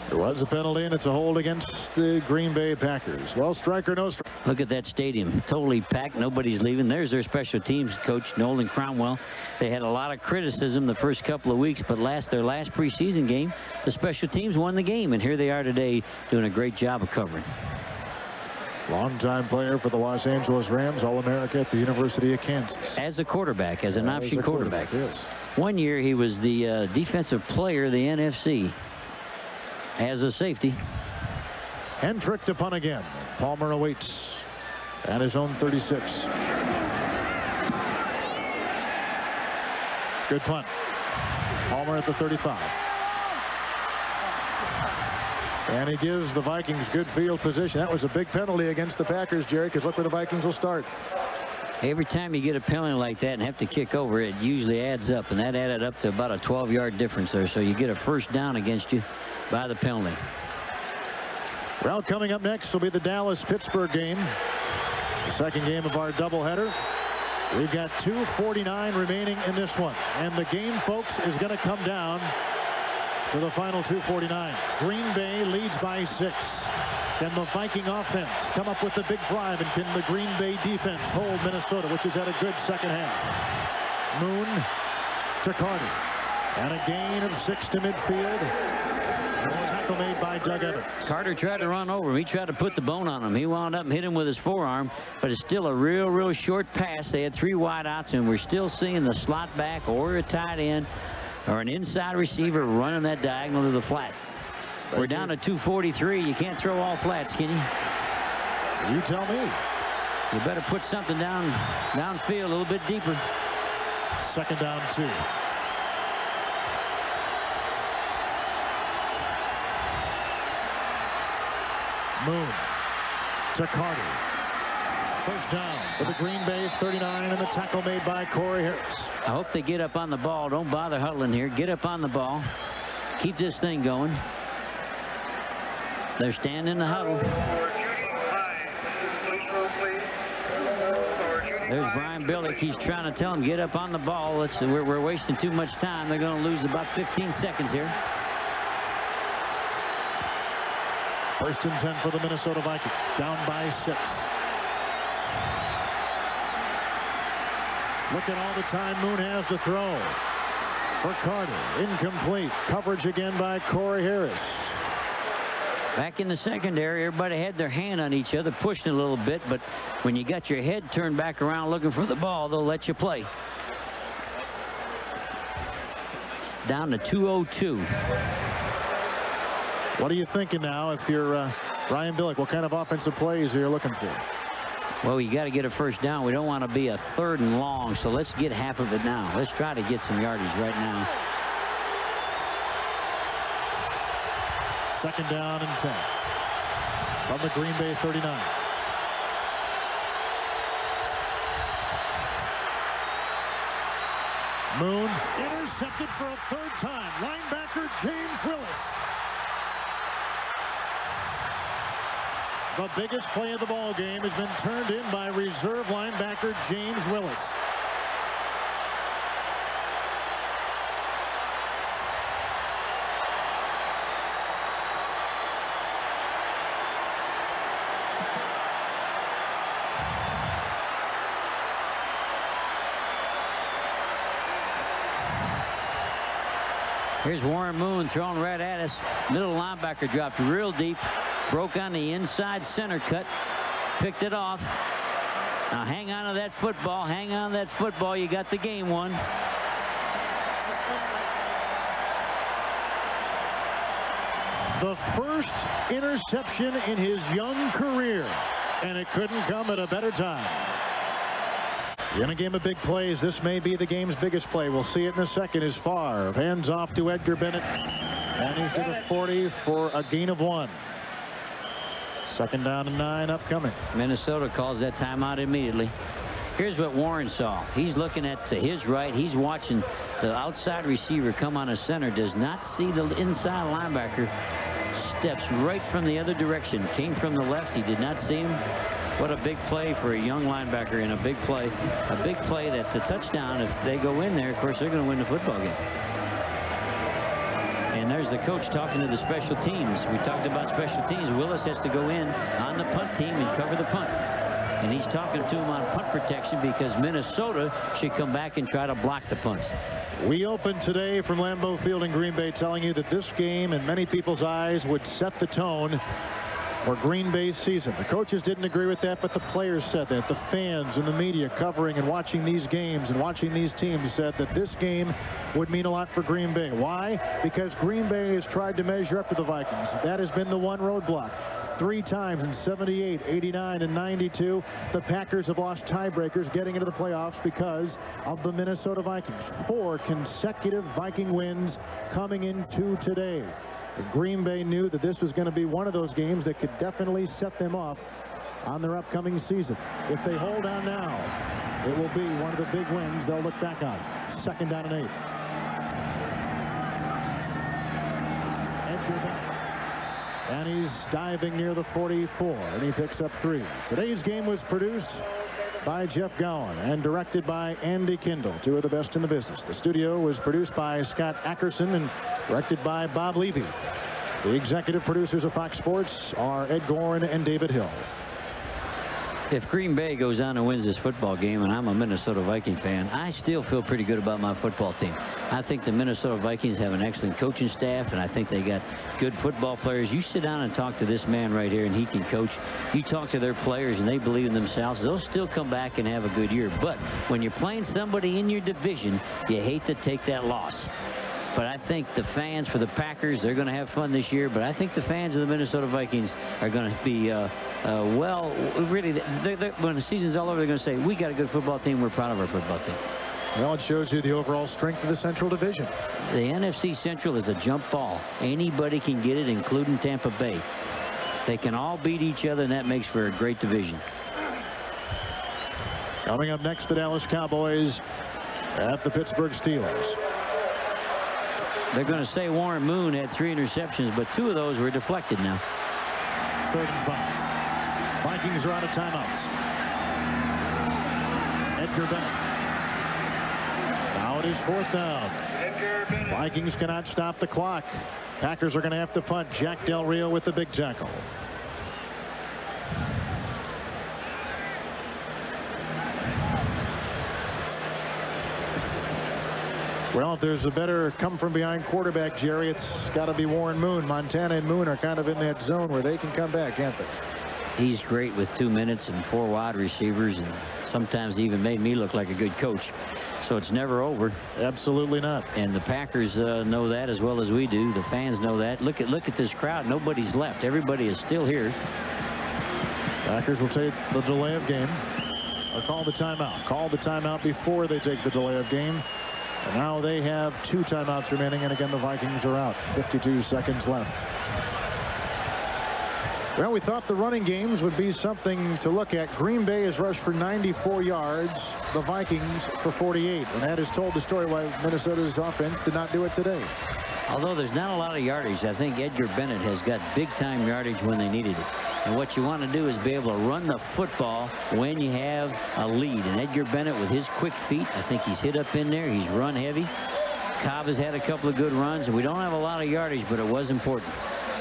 There was a penalty, and it's a hold against the Green Bay Packers. Well, strike or no strike. Look at that stadium. Totally packed. Nobody's leaving. There's their special teams coach, Nolan Cromwell. They had a lot of criticism the first couple of weeks, but their last preseason game, the special teams won the game, and here they are today doing a great job of covering. Longtime player for the Los Angeles Rams, All-America at the University of Kansas. As a quarterback, as an option quarterback. Yes. One year he was the defensive player of the NFC. As a safety. Hendrick to punt again. Palmer awaits at his own 36. Good punt. Palmer at the 35. And he gives the Vikings good field position. That was a big penalty against the Packers, Jerry, because look where the Vikings will start. Every time you get a penalty like that and have to kick over, it usually adds up, and that added up to about a 12-yard difference there. So you get a first down against you by the penalty. Well, coming up next will be the Dallas-Pittsburgh game, the second game of our doubleheader. We've got 2:49 remaining in this one, and the game, folks, is going to come down to the final 2:49. Green Bay leads by 6. Can the Viking offense come up with the big drive, and can the Green Bay defense hold Minnesota, which has had a good second half? Moon to Carter, and a gain of 6 to midfield. And a tackle made by Doug Evans. Carter tried to run over him. He tried to put the bone on him. He wound up and hit him with his forearm, but it's still a real short pass. They had 3 wideouts, and we're still seeing the slot back or a tight end or an inside receiver running that diagonal to the flat. We're down to 2:43. You can't throw all flats, can you? You tell me. You better put something downfield a little bit deeper. Second down 2. Moon to Carter. First down for the Green Bay 39, and the tackle made by Corey Harris. I hope they get up on the ball. Don't bother huddling here. Get up on the ball. Keep this thing going. They're standing in the huddle. There's Brian Billick. He's trying to tell him, get up on the ball. We're wasting too much time. They're going to lose about 15 seconds here. First and 10 for the Minnesota Vikings. Down by 6. Look at all the time Moon has to throw. For Carter. Incomplete. Coverage again by Corey Harris. Back in the secondary, everybody had their hand on each other, pushing a little bit, but when you got your head turned back around looking for the ball, they'll let you play. Down to 2:02. What are you thinking now if you're Brian Billick? What kind of offensive plays are you looking for? Well, you got to get a first down. We don't want to be a 3rd and long, so let's get half of it now. Let's try to get some yardage right now. Second down and 10 from the Green Bay 39. Moon intercepted for a third time. Linebacker James Willis. The biggest play of the ball game has been turned in by reserve linebacker James Willis. Here's Warren Moon throwing right at us. Middle linebacker dropped real deep. Broke on the inside center cut. Picked it off. Now hang on to that football. Hang on to that football. You got the game won. The first interception in his young career. And it couldn't come at a better time. In a game of big plays, this may be the game's biggest play. We'll see it in a second. As Favre hands off to Edgar Bennett. And he's to the 40 for a gain of 1. Second down and 9 upcoming. Minnesota calls that timeout immediately. Here's what Warren saw. He's looking at to his right. He's watching the outside receiver come on a center. Does not see the inside linebacker. Steps right from the other direction. Came from the left. He did not see him. What a big play for a young linebacker in a big play. A big play that the touchdown, if they go in there, of course, they're going to win the football game. And there's the coach talking to the special teams. We talked about special teams. Willis has to go in on the punt team and cover the punt. And he's talking to him on punt protection because Minnesota should come back and try to block the punt. We opened today from Lambeau Field in Green Bay telling you that this game, in many people's eyes, would set the tone for Green Bay's season. The coaches didn't agree with that, but the players said that. The fans and the media covering and watching these games and watching these teams said that this game would mean a lot for Green Bay. Why? Because Green Bay has tried to measure up to the Vikings. That has been the one roadblock. 3 times in 78, 89, and 92. The Packers have lost tiebreakers getting into the playoffs because of the Minnesota Vikings. 4 consecutive Viking wins coming into today. Green Bay knew that this was going to be one of those games that could definitely set them off on their upcoming season. If they hold on now, it will be one of the big wins they'll look back on. Second down and 8. Edgar Bennett. And he's diving near the 44, and he picks up 3. Today's game was produced by Jeff Gowan and directed by Andy Kindle, 2 of the best in the business. The studio was produced by Scott Ackerson and directed by Bob Levy. The executive producers of Fox Sports are Ed Gorin and David Hill. If Green Bay goes on and wins this football game, and I'm a Minnesota Viking fan, I still feel pretty good about my football team. I think the Minnesota Vikings have an excellent coaching staff, and I think they got good football players. You sit down and talk to this man right here, and he can coach. You talk to their players, and they believe in themselves. They'll still come back and have a good year. But when you're playing somebody in your division, you hate to take that loss. But I think the fans for the Packers, they're going to have fun this year. But I think the fans of the Minnesota Vikings are going to be, well, really, when the season's all over, they're going to say, we got a good football team. We're proud of our football team. Well, it shows you the overall strength of the Central Division. The NFC Central is a jump ball. Anybody can get it, including Tampa Bay. They can all beat each other, and that makes for a great division. Coming up next, the Dallas Cowboys at the Pittsburgh Steelers. They're going to say Warren Moon had 3 interceptions, but 2 of those were deflected now. 3rd and 5. Vikings are out of timeouts. Edgar Bennett. Now it is 4th down. Vikings cannot stop the clock. Packers are going to have to punt. Jack Del Rio with the big tackle. Well, if there's a better come-from-behind quarterback, Jerry, it's got to be Warren Moon. Montana and Moon are kind of in that zone where they can come back, can't they? He's great with 2 minutes and 4 wide receivers, and sometimes he even made me look like a good coach. So it's never over. Absolutely not. And the Packers know that as well as we do. The fans know that. Look at this crowd. Nobody's left. Everybody is still here. Packers will take the delay of game or call the timeout. Call the timeout before they take the delay of game. And now they have 2 timeouts remaining, and again the Vikings are out. 52 seconds left. Well, we thought the running games would be something to look at. Green Bay has rushed for 94 yards. the Vikings for 48. And that has told the story why Minnesota's offense did not do it today. Although there's not a lot of yardage, I think Edgar Bennett has got big-time yardage when they needed it. And what you want to do is be able to run the football when you have a lead. And Edgar Bennett, with his quick feet, I think he's hit up in there. He's run heavy. Cobb has had a couple of good runs, and we don't have a lot of yardage, but it was important.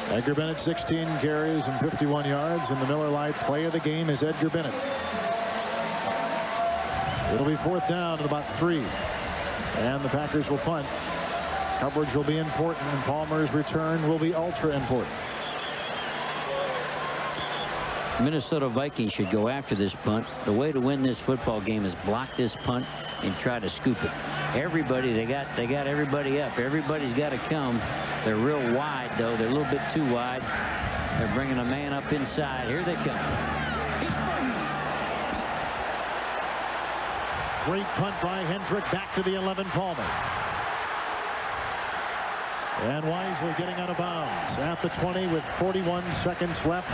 Edgar Bennett, 16 carries and 51 yards. And the Miller Lite play of the game is Edgar Bennett. It'll be 4th down at about 3. And the Packers will punt. Coverage will be important, and Palmer's return will be ultra important. Minnesota Vikings should go after this punt. The way to win this football game is block this punt and try to scoop it. Everybody, they got everybody up. Everybody's got to come. They're real wide, though. They're a little bit too wide. They're bringing a man up inside. Here they come. Great punt by Hendrick. Back to the 11, Palmer. And Wisely getting out of bounds at the 20 with 41 seconds left.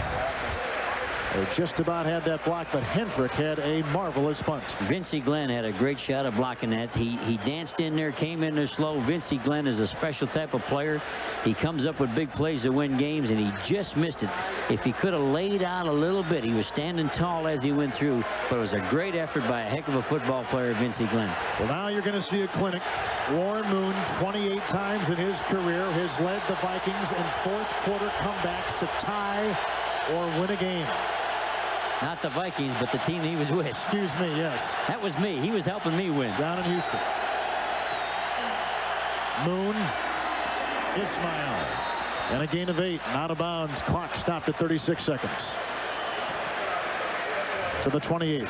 They just about had that block, but Hendrick had a marvelous punt. Vincey Glenn had a great shot of blocking that. He danced in there, came in there slow. Vincey Glenn is a special type of player. He comes up with big plays to win games, and he just missed it. If he could have laid out a little bit, he was standing tall as he went through, but it was a great effort by a heck of a football player, Vincey Glenn. Well, now you're going to see a clinic. Warren Moon, 28 times in his career, has led the Vikings in fourth-quarter comebacks to tie or win a game. Not the Vikings, but the team he was with. Excuse me, yes. That was me. He was helping me win. Down in Houston. Moon, Ismail, and a gain of 8. Out of bounds. Clock stopped at 36 seconds. To the 28.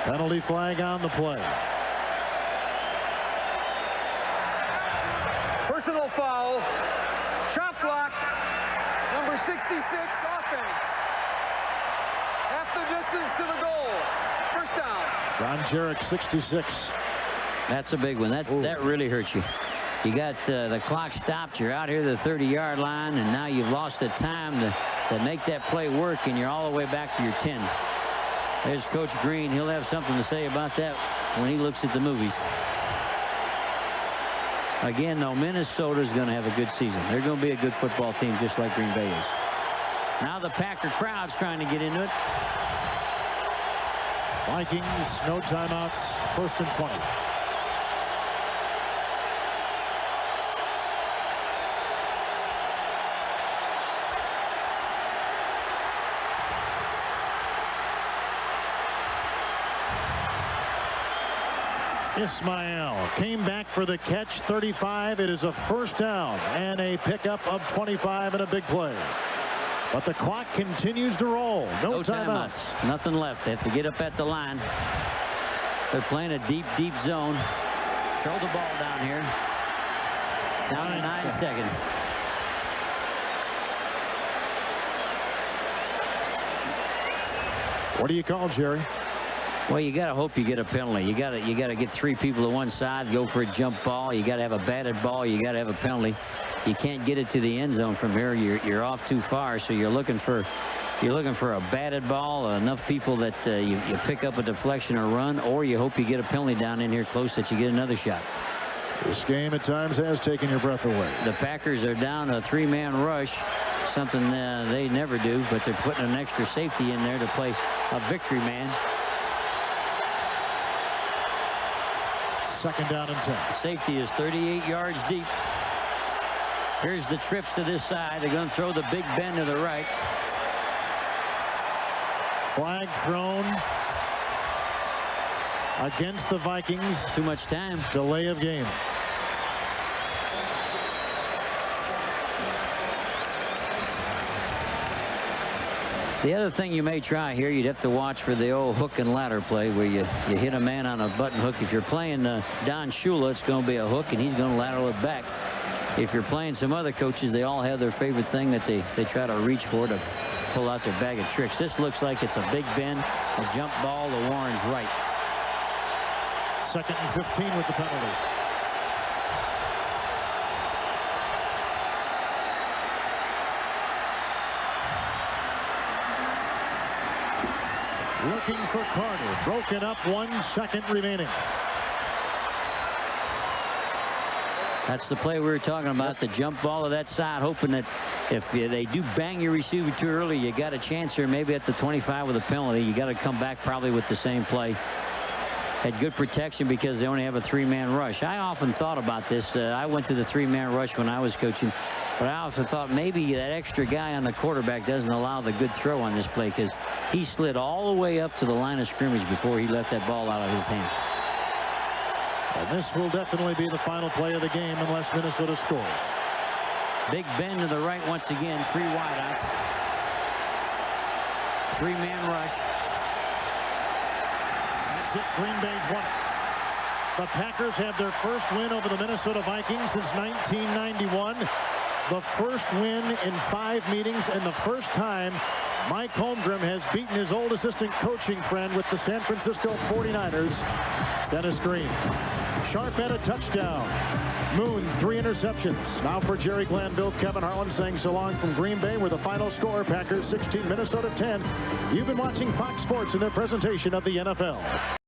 Penalty flag on the play. Personal foul. Shot block. Number 66, offense. Half the distance to the goal. First down. John Jarek, 66. That's a big one. That really hurts you. You got the clock stopped. You're out here at the 30-yard line, and now you've lost the time to make that play work, and you're all the way back to your 10. There's Coach Green. He'll have something to say about that when he looks at the movies. Again, though, Minnesota's going to have a good season. They're going to be a good football team just like Green Bay is. Now the Packer crowd's trying to get into it. Vikings, no timeouts, 1st and 20. Ismail came back for the catch, 35. It is a first down and a pickup of 25 and a big play. But the clock continues to roll. No timeouts. Nothing left. They have to get up at the line. They're playing a deep, deep zone. Throw the ball down here. Down to 9 seconds. What do you call, Jerry? Well, you got to hope you get a penalty. You got to get 3 people to one side, go for a jump ball. You got to have a batted ball. You got to have a penalty. You can't get it to the end zone from here. You're off too far, so you're looking for a batted ball, enough people that you pick up a deflection or run, or you hope you get a penalty down in here close that you get another shot. This game at times has taken your breath away. The Packers are down a 3-man rush, something they never do, but they're putting an extra safety in there to play a victory man. 2nd down and 10. Safety is 38 yards deep. Here's the trips to this side. They're going to throw the big bend to the right. Flag thrown against the Vikings. Too much time. Delay of game. The other thing you may try here, you'd have to watch for the old hook and ladder play where you hit a man on a button hook. If you're playing Don Shula, it's going to be a hook, and he's going to lateral it back. If you're playing some other coaches, they all have their favorite thing that they try to reach for to pull out their bag of tricks. This looks like it's a big bend, a jump ball to Warren's right. 2nd and 15 with the penalty. Looking for Carter. Broken up, 1 second remaining. That's the play we were talking about, the jump ball to that side, hoping that if they do bang your receiver too early, you got a chance here maybe at the 25 with a penalty. You got to come back probably with the same play. Had good protection because they only have a 3-man rush. I often thought about this. I went to the 3-man rush when I was coaching, but I often thought maybe that extra guy on the quarterback doesn't allow the good throw on this play because he slid all the way up to the line of scrimmage before he let that ball out of his hand. And this will definitely be the final play of the game unless Minnesota scores. Big bend to the right once again. 3 wideouts. 3-man rush. That's it. Green Bay's won it. The Packers have their first win over the Minnesota Vikings since 1991. The first win in 5 meetings and the first time Mike Holmgren has beaten his old assistant coaching friend with the San Francisco 49ers, Dennis Green. Sharp had a touchdown. Moon, 3 interceptions. Now for Jerry Glanville, Kevin Harlan saying so long from Green Bay, where the final score, Packers 16, Minnesota 10. You've been watching Fox Sports in their presentation of the NFL.